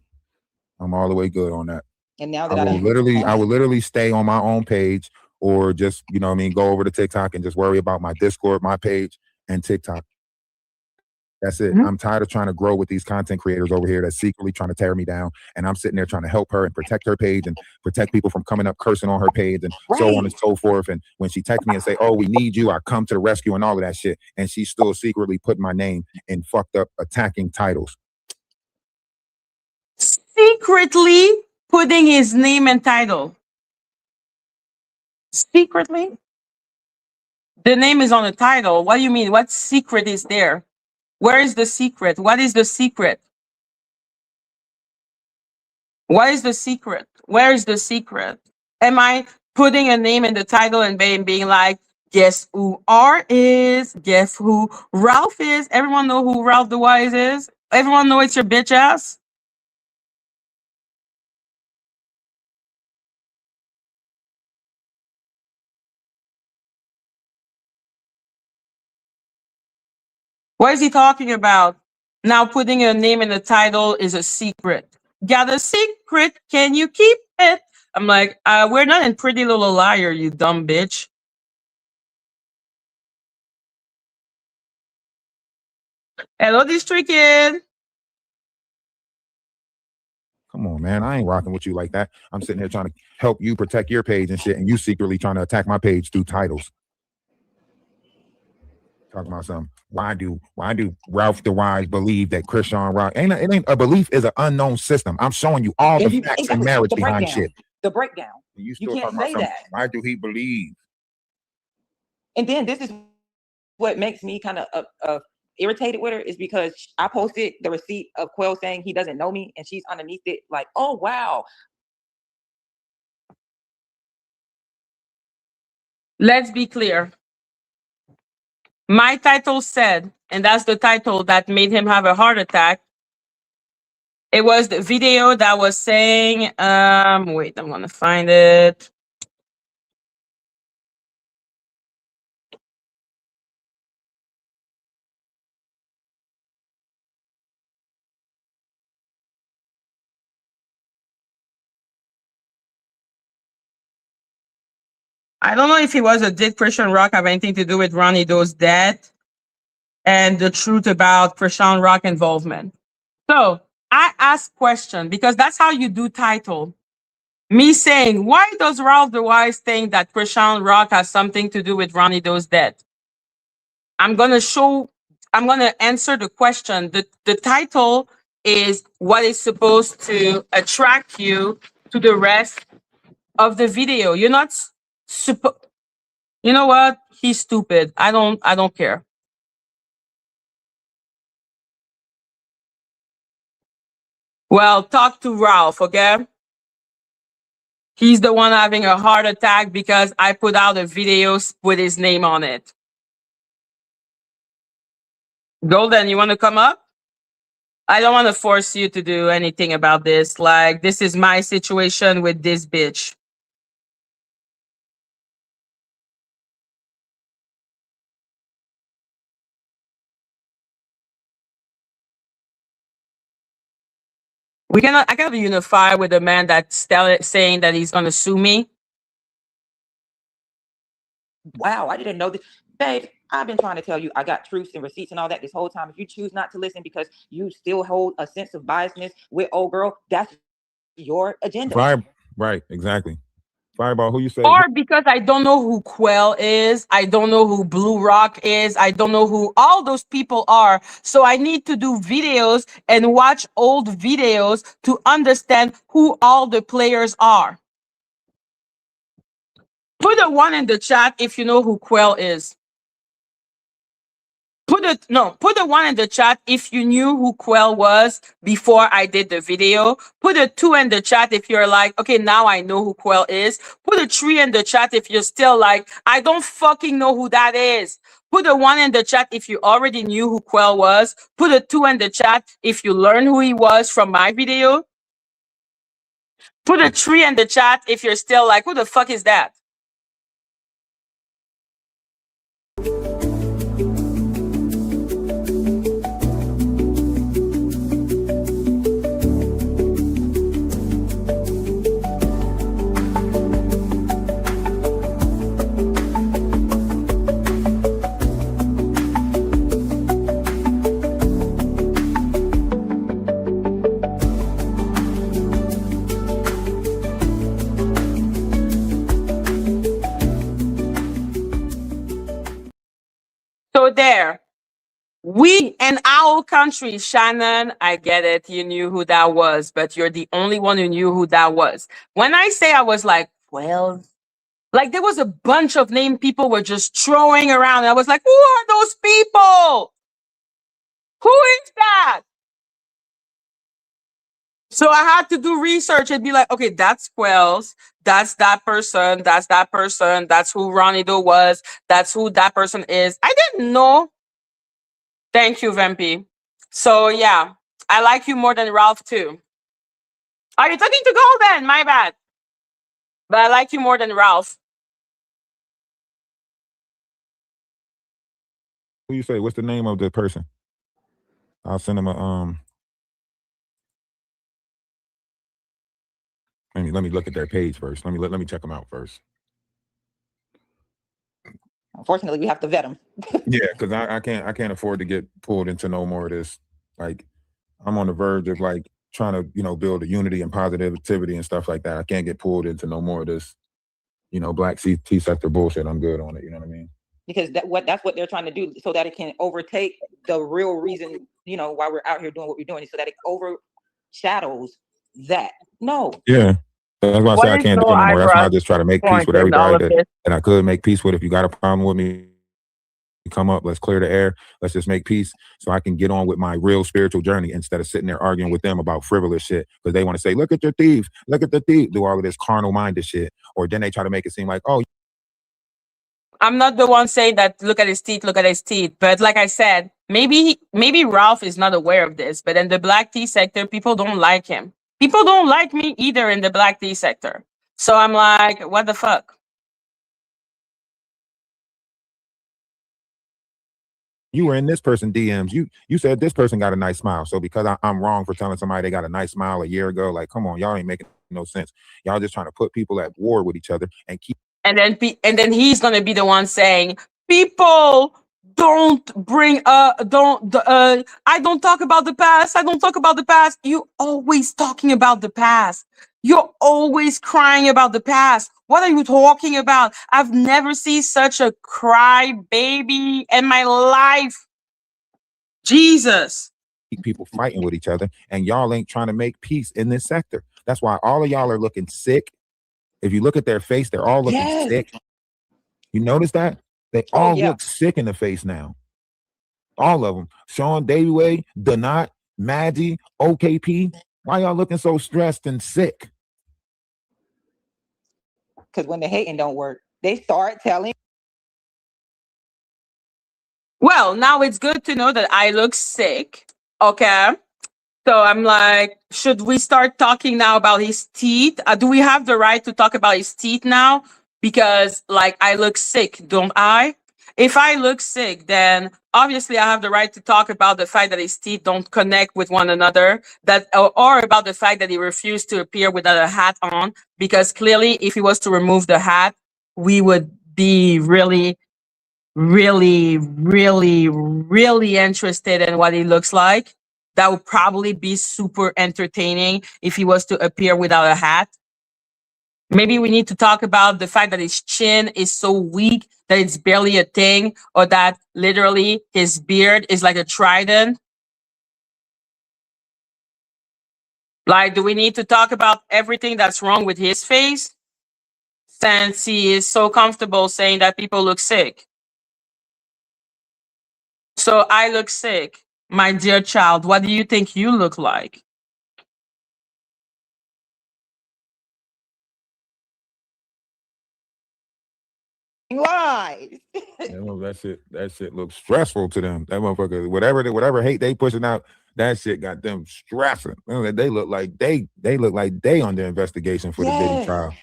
I'm all the way good on that. And now that I will literally stay on my own page or just, you know what I mean, go over to TikTok and just worry about my Discord, my page, and TikTok. That's it. I'm tired of trying to grow with these content creators over here that's secretly trying to tear me down. And I'm sitting there trying to help her and protect her page and protect people from coming up cursing on her page and so on and so forth. And when she texts me and say, oh, we need you, I come to the rescue and all of that shit. And she's still secretly putting my name in fucked up attacking titles. Secretly putting his name and title. Secretly? The name is on the title. What do you mean? What secret is there? Where is the secret? What is the secret? What is the secret? Where is the secret? Am I putting a name in the title and being like, guess who R is? Guess who Ralph is? Everyone know who Ralph the Wise is? Everyone know it's your bitch ass? What is he talking about? Now putting a name in the title is a secret. Got a secret? Can you keep it? I'm like, we're not in Pretty Little Liar, you dumb bitch. Hello, District Kid. Come on, man. I ain't rocking with you like that. I'm sitting here trying to help you protect your page and shit, and you secretly trying to attack my page through titles. Talking about something. Why do Ralph the Wise believe that Krishan Rock it ain't a belief is an unknown system. I'm showing you all the facts and marriage behind shit. The breakdown. You can't say that. Why do he believe? And then this is what makes me kind of irritated with her is because I posted the receipt of Quell saying he doesn't know me, and she's underneath it like, oh wow. Let's be clear. My title said, and that's the title that made him have a heart attack. It was the video that was saying, wait, I'm gonna find it. I don't know if it was a did Christian Rock have anything to do with Ronnie Doe's death and the truth about Krishan Rock involvement. So I ask question because that's how you do title. Me saying, why does Ralph the Wise think that Krishan Rock has something to do with Ronnie Doe's death? I'm gonna answer the question. The title is what is supposed to attract you to the rest of the video. You're not supposed. You know what? He's stupid. I don't care. Well, talk to Ralph, okay? He's the one having a heart attack because I put out a video with his name on it. Golden, you want to come up? I don't want to force you to do anything about this. Like, this is my situation with this bitch. I cannot unify with a man that's saying that he's gonna sue me. Wow, I didn't know this. Babe, I've been trying to tell you I got truths and receipts and all that this whole time. If you choose not to listen because you still hold a sense of biasness with old girl, that's your agenda. Right, exactly. Fireball, who you say? Or because I don't know who Quell is, I don't know who Blue Rock is, I don't know who all those people are. So I need to do videos and watch old videos to understand who all the players are. Put a 1 in the chat if you know who Quell is. Put a 1 in the chat if you knew who Quell was before I did the video. Put a 2 in the chat if you're like, okay, now I know who Quell is. Put a 3 in the chat if you're still like, I don't fucking know who that is. Put a 1 in the chat if you already knew who Quell was. Put a 2 in the chat if you learned who he was from my video. Put a 3 in the chat if you're still like, who the fuck is that? So there, we in our country, Shannon, I get it. You knew who that was, but you're the only one who knew who that was. When I say I was like, well, like there was a bunch of name people were just throwing around. And I was like, who are those people? Who is that? So I had to do research and be like, okay, that's Quells. That's that person. That's that person. That's who Ronnie Doe was. That's who that person is. I didn't know. Thank you, Vampy. So yeah, I like you more than Ralph too. Are you talking to Golden? My bad. But I like you more than Ralph. Who you say? What's the name of the person? I'll send him a Let me look at their page first. Let me check them out first. Unfortunately, we have to vet them. Yeah, because I can't afford to get pulled into no more of this. Like, I'm on the verge of like trying to build a unity and positivity and stuff like that. I can't get pulled into no more of this, black T sector bullshit. I'm good on it. You know what I mean? Because that's what they're trying to do, so that it can overtake the real reason, why we're out here doing what we're doing, so that it overshadows that. No. Yeah. That's why I say I can't do it no more. That's why I just try to make peace with everybody that I could make peace with. If you got a problem with me, come up, let's clear the air. Let's just make peace so I can get on with my real spiritual journey instead of sitting there arguing with them about frivolous shit. Because they want to say, look at your thief, look at the thief, do all of this carnal minded shit. Or then they try to make it seem like, oh, I'm not the one saying that look at his teeth, look at his teeth. But like I said, maybe Ralph is not aware of this, but in the black tea sector, people don't like him. People don't like me either in the black tea sector. So I'm like, what the fuck? You were in this person DMs. You said this person got a nice smile. So because I'm wrong for telling somebody they got a nice smile a year ago, like, come on, y'all ain't making no sense. Y'all just trying to put people at war with each other and keep. And then he's gonna be the one saying, people don't bring don't I don't talk about the past. I don't talk about the past. You always talking about the past. You're always crying about the past. What are you talking about? I've never seen such a cry baby in my life. Jesus. People fighting with each other, and y'all ain't trying to make peace in this sector. That's why all of y'all are looking sick. If you look at their face, they're all looking Yes. sick. You notice that? They Oh, all yeah. look sick in the face now. All of them. Sean, Dayway, Donat, Madgie, OKP. Why y'all looking so stressed and sick? Because when the hating don't work, they start telling. Well, now it's good to know that I look sick. Okay. So I'm like, should we start talking now about his teeth? Do we have the right to talk about his teeth now? Because like I look sick, don't I? If I look sick, then obviously I have the right to talk about the fact that his teeth don't connect with one another, that or about the fact that he refused to appear without a hat on. Because clearly, if he was to remove the hat, we would be really, really, really, really interested in what he looks like. That would probably be super entertaining if he was to appear without a hat. Maybe we need to talk about the fact that his chin is so weak that it's barely a thing, or that literally his beard is like a trident. Like, do we need to talk about everything that's wrong with his face? Since he is so comfortable saying that people look sick. So I look sick. My dear child, what do you think you look like? lies. That shit looks stressful to them. That motherfucker, whatever hate they pushing out, that shit got them stressing. They look like they on their investigation for the Diddy Yes. trial.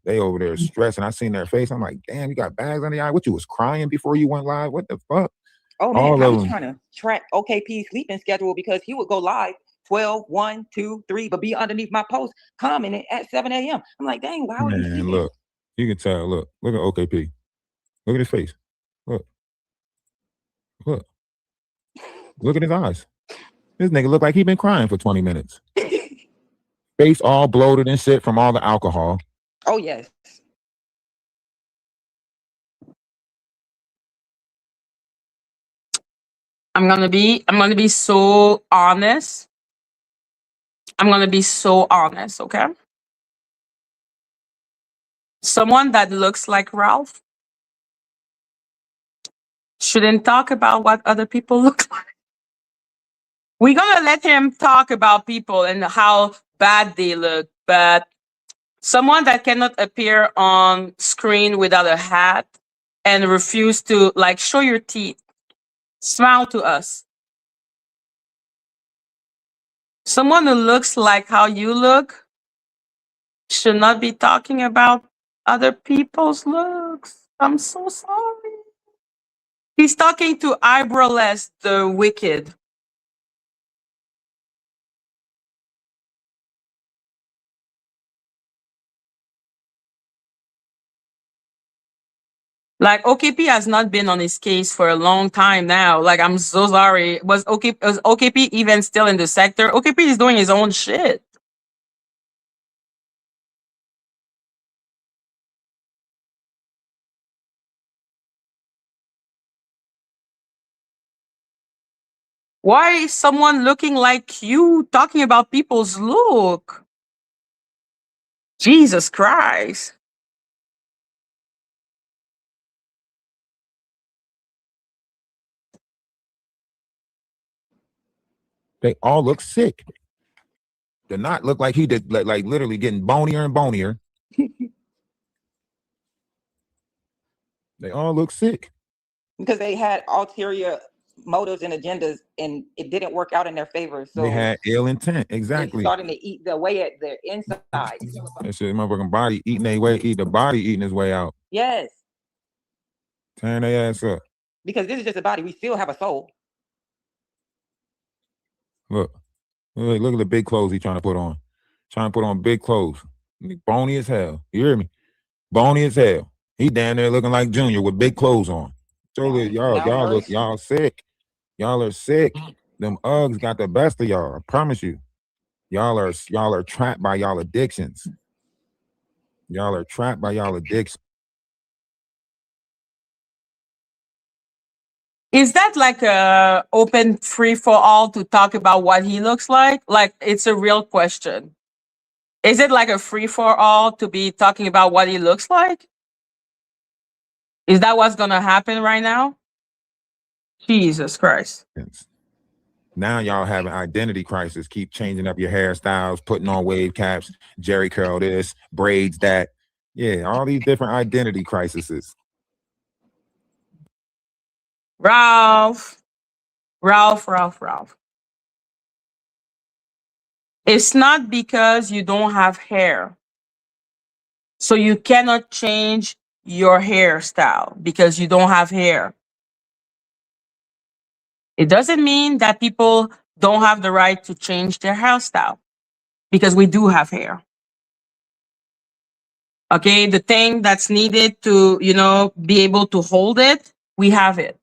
They over there stressing. I seen their face. I'm like, damn, you got bags under the eye. What, you was crying before you went live? What the fuck? Oh man, All I of was them. trying to track OKP's sleeping schedule because he would go live 12, 1, 2, 3, but be underneath my post commenting at 7 a.m. I'm like, dang, why would he Man, sleep? look, you can tell. Look at OKP. Look at his face. Look at his eyes. This nigga look like he been crying for 20 minutes. Face all bloated and shit from all the alcohol. Oh yes. I'm gonna be so honest. I'm gonna be so honest, okay? Someone that looks like Ralph shouldn't talk about what other people look like. We're gonna let him talk about people and how bad they look, but someone that cannot appear on screen without a hat and refuse to like show your teeth, smile to us. Someone who looks like how you look should not be talking about other people's looks. I'm so sorry. He's talking to Eyebrowless the Wicked. Like OKP has not been on his case for a long time now. Like I'm so sorry. Was OKP even still in the sector? OKP is doing his own shit. Why is someone looking like you talking about people's look? Jesus Christ. They all look sick. Did not look like he did, like literally getting bonier and bonier. They all look sick. Because they had ulterior motives and agendas and it didn't work out in their favor. So They had ill intent. it's Exactly. starting to eat the way at their inside. That shit, motherfucking body eating their way, the body eating his way out. Yes. Tearing their ass up. Because this is just a body. We still have a soul. Look at the big clothes he trying to put on. Trying to put on big clothes. Bony as hell. You hear me? Bony as hell. He down there looking like Junior with big clothes on. So that y'all sick. Y'all are sick. Them Uggs got the best of y'all. I promise you. Y'all are trapped by y'all addictions. Y'all are trapped by y'all addictions. Is that like a open free for all to talk about what he looks like? Like it's a real question. Is it like a free for all to be talking about what he looks like? Is that what's gonna happen right now? Jesus Christ. Now y'all having identity crisis. Keep changing up your hairstyles, putting on wave caps, Jerry curl this, braids that. Yeah, all these different identity crises. Ralph. It's not because you don't have hair. So you cannot change your hairstyle because you don't have hair. It doesn't mean that people don't have the right to change their hairstyle because we do have hair. Okay, the thing that's needed to, be able to hold it, we have it.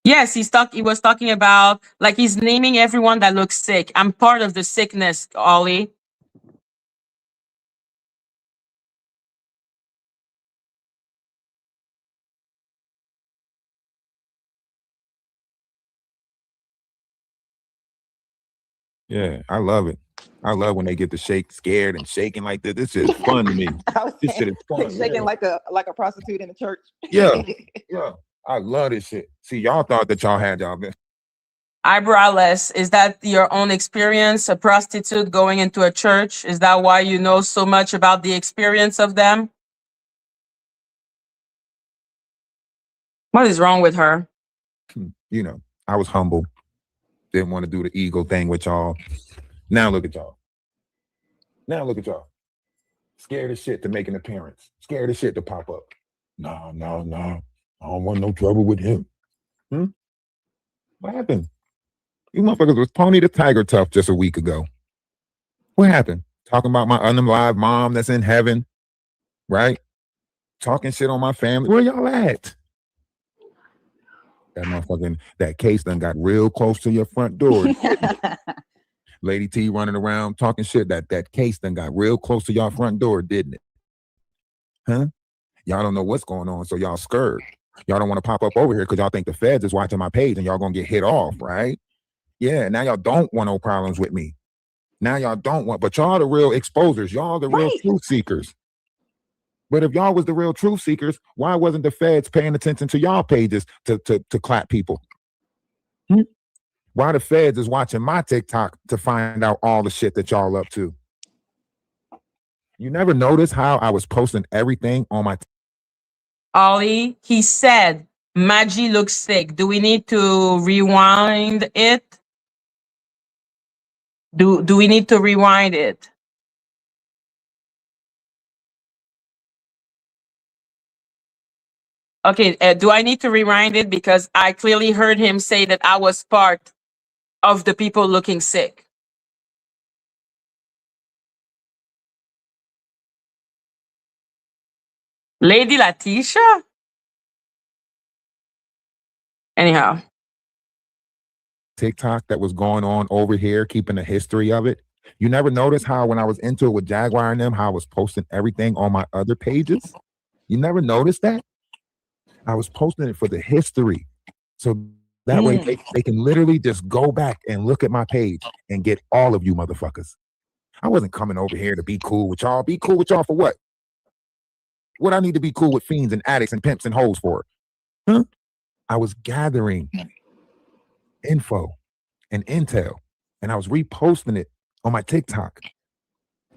Yes, he was talking about, like, he's naming everyone that looks sick. I'm part of the sickness, Ollie. Yeah, I love it. I love when they get to shake, scared and shaking like this. This is fun to me. This shit is fun. Shaking like a prostitute in the church. Yeah, yeah. I love this shit. See, y'all thought that y'all had y'all been. Eyebrowless, is that your own experience? A prostitute going into a church? Is that why you know so much about the experience of them? What is wrong with her? I was humble. Didn't want to do the ego thing with y'all. Now look at y'all. Scared as shit to make an appearance. Scared as shit to pop up. No. I don't want no trouble with him. What happened? You motherfuckers was Pony the Tiger tough just a week ago. What happened? Talking about my unalive mom that's in heaven, right? Talking shit on my family. Where y'all at? That case done got real close to your front door. Lady T running around talking shit. That case done got real close to y'all front door, didn't it? Huh? Y'all don't know what's going on, so y'all scared. Y'all don't want to pop up over here because y'all think the feds is watching my page and y'all gonna get hit off, right? Yeah, now y'all don't want no problems with me. Now y'all don't want, but y'all the real exposers. Y'all the real truth seekers. But if y'all was the real truth seekers, why wasn't the feds paying attention to y'all pages to clap people? Why the feds is watching my TikTok to find out all the shit that y'all up to? You never notice how I was posting everything on my Ollie, he said, Madgie looks sick. Do we need to rewind it? Do we need to rewind it? Okay, do I need to rewind it? Because I clearly heard him say that I was part of the people looking sick. Lady Latisha? Anyhow. TikTok that was going on over here, keeping a history of it. You never noticed how when I was into it with Jaguar and them, how I was posting everything on my other pages? You never noticed that? I was posting it for the history. So that way they can literally just go back and look at my page and get all of you motherfuckers. I wasn't coming over here to be cool with y'all. Be cool with y'all for what? What I need to be cool with fiends and addicts and pimps and hoes for? Huh? I was gathering info and intel, and I was reposting it on my TikTok.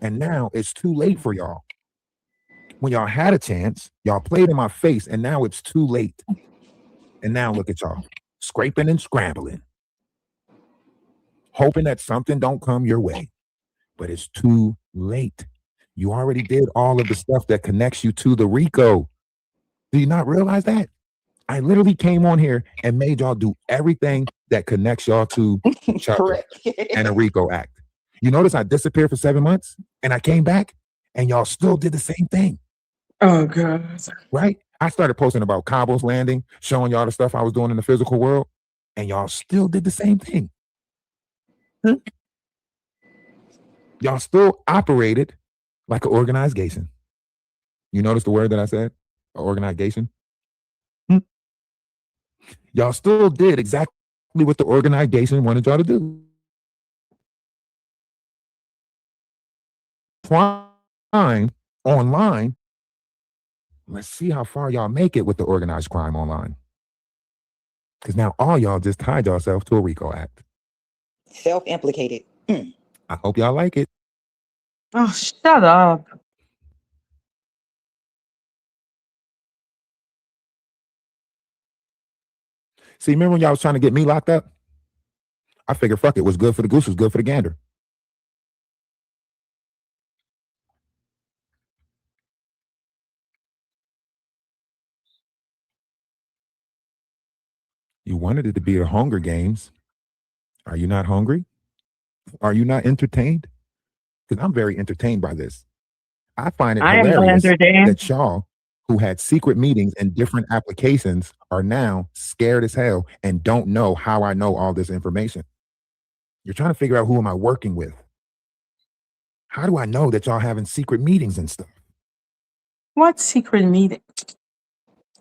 And now it's too late for y'all. When y'all had a chance, y'all played in my face, and now it's too late. And now look at y'all, scraping and scrambling, hoping that something don't come your way. But it's too late. You already did all of the stuff that connects you to the RICO. Do you not realize that? I literally came on here and made y'all do everything that connects y'all to Chuck and a RICO act. You notice I disappeared for 7 months and I came back and y'all still did the same thing. Oh God. Right? I started posting about Cabos landing, showing y'all the stuff I was doing in the physical world, and y'all still did the same thing. Y'all still operated like an organization. You notice the word that I said? Organization? Y'all still did exactly what the organization wanted y'all to do. Crime online. Let's see how far y'all make it with the organized crime online. Because now all y'all just tied yourself to a RICO Act. Self-implicated. I hope y'all like it. Oh, shut up. See, remember when y'all was trying to get me locked up? I figured, fuck it, what's good for the goose was good for the gander. You wanted it to be the Hunger Games. Are you not hungry? Are you not entertained? Because I'm very entertained by this. I find it I am not hilarious entertained. that y'all, who had secret meetings and different applications, are now scared as hell and don't know how I know all this information. You're trying to figure out who am I working with. How do I know that y'all having secret meetings and stuff? What secret meeting?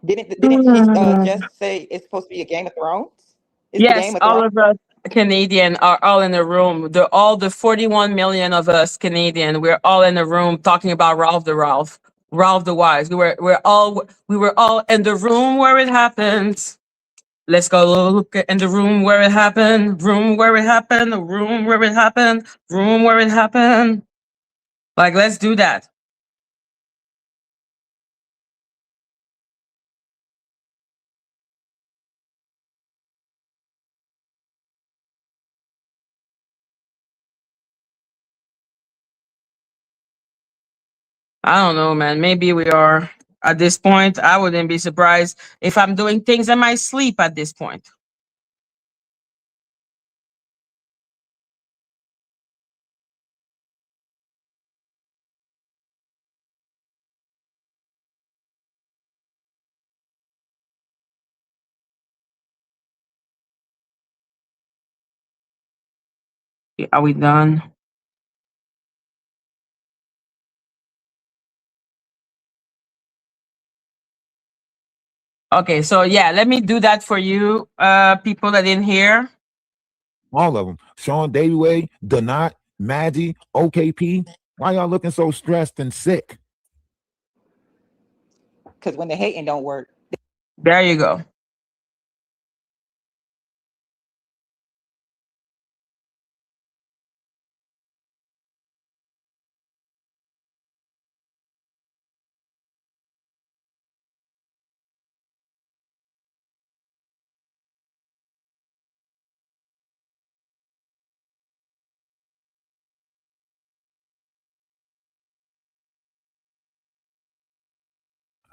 Didn't she just say it's supposed to be a Game of Thrones? It's the Yes, Game of all Thrones. of us Canadian are all in the room. All the 41 million of us Canadian, we're all in the room talking about Ralph the Wise. We were all in the room where it happened. Let's go look in the room where it happened. Room where it happened. The room where it happened. Room where it happened. Like, let's do that. I don't know, man. Maybe we are at this point. I wouldn't be surprised if I'm doing things in my sleep at this point. Are we done? Okay, so yeah, let me do that for you, people that didn't hear. All of them. Sean Dayway, Donat, Madgie, OKP. Why y'all looking so stressed and sick? Because when the hating don't work. There you go.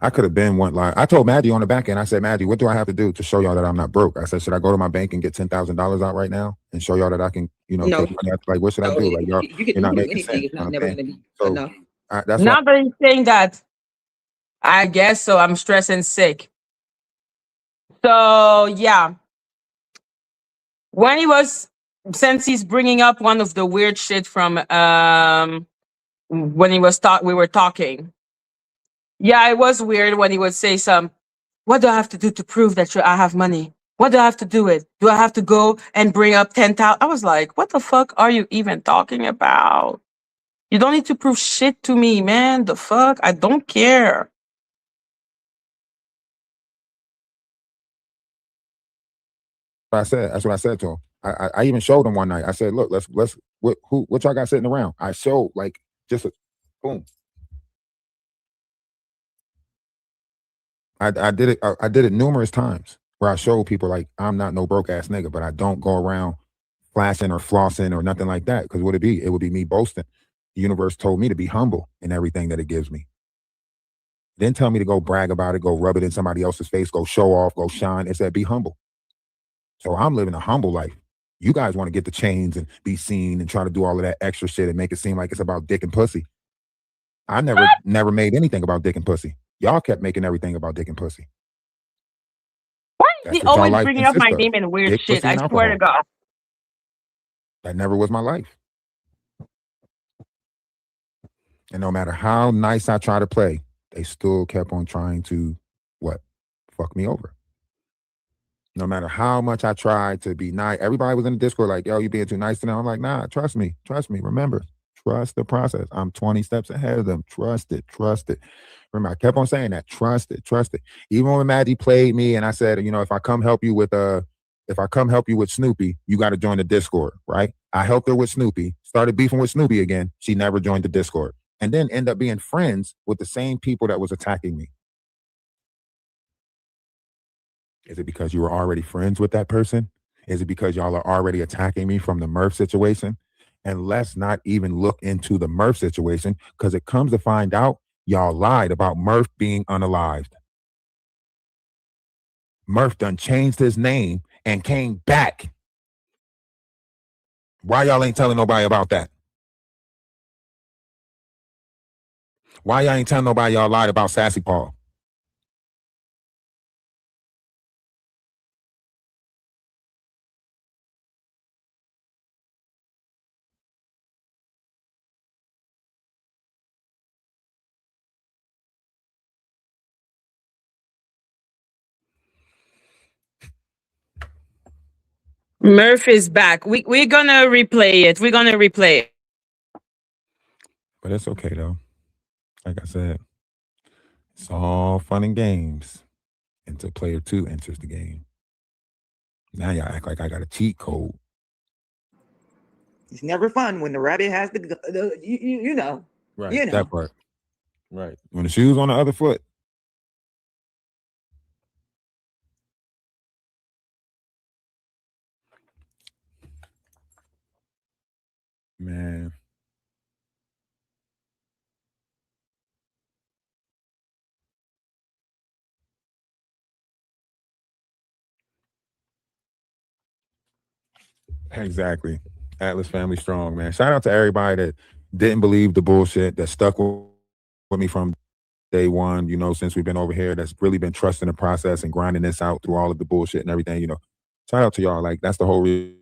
I could have been one line. I told Madgie on the back end, I said, Madgie, what do I have to do to show y'all that I'm not broke? I said, should I go to my bank and get $10,000 out right now and show y'all that I can, No. take money out? Like, what should I No, do? Like, y'all, you can you're not do making anything. sense. It's You know not what never I'm going to saying? be So enough. that's why Now that he's saying that, I guess so. I'm stressed and sick. So yeah, when he was, since he's bringing up one of the weird shit from when we were talking. Yeah, it was weird when he would say what do I have to do to prove that I have money? What do I have to do it? Do I have to go and bring up 10,000? I was like, what the fuck are you even talking about? You don't need to prove shit to me, man. The fuck? I don't care. I said. That's what I said to him. I even showed him one night. I said, look, let's what y'all got sitting around? I showed like just a boom. I did it. I did it numerous times where I showed people like I'm not no broke ass nigga, but I don't go around flashing or flossing or nothing like that. Because what it be? It would be me boasting. The universe told me to be humble in everything that it gives me. Then tell me to go brag about it, go rub it in somebody else's face, go show off, go shine. It said be humble. So I'm living a humble life. You guys want to get the chains and be seen and try to do all of that extra shit and make it seem like it's about dick and pussy. I never made anything about dick and pussy. Y'all kept making everything about dick and pussy. Why is That's he what y'all always life bringing up my consists of. name and weird Dick, shit? pussy, I and swear to alcohol. God. That never was my life. And no matter how nice I try to play, they still kept on trying to what? Fuck me over. No matter how much I tried to be nice, everybody was in the Discord like, yo, you being too nice to them. I'm like, nah, trust me. Remember, trust the process. I'm 20 steps ahead of them. Trust it. Remember, I kept on saying that. Trust it. Even when Madgie played me and I said, you know, if I come help you with Snoopy, you got to join the Discord, right? I helped her with Snoopy, started beefing with Snoopy again. She never joined the Discord. And then end up being friends with the same people that was attacking me. Is it because you were already friends with that person? Is it because y'all are already attacking me from the Murph situation? And let's not even look into the Murph situation because it comes to find out y'all lied about Murph being unalived. Murph done changed his name and came back. Why y'all ain't telling nobody about that? Why y'all ain't telling nobody y'all lied about Sassy Paul? Murph is back. We're gonna replay it. But it's okay though. Like I said, it's all fun and games until player 2 enters the game. Now y'all act like I got a cheat code. It's never fun when the rabbit has you know. Right. You know. That part. Right. When the shoe's on the other foot. Man. Exactly. Atlas family strong, man. Shout out to everybody that didn't believe the bullshit, that stuck with me from day one, you know, since we've been over here, that's really been trusting the process and grinding this out through all of the bullshit and everything, you know. Shout out to y'all. Like, that's the whole reason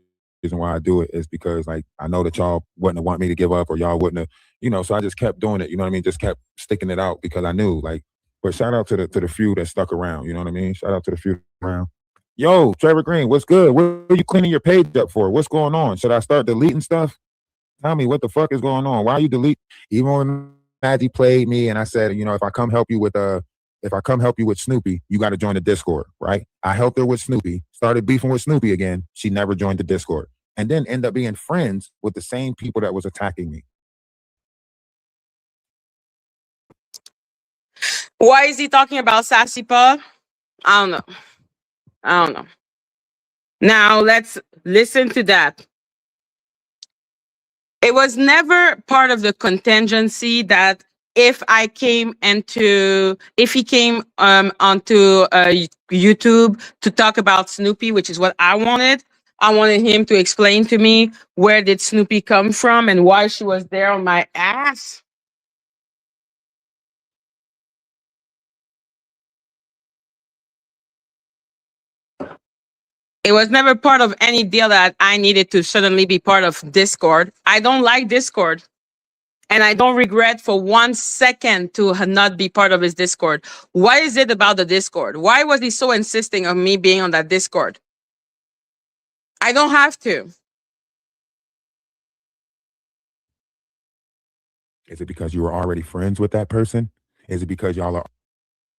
why I do it, is because, like, I know that y'all wouldn't want me to give up or y'all wouldn't have, you know, so I just kept doing it, you know what I mean? Just kept sticking it out because I knew, like, but shout out to the few that stuck around, you know what I mean? Shout out to the few around. Yo, Trevor Green, what's good? What are you cleaning your page up for? What's going on? Should I start deleting stuff? Tell me what the fuck is going on. Why are you delete? Even when Madgie played me and I said, you know, if I come help you with Snoopy, you got to join the Discord, right? I helped her with Snoopy, started beefing with Snoopy again. She never joined the Discord. And then end up being friends with the same people that was attacking me. Why is he talking about Sassy Paul? I don't know. Now let's listen to that. It was never part of the contingency that if he came onto YouTube to talk about Snoopy, which is what I wanted him to explain to me where did Snoopy come from and why she was there on my ass. It was never part of any deal that I needed to suddenly be part of Discord. I don't like Discord. And I don't regret for 1 second to not be part of his Discord. Why is it about the Discord? Why was he so insisting on me being on that Discord? I don't have to. Is it because you were already friends with that person? Is it because y'all are?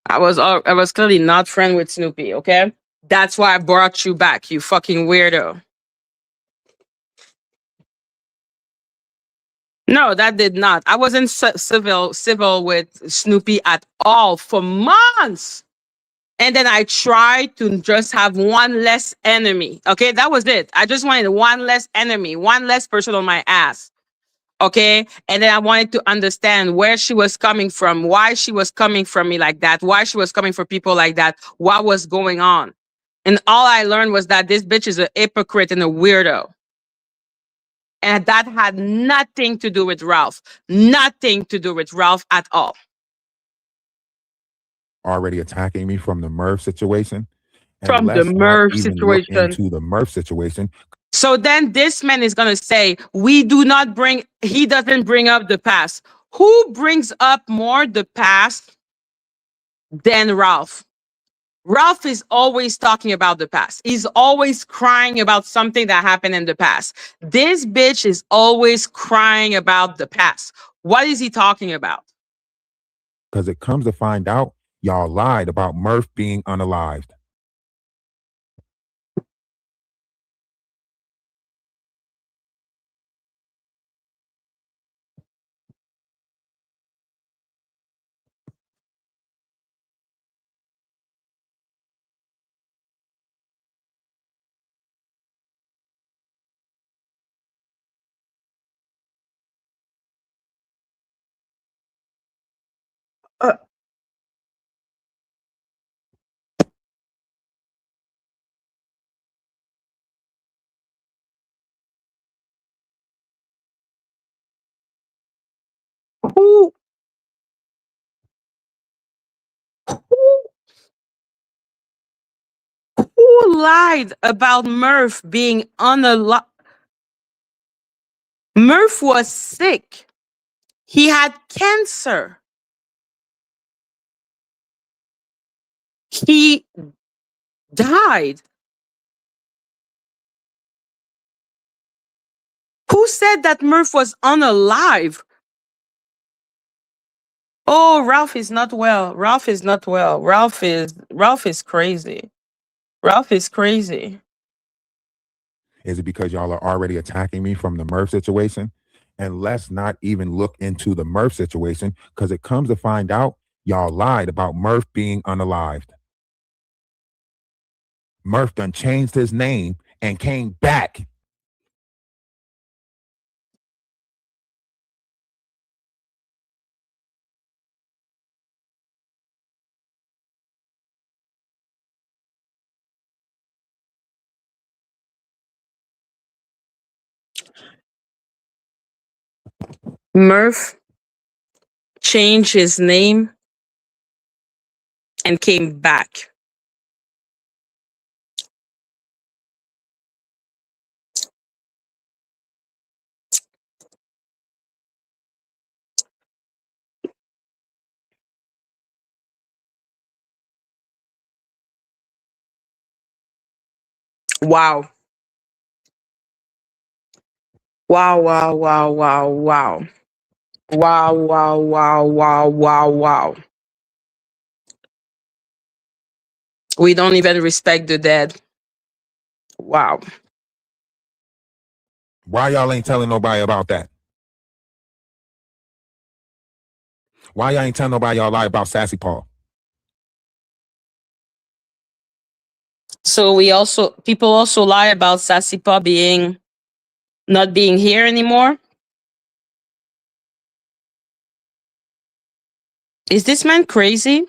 I was clearly not friend with Snoopy, okay? That's why I brought you back, you fucking weirdo. No, that did not. I wasn't civil with Snoopy at all for months. And then I tried to just have one less enemy. Okay, that was it. I just wanted one less enemy, one less person on my ass. Okay, and then I wanted to understand where she was coming from, why she was coming from me like that, why she was coming for people like that, what was going on. And all I learned was that this bitch is a hypocrite and a weirdo. And that had nothing to do with Ralph. Nothing to do with Ralph at all. Already attacking me from the Murph situation. And From the let's not Murph even look situation. into the Murph situation. So then this man is going to say, he doesn't bring up the past. Who brings up more the past than Ralph? Ralph is always talking about the past. He's always crying about something that happened in the past. This bitch is always crying about the past. What is he talking about? Because it comes to find out, y'all lied about Murph being unalived. Uh, who, who, who lied about Murph being unalive? Murph was sick. He had cancer. He died. Who said that Murph was unalive? Oh, Ralph is not well. Ralph is not well. Ralph is crazy. Ralph is crazy. Is it because y'all are already attacking me from the Murph situation? And let's not even look into the Murph situation, because it comes to find out, y'all lied about Murph being unalived. Murph done changed his name and came back. Murph changed his name and came back. Wow. Wow, wow, wow, wow, wow. Wow, wow, wow, wow, wow, wow. We don't even respect the dead. Wow. Why y'all ain't telling nobody about that? Why y'all ain't telling nobody y'all lie about Sassy Paul? So people also lie about Sasipa not being here anymore. Is this man crazy?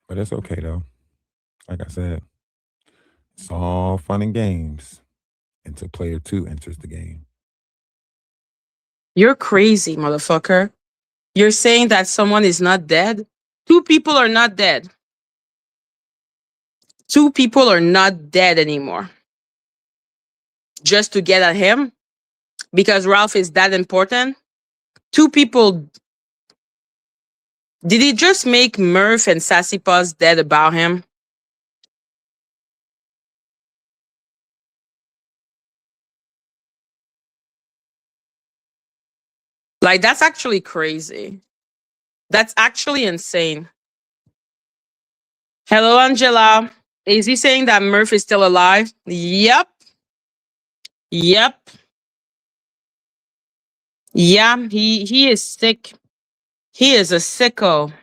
But it's okay though. Like I said, it's all fun and games until player 2 enters the game. You're crazy, motherfucker. You're saying that someone is not dead? Two people are not dead. Two people are not dead anymore. Just to get at him? Because Ralph is that important? Two people. Did he just make Murph and Sassy Paws dead about him? Like, that's actually crazy. That's actually insane. Hello, Angela. Is he saying that Murph is still alive? Yep. Yep. Yeah, he is sick. He is a sicko.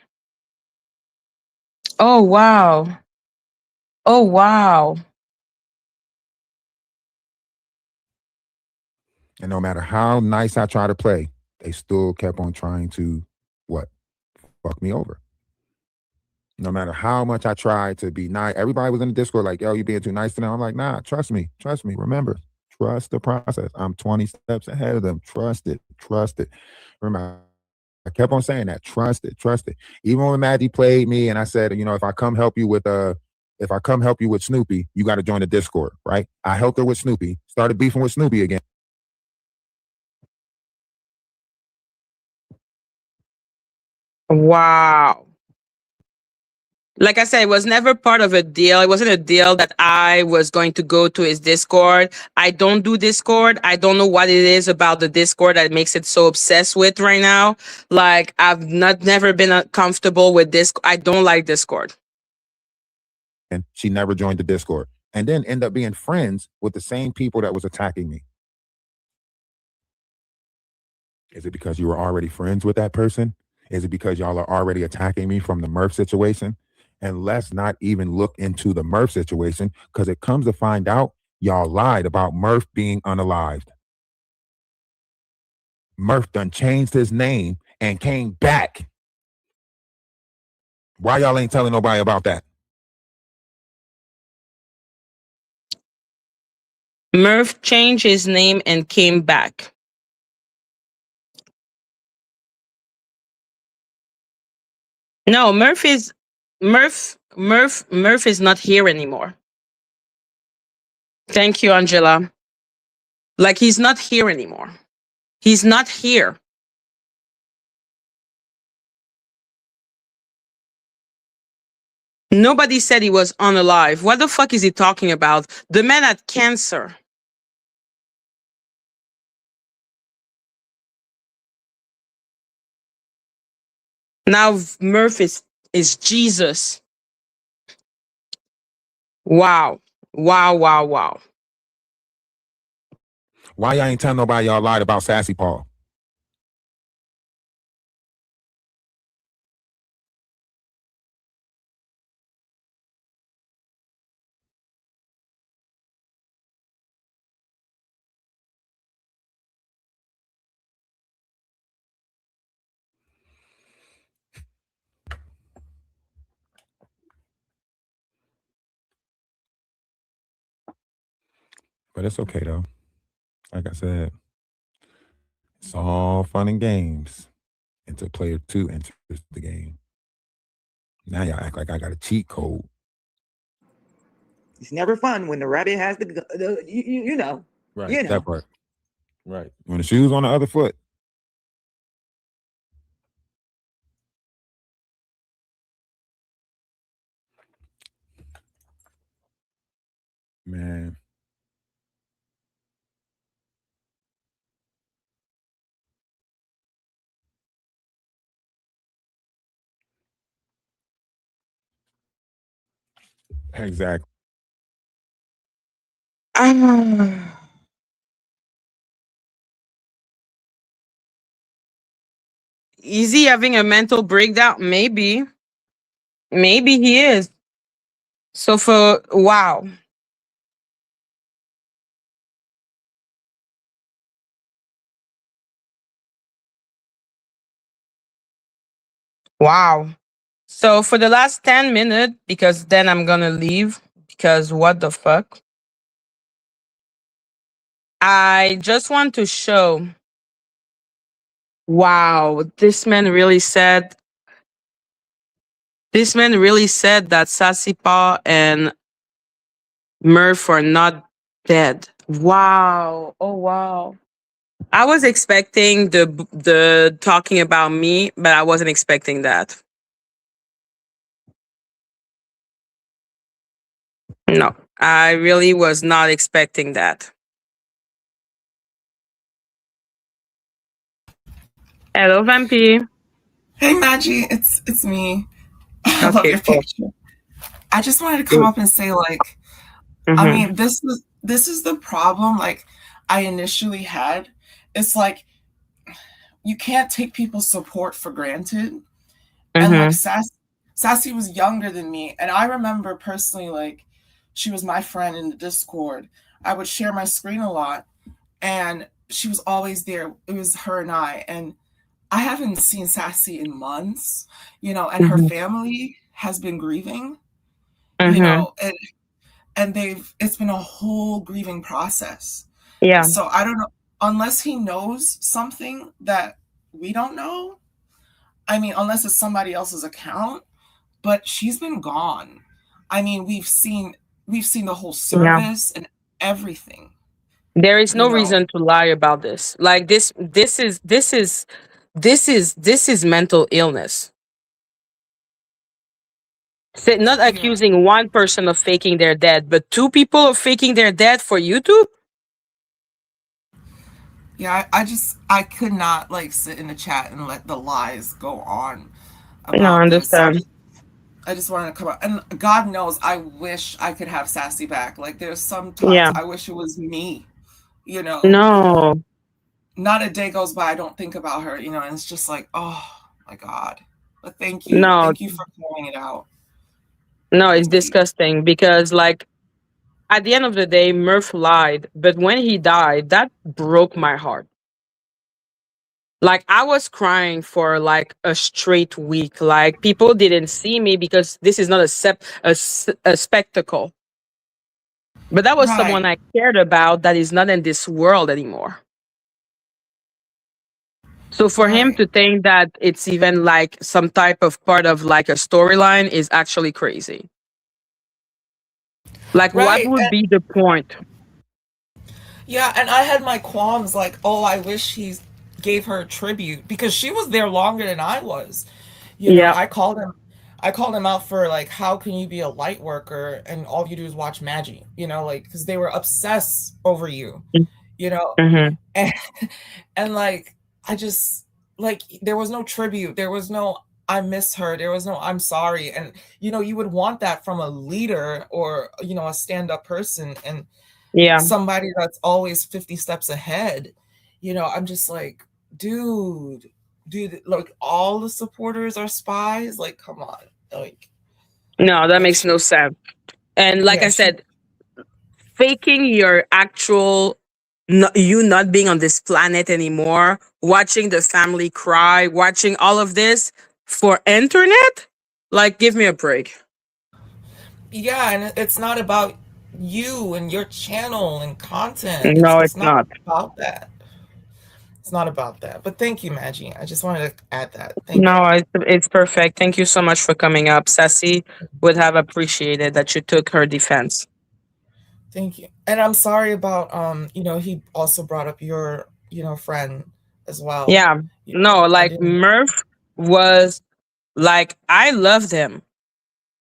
Oh wow. Oh wow. And no matter how nice I try to play, they still kept on trying to what? Fuck me over. No matter how much I tried to be nice, everybody was in the Discord like, yo, you being too nice to them. I'm like, nah, trust me. Trust me. Remember, trust the process. I'm 20 steps ahead of them. Trust it. Trust it. Remember, I kept on saying that. Trust it. Trust it. Even when Madgie played me and I said, you know, if I come help you with Snoopy, you got to join the Discord, right? I helped her with Snoopy, started beefing with Snoopy again. Wow. Like I said, it was never part of a deal. It wasn't a deal that I was going to go to his Discord. I don't do Discord. I don't know what it is about the Discord that makes it so obsessed with right now. Like I've never been comfortable with this. I don't like Discord. And she never joined the Discord. And then end up being friends with the same people that was attacking me. Is it because you were already friends with that person? Is it because y'all are already attacking me from the Murph situation? And let's not even look into the Murph situation because it comes to find out y'all lied about Murph being unalived. Murph done changed his name and came back. Why y'all ain't telling nobody about that? Murph changed his name and came back. No, Murph is not here anymore. Thank you, Angela. Like he's not here anymore. He's not here. Nobody said he was unalive. What the fuck is he talking about? The man had cancer. Now Murph is Jesus. Wow. Wow, wow, wow. Why y'all ain't telling nobody y'all lied about Sassy Paul? But it's okay though. Like I said, it's all fun and games until player 2 enters the game. Now y'all act like I got a cheat code. It's never fun when the rabbit has you know. Right. You know. That part. Right. When the shoe's on the other foot. Man. Exactly. Is he having a mental breakdown? Maybe. Maybe he is. So wow. Wow. So for the last 10 minutes, because then I'm gonna leave, because what the fuck? I just want to show. Wow, this man really said that Sasipa and Murph are not dead. Wow. Oh wow. I was expecting the talking about me, but I wasn't expecting that. No, I really was not expecting that. Hello, Vampy. Hey Madgie, it's me. I love Okay, your cool. picture. I just wanted to come up and say, like, I mean, this is the problem, like, I initially had. It's like you can't take people's support for granted. And like Mm-hmm. Sassy was younger than me, and I remember personally, like, she was my friend in the Discord. I would share my screen a lot, and she was always there. It was her and and I haven't seen Sassy in months, and her Mm-hmm. family has been grieving, Mm-hmm. and it's been a whole grieving process. Yeah. So I don't know, unless he knows something that we don't know. I mean, unless it's somebody else's account, but she's been gone. I mean, we've seen the whole Yeah. service and everything, There is you no know. reason to lie about this. Like this is mental illness. Not Yeah. accusing one person of faking their death, but two people of faking their death for YouTube? Yeah, I could not like sit in the chat and let the lies go on No, I about this. So understand. I just wanted to come out. And God knows I wish I could have Sassy back. Like there's sometimes Yeah. I wish it was me, you know. No. Not a day goes by I don't think about her, and it's just like, oh my God. But thank you. No. Thank you for pouring it out. No, it's Thank you. disgusting because like at the end of the day, Murph lied, but when he died, that broke my heart. Like I was crying for like a straight week. Like people didn't see me because this is not a spectacle. But that was someone Right. I cared about that is not in this world anymore. So for him Right. to think that it's even like some type of part of like a storyline is actually crazy. Like what Right. would be the point? Yeah, and I had my qualms like, oh, I wish he gave her a tribute because she was there longer than I was. Yeah. I called him out for like, how can you be a light worker and all you do is watch Madgie, like because they were obsessed over you, you know, Mm-hmm. and and like I just like there was no tribute, there was no I miss her, there was no I'm sorry, and you would want that from a leader or a stand-up person, and Yeah. somebody that's always 50 steps ahead. I'm just like, dude, like all the supporters are spies. Like, come on. No, that Like makes she, no sense. And like yeah, I she, said, faking your actual you not being on this planet anymore, watching the family cry, watching all of this for internet? Like give me a break. yeah, and it's not about you and your channel and content. It's No, it's it's not not. about that. It's not about that. But thank you, Maggie. I just wanted to add that. Thank you. No, it's perfect. Thank you so much for coming up. Sassy would have appreciated that you took her defense. Thank you. And I'm sorry about he also brought up your, friend as well. Yeah. You No, I like didn't Murph was like I loved him.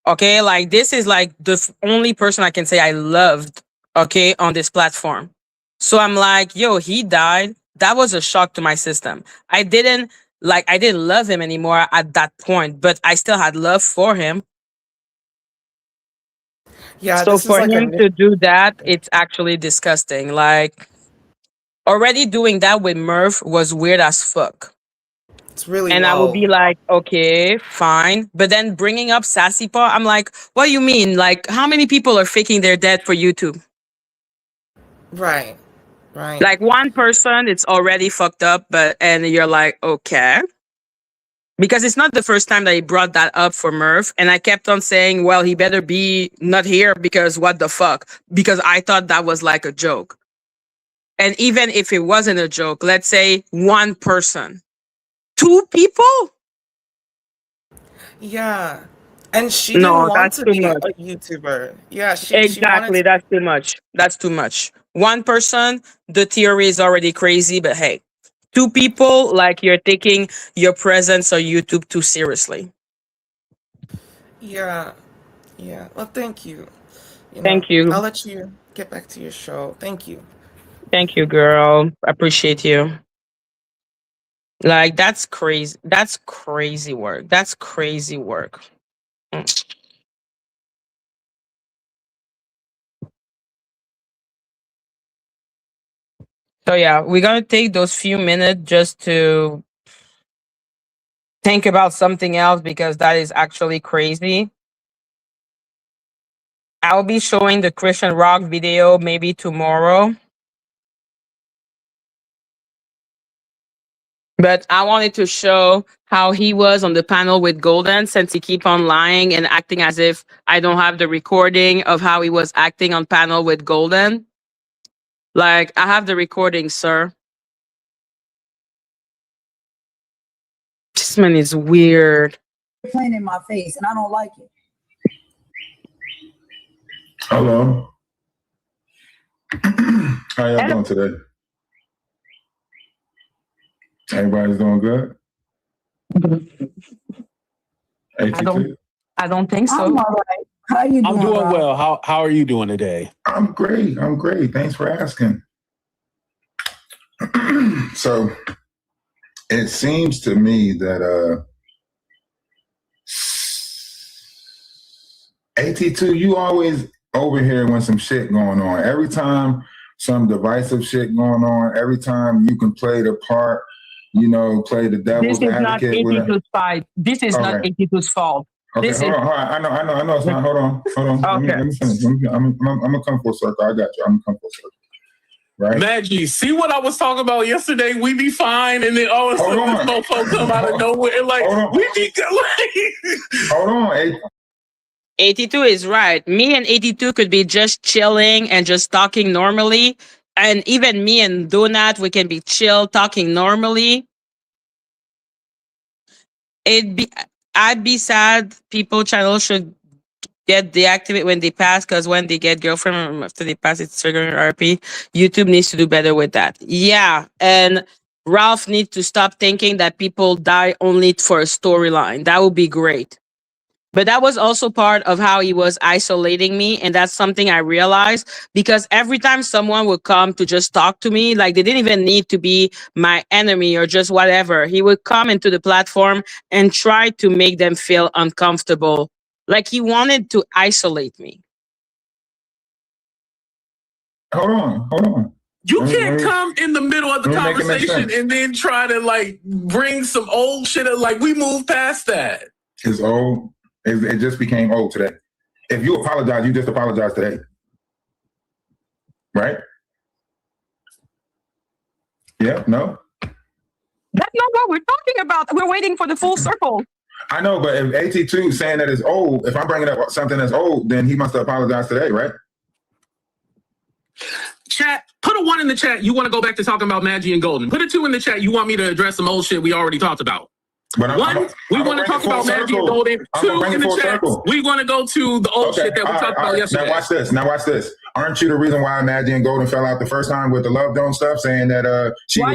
Okay, like this is like the only person I can say I loved, okay, on this platform. So I'm like, yo, he died. That was a shock to my system. I didn't love him anymore at that point, but I still had love for him. Yeah, So this is for like a him to do that, it's actually disgusting. Like already doing that with Murph was weird as fuck. it's really And I would be low. like, okay, fine. But then bringing up Sassy Paw, I'm like, what do you mean? Like, how many people are faking their death for YouTube? Right. Right. Like one person, it's already fucked up, but and you're like, okay. Because it's not the first time that he brought that up for Murph. And I kept on saying, well, he better be not here because what the fuck? Because I thought that was like a joke. And even if it wasn't a joke, let's say one person, two people? Yeah. And she didn't No, want that's to too be much. a YouTuber. Yeah, she wanted Exactly. to. That's too much. That's too much. One person, the theory is already crazy, but hey, two people, like you're taking your presence on YouTube too seriously. Yeah. Yeah. Well, thank you. Thank you. I'll let you get back to your show. Thank you. Thank you, girl. Appreciate you. Like that's crazy. That's crazy work. That's crazy work. Mm. So yeah, we're gonna take those few minutes just to think about something else because that is actually crazy. I'll be showing the Christian rock video maybe tomorrow. But I wanted to show how he was on the panel with Golden, since he keep on lying and acting as if I don't have the recording of how he was acting on panel with Golden. Like, I have the recording, sir. This man is weird. Playing in my face, and I don't like it. Hello. How y'all doing today? Everybody's doing good? I don't think so. I'm all right. How you doing? I'm doing Rob? well. How are you doing today? I'm great. I'm great. Thanks for asking. So it seems to me that AT2, you always over here when some shit going on. Every time some divisive shit going on, every time you can play the part, you know, play the devil's This is not advocate. 82's fight. This is not 82's fault. Okay, This hold on. I know it's not. Hold on. Okay. Let me finish. I'm gonna come full circle. I got you. I'm gonna come full circle. Right? Madgie, see what I was talking about yesterday? We be fine, and then all of a sudden this mofo come out of nowhere and like we be like. Hold on. 82 is right. Me and 82 could be just chilling and just talking normally. And even me and Donut, we can be chill, talking normally. I'd be sad. People channel should get deactivated when they pass, because when they get girlfriend after they pass, it's triggering RP. YouTube needs to do better with that. Yeah, and Ralph needs to stop thinking that people die only for a storyline. That would be great. But that was also part of how he was isolating me. And that's something I realized, because every time someone would come to just talk to me, like they didn't even need to be my enemy or just whatever. He would come into the platform and try to make them feel uncomfortable. Like he wanted to isolate me. Hold on. You can't come in the middle of the conversation and then try to like bring some old shit up. Like we moved past that. It's old. It just became old today. If you apologize, you just apologize today. Right? Yeah, no? That's not what we're talking about. We're waiting for the full circle. I know, but if AT2 is saying that it's old, if I'm bringing up something that's old, then he must have apologized today, right? Chat, put a 1 in the chat. You want to go back to talking about Madgie and Golden. Put a 2 in the chat. You want me to address some old shit we already talked about. But we want to talk about Madgie and Golden. 2 in the chat. We want to go to the old shit that we talked about yesterday. Now watch this. Aren't you the reason why Madgie and Golden fell out the first time with the Love Dome stuff, saying that why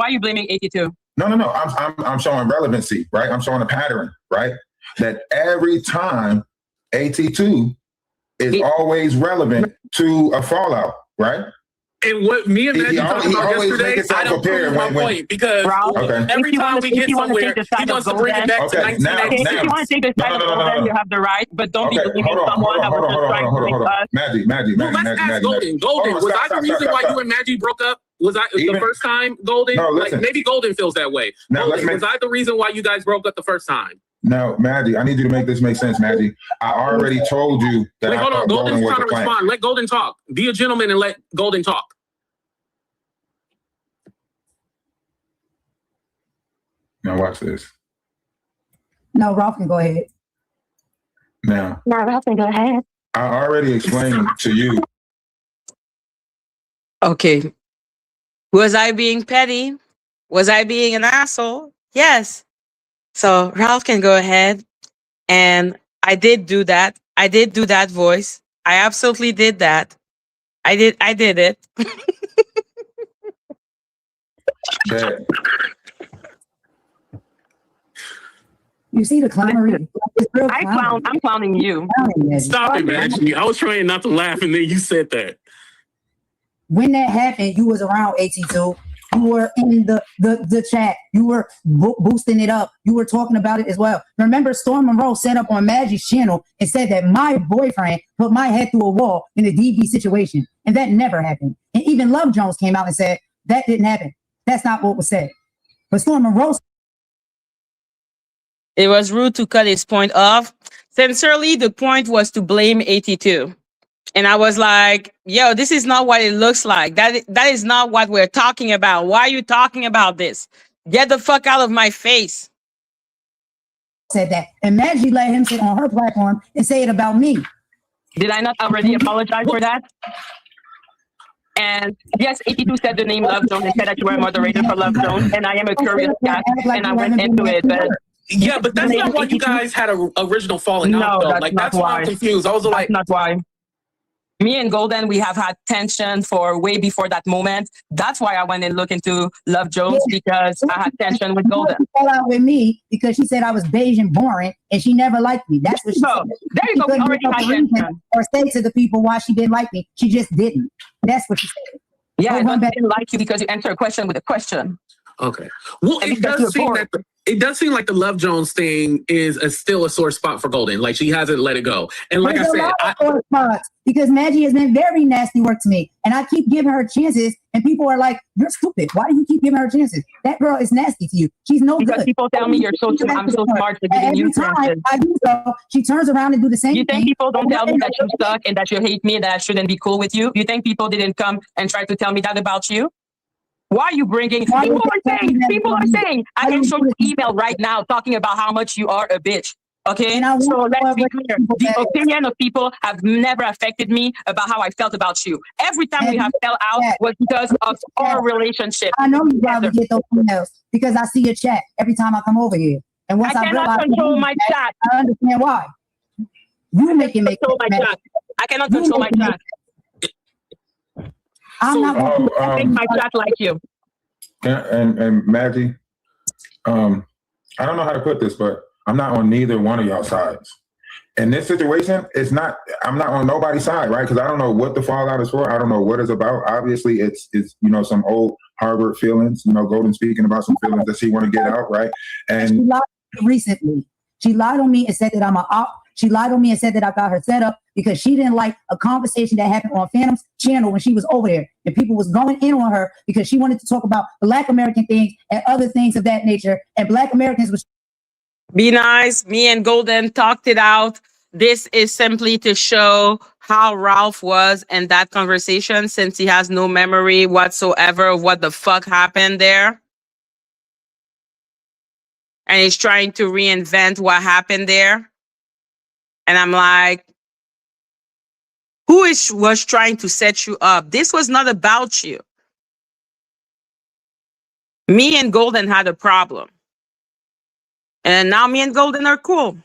are you blaming 82? No. I'm showing relevancy, right? I'm showing a pattern, right? That every time AT2 is always relevant to a fallout, right? And what me and Madgie talked about yesterday, I don't prove my point, because every time we get somewhere, he wants to bring it back to 1996. If you want to take the side of Golden, you have the right, but don't be believing someone that was just trying to make us. Madgie. Let's ask Golden. Golden, was I the reason why you and Madgie broke up? Was I the first time, Golden? No, listen. Like maybe Golden feels that way. Golden, was I the reason why you guys broke up the first time? Now, Madgie, I need you to make this make sense, Madgie. I already told you that. Wait, hold on. Golden's trying to respond. Let Golden talk. Be a gentleman and let Golden talk. Now watch this. No, Ralph can go ahead. Now, Ralph can go ahead. I already explained to you. Okay. Was I being petty? Was I being an asshole? Yes. So Ralph can go ahead. And I did do that. I did do that voice. I absolutely did that. I did it. That You see the clownery? I'm clowning you. Stop it, Madgie. I was trying not to laugh, and then you said that. When that happened, you was around AT2. You were in the chat. You were boosting it up. You were talking about it as well. Remember, Storm Monroe set up on Maggie's channel and said that my boyfriend put my head through a wall in a DV situation, and that never happened. And even Love Jones came out and said that didn't happen. That's not what was said. But Storm Monroe It was rude to cut his point off. Sincerely, the point was to blame 82. And I was like, yo, this is not what it looks like. That is not what we're talking about. Why are you talking about this? Get the fuck out of my face. Said that. And Madgie let him sit on her platform and say it about me. Did I not already apologize for that? And yes, 82 said the name Love Zone and said that you were a moderator for Love Zone. And I am a curious cat, and I went into it. But yeah, but that's not why you guys had an original falling out, though. Like, that's why I'm confused. I was like, that's not why. Me and Golden, we have had tension for way before that moment. That's why I went and looked into Love Jones, because I had tension with Golden. She fell out with me because she said I was beige and boring, and she never liked me. That's what she said. There you go. We already had tension. Or say to the people why she didn't like me. She just didn't. That's what she said. Yeah, I didn't like you because you answer a question with a question. Okay. Well, it does seem like the Love Jones thing is still a sore spot for Golden. Like, she hasn't let it go. And like There's I said, sore spots because Madgie has been very nasty work to me, and I keep giving her chances, and people are like, "You're stupid. Why do you keep giving her chances? That girl is nasty to you. She's no because good." People tell me I'm so smart for giving you chances. I do so, she turns around and do the same thing. You think people don't tell me that you suck and that you hate me and that I shouldn't be cool with you? You think people didn't come and try to tell me that about you? Why are you bringing? People are saying. I can show you an email right now talking about how much you are a bitch. Okay, so let's be clear. The opinion of people have never affected me about how I felt about you. Every time we have fell out was because of our relationship. I know you probably get those emails because I see your chat every time I come over here. And once I cannot control my chat. I understand why. You make it make control my chat. I cannot control my chat. I'm not going to make my chat like you. And Madgie, I don't know how to put this, but I'm not on neither one of y'all sides. In this situation, I'm not on nobody's side, right? Because I don't know what the fallout is for. I don't know what it's about. Obviously, it's some old Harvard feelings. Golden speaking about some feelings that she want to get out, right? And she lied recently. She lied on me and said that I'm an op. She lied on me and said that I got her set up because she didn't like a conversation that happened on Phantom's channel when she was over there. And people was going in on her because she wanted to talk about Black American things and other things of that nature. And Black Americans was... Be nice. Me and Golden talked it out. This is simply to show how Ralph was in that conversation, since he has no memory whatsoever of what the fuck happened there. And he's trying to reinvent what happened there. And I'm like, who was trying to set you up? This was not about you. Me and Golden had a problem. And now me and Golden are cool.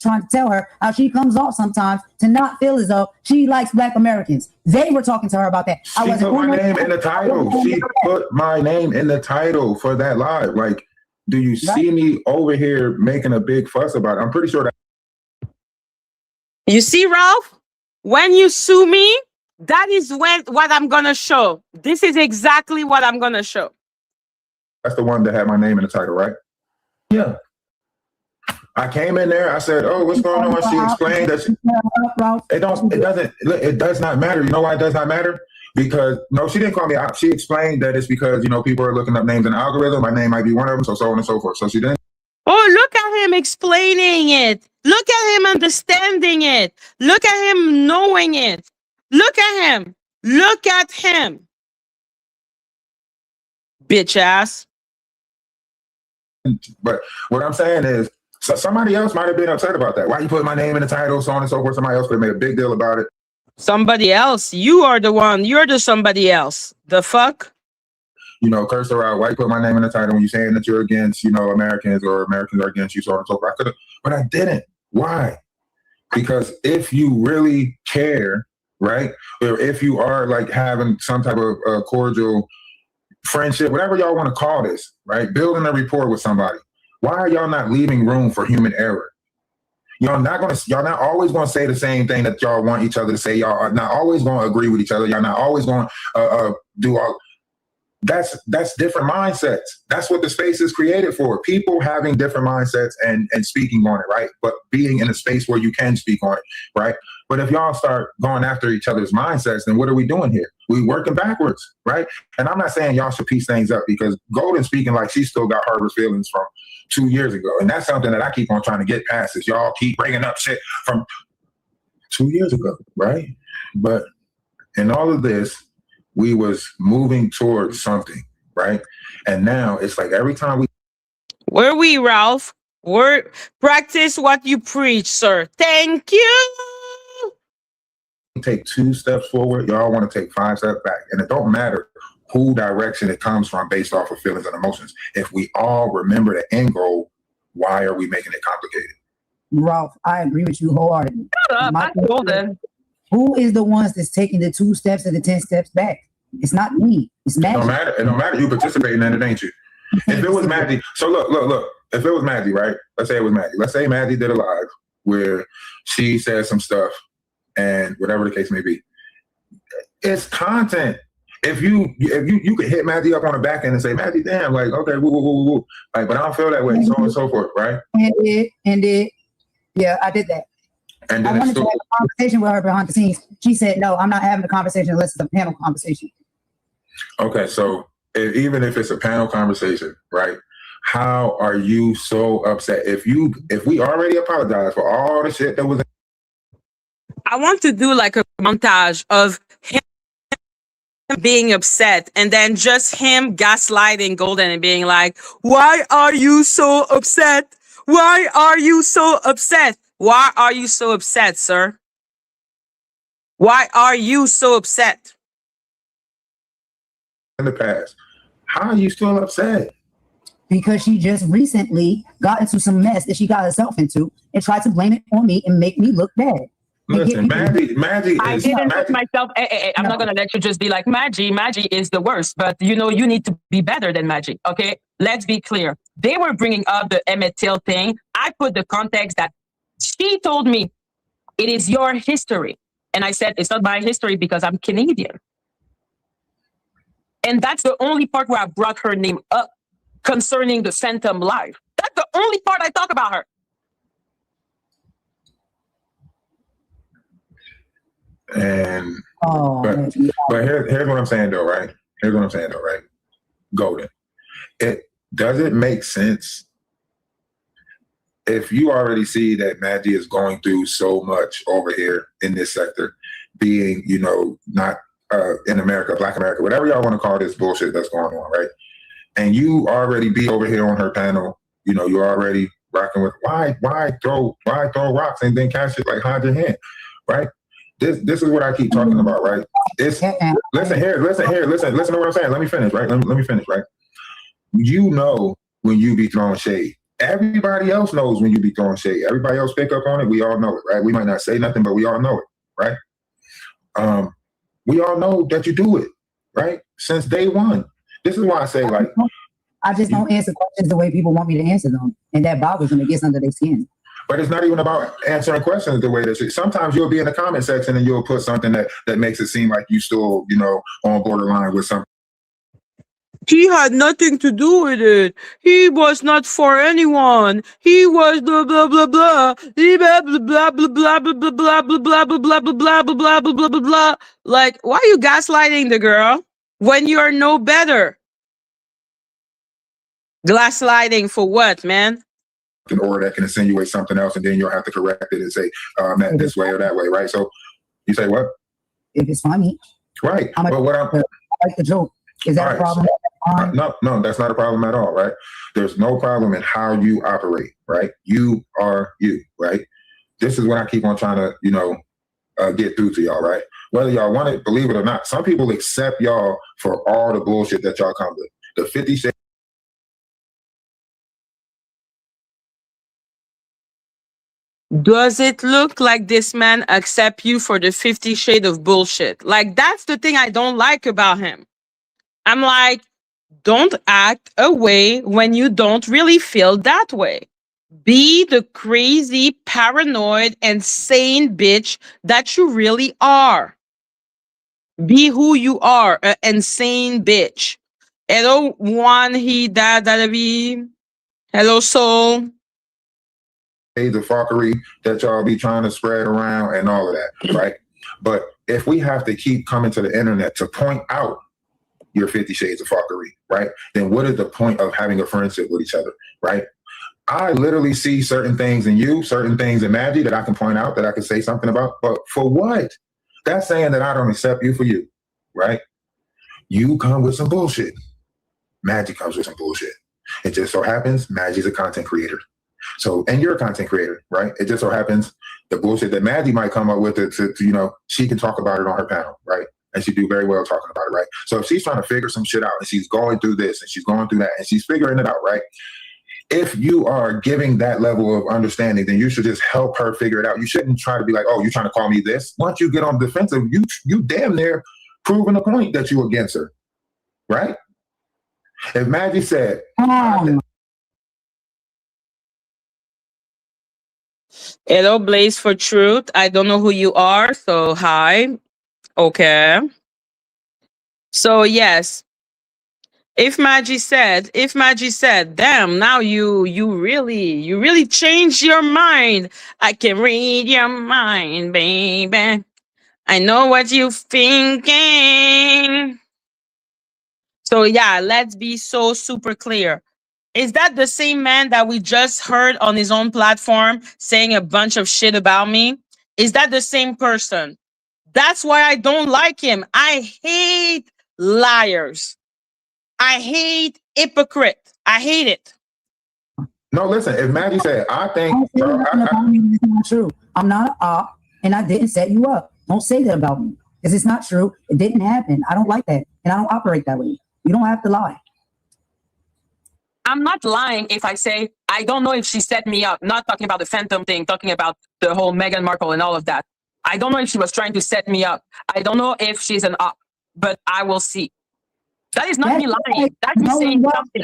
Trying to tell her how she comes off sometimes to not feel as though she likes Black Americans. They were talking to her about that. She put my name in the title. She put my name in the title for that live. Like, do you see me over here making a big fuss about it? I'm pretty sure that. You see, Ralph, when you sue me, that is what I'm going to show. This is exactly what I'm going to show. That's the one that had my name in the title, right? Yeah. I came in there. I said, "Oh, what's going on?" She explained that it does not matter. You know why it does not matter? Because no, she didn't call me out. She explained that it's because people are looking up names in the algorithm. My name might be one of them, so on and so forth. So she didn't. Oh, look at him explaining it. Look at him understanding it. Look at him knowing it. Look at him. Look at him. Bitch ass. But what I'm saying is, so somebody else might have been upset about that. Why you put my name in the title, so on and so forth. Somebody else could have made a big deal about it. Somebody else? You are the one. You're the somebody else. The fuck? Curse her out. Why you put my name in the title when you're saying that you're against, Americans, or Americans are against you, so on and so forth. I could have, but I didn't. Why? Because if you really care, right? Or if you are like having some type of cordial friendship, whatever y'all want to call this, right? Building a rapport with somebody. Why are y'all not leaving room for human error? Y'all not always gonna say the same thing that y'all want each other to say. Y'all are not always gonna agree with each other. Y'all not always gonna do all. That's different mindsets. That's what the space is created for. People having different mindsets and speaking on it, right? But being in a space where you can speak on it, right? But if y'all start going after each other's mindsets, then what are we doing here? We working backwards, right? And I'm not saying y'all should piece things up, because Golden speaking like she still got Harvard's feelings from 2 years ago. And that's something that I keep on trying to get past is y'all keep bringing up shit from 2 years ago, right? But in all of this, we was moving towards something, right? And now it's like every time we Where we, Ralph? We're practice what you preach, sir. Thank you. take 2 steps forward, y'all want to take 5 steps back. And it don't matter who direction it comes from based off of feelings and emotions. If we all remember the end goal, why are we making it complicated? Ralph, I agree with you wholeheartedly. Shut up. I told them. Who is the ones that's taking the 2 steps and the 10 steps back? It's not me. It's Madgie. It don't matter. You participating in it, ain't you? If it was Madgie, so look. If it was Madgie, right? Let's say it was Madgie. Let's say Madgie did a live where she said some stuff and whatever the case may be. It's content. If you could hit Madgie up on the back end and say, Madgie, damn, like, okay, woo. Like, but I don't feel that way, so on and so forth, right? And yeah, I did that. And I then wanted to have a conversation with her behind the scenes. She said, no, I'm not having a conversation unless it's a panel conversation. Okay, so even if it's a panel conversation, right? How are you so upset? If we already apologized for all the shit that was. I want to do like a montage of him being upset and then just him gaslighting Golden and being like, why are you so upset? Why are you so upset? Why are you so upset, sir? Why are you so upset? In the past, how are you still upset? Because she just recently got into some mess that she got herself into and tried to blame it on me and make me look bad. Listen, Madgie I didn't put myself. I'm not gonna let you just be like Madgie. Madgie is the worst, but you need to be better than Madgie. Okay, let's be clear. They were bringing up the Emmett Till thing. I put the context that she told me it is your history, and I said it's not my history because I'm Canadian, and that's the only part where I brought her name up concerning the Phantom Live. That's the only part I talk about her. And but here's what I'm saying though, right? Golden. Does it make sense if you already see that Madgie is going through so much over here in this sector, being, not in America, Black America, whatever y'all want to call this bullshit that's going on, right? And you already be over here on her panel, you're already rocking with why throw rocks and then catch it like hide your hand, right? This is what I keep talking about, right? Listen to what I'm saying. Let me finish, right? Let me finish, right? When you be throwing shade. Everybody else knows when you be throwing shade. Everybody else pick up on it. We all know it, right? We might not say nothing, but we all know it, right? We all know that you do it, right? Since day one. This is why I say, like, I just don't answer questions the way people want me to answer them, and that bothers them. It gets under their skin. But it's not even about answering questions the way that sometimes you'll be in the comment section and you'll put something that makes it seem like you still, on borderline with something. He had nothing to do with it. He was not for anyone. He was blah blah blah blah. He blah blah blah blah blah blah blah blah blah blah blah blah blah blah blah blah blah blah. Like, why are you gaslighting the girl when you are no better? Gaslighting for what, man? Or that can insinuate something else, and then you'll have to correct it and say, meant this way or that way, right? So you say what? If it's funny. Right. I like the joke. Is that a problem? No, that's not a problem at all, right? There's no problem in how you operate, right? You are you, right? This is what I keep on trying to, get through to y'all, right? Whether y'all want it, believe it or not, some people accept y'all for all the bullshit that y'all come with. The 50 Shades. Does it look like this man accept you for the 50 shade of bullshit? Like, that's the thing I don't like about him. I'm like, don't act a way when you don't really feel that way. Be the crazy, paranoid, insane bitch that you really are. Be who you are, an insane bitch. Hello, Juan, he, dad, hello, soul. The fuckery that y'all be trying to spread around and all of that, right? But if we have to keep coming to the internet to point out your 50 shades of fuckery, right? Then what is the point of having a friendship with each other, right? I literally see certain things in you, certain things in Madgie that I can point out, that I can say something about. But for what? That's saying that I don't accept you for you, right? You come with some bullshit. Madgie comes with some bullshit. It just so happens Maggie's a content creator. So, and you're a content creator, right? It just so happens the bullshit that Madgie might come up with to she can talk about it on her panel, right? And she do very well talking about it, right? So if she's trying to figure some shit out and she's going through this and she's going through that and she's figuring it out, right? If you are giving that level of understanding, then you should just help her figure it out. You shouldn't try to be like, oh, you're trying to call me this. Once you get on the defensive, you damn near proving a point that you against her, right? If Madgie said, Hello, Blaze for Truth. I don't know who you are, so hi. Okay. So yes, if Madgie said, damn, now you really changed your mind. I can read your mind, baby. I know what you're thinking. So yeah, let's be so super clear. Is that the same man that we just heard on his own platform saying a bunch of shit about me? Is that the same person? That's why I don't like him. I hate liars. I hate hypocrite. I hate it. No, listen, if Madgie said, I think, it's not true. I'm not an op, and I didn't set you up. Don't say that about me, because it's not true. It didn't happen. I don't like that, and I don't operate that way. You don't have to lie. I'm not lying if I say I don't know if she set me up. Not talking about the Phantom thing, talking about the whole Meghan Markle and all of that. I don't know if she was trying to set me up. I don't know if she's an op, but I will see. That is not me lying. That's me saying something.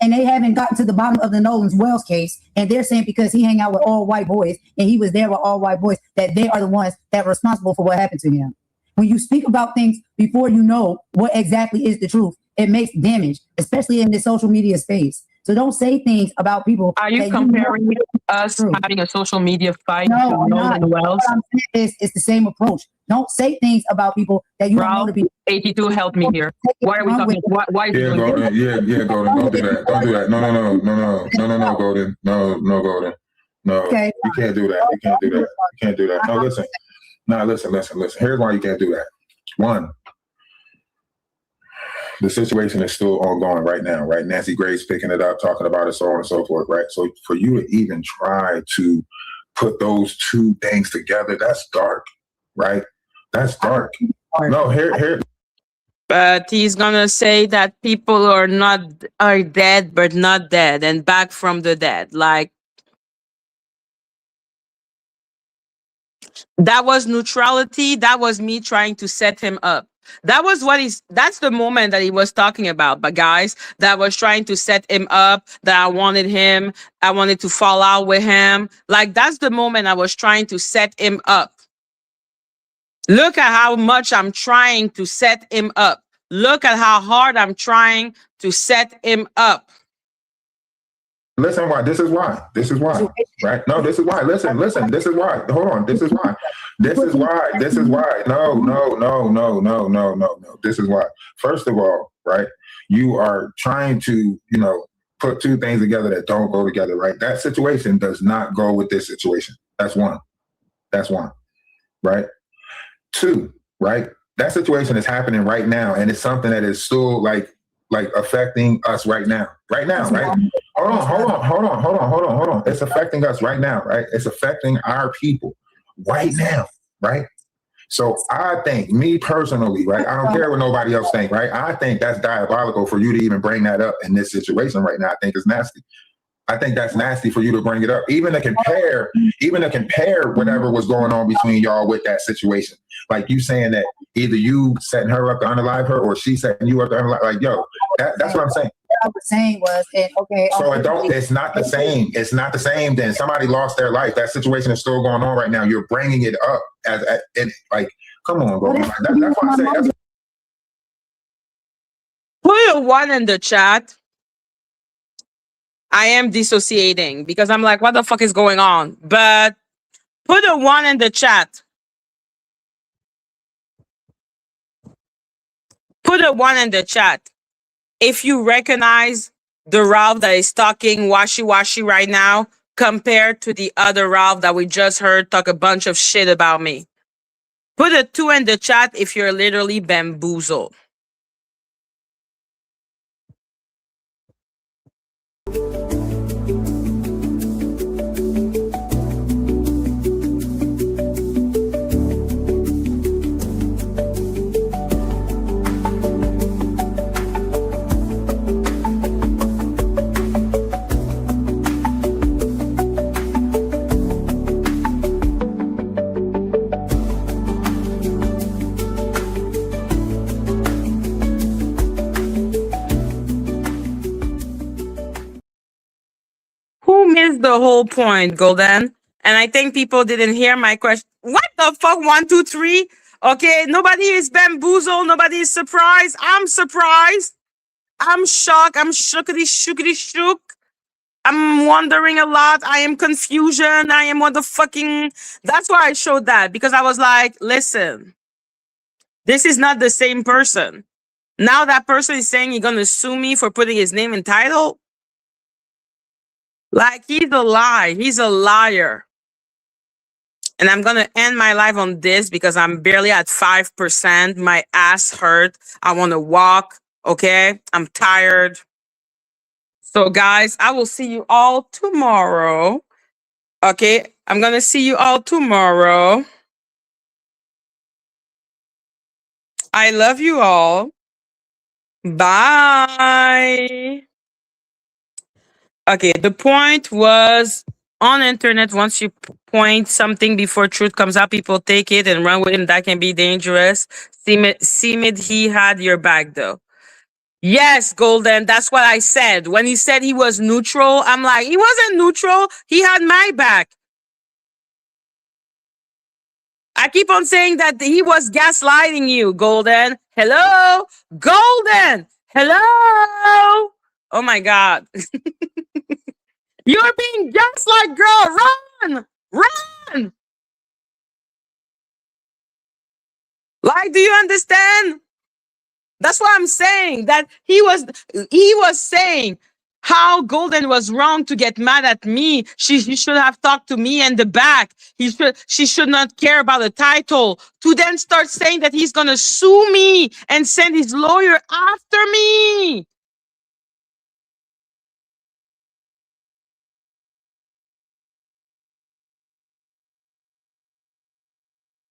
And they haven't gotten to the bottom of the Nolan Wells case, and they're saying because he hang out with all white boys and he was there with all white boys, that they are the ones that are responsible for what happened to him. When you speak about things before you know what exactly is the truth, it makes damage, especially in the social media space. So don't say things about people. Are you comparing us having a social media fight to Nolan Wells? What I'm saying is it's the same approach. Don't say things about people that you don't know to be. 82, help me here. Why are we talking? Why is Golden. Golden. Don't do that. Don't do that. No, Golden. No, Golden. No, okay. You can't do that. You can't do that. You can't do that. No, listen. No, listen. Here's why you can't do that. One, the situation is still ongoing right now, right? Nancy Grace picking it up, talking about it, so on and so forth, right? So for you to even try to put those two things together, that's dark, right? That's dark. No, here. But he's gonna say that people are dead, but not dead, and back from the dead. Like, that was neutrality. That was me trying to set him up. That's the moment that he was talking about. But guys, that was trying to set him up, that I wanted to fall out with him. Like, that's the moment I was trying to set him up. Look at how much I'm trying to set him up. Look at how hard I'm trying to set him up. Listen, why? This is why, right? No, this is why. Listen, this is why. Hold on, this is why. No. This is why. First of all, right, you are trying to, put two things together that don't go together, right? That situation does not go with this situation. That's one, right? Two, right? That situation is happening right now, and it's something that is still like affecting us right now, right? Hold on. It's affecting us right now, right? It's affecting our people right now, right? So I think, me personally, right? I don't care what nobody else thinks, right? I think that's diabolical for you to even bring that up in this situation right now. I think it's nasty. I think that's nasty for you to bring it up, even to compare whatever was going on between y'all with that situation. Like, you saying that either you setting her up to unalive her or she setting you up to unalive. Like, yo, that's what I'm saying. What I was saying was, okay. So it's not the same. It's not the same. Then somebody lost their life. That situation is still going on right now. You're bringing it up come on, bro. That's what I'm saying. Put a 1 in the chat. I am dissociating because I'm like, what the fuck is going on? But put a 1 in the chat. Put a 1 in the chat if you recognize the Ralph that is talking washy-washy right now compared to the other Ralph that we just heard talk a bunch of shit about me? Put a 2 in the chat if you're literally bamboozled. Who missed the whole point, Golden? And I think people didn't hear my question. What the fuck? 1, 2, 3. Okay, nobody is bamboozled. Nobody is surprised. I'm surprised. I'm shocked. I'm shookity shook. I'm wondering a lot. I am confusion. I am motherfucking. That's why I showed that, because I was like, listen, this is not the same person. Now that person is saying he's gonna sue me for putting his name and title. Like, he's a lie. He's a liar. And I'm going to end my life on this because I'm barely at 5%. My ass hurt. I want to walk. Okay. I'm tired. So guys, I will see you all tomorrow. Okay. I'm going to see you all tomorrow. I love you all. Bye. Okay. The point was, on internet, once you point something before truth comes out, people take it and run with it, and that can be dangerous. Simid, he had your back though. Yes, Golden, that's what I said. When he said he was neutral, I'm like, he wasn't neutral. He had my back. I keep on saying that he was gaslighting you, Golden. Hello? Golden! Hello? Oh my God. You're being gaslight, girl. Run! Run! Like, do you understand? That's what I'm saying. That he was saying how Golden was wrong to get mad at me. She should have talked to me in the back. She should not care about the title. To then start saying that he's gonna sue me and send his lawyer after me.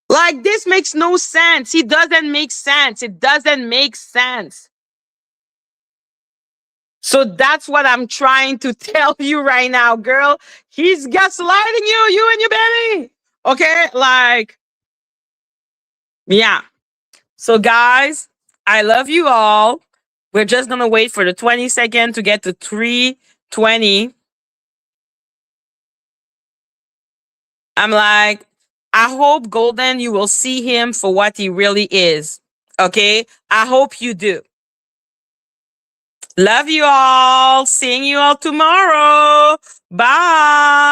Like, this makes no sense. It doesn't make sense. It doesn't make sense. So that's what I'm trying to tell you right now, girl. He's gaslighting you and your baby. Okay? Like, yeah. So guys, I love you all. We're just going to wait for the 20-second to get to 3:20. I'm like, I hope, Golden, you will see him for what he really is. Okay? I hope you do. Love you all. Seeing you all tomorrow. Bye.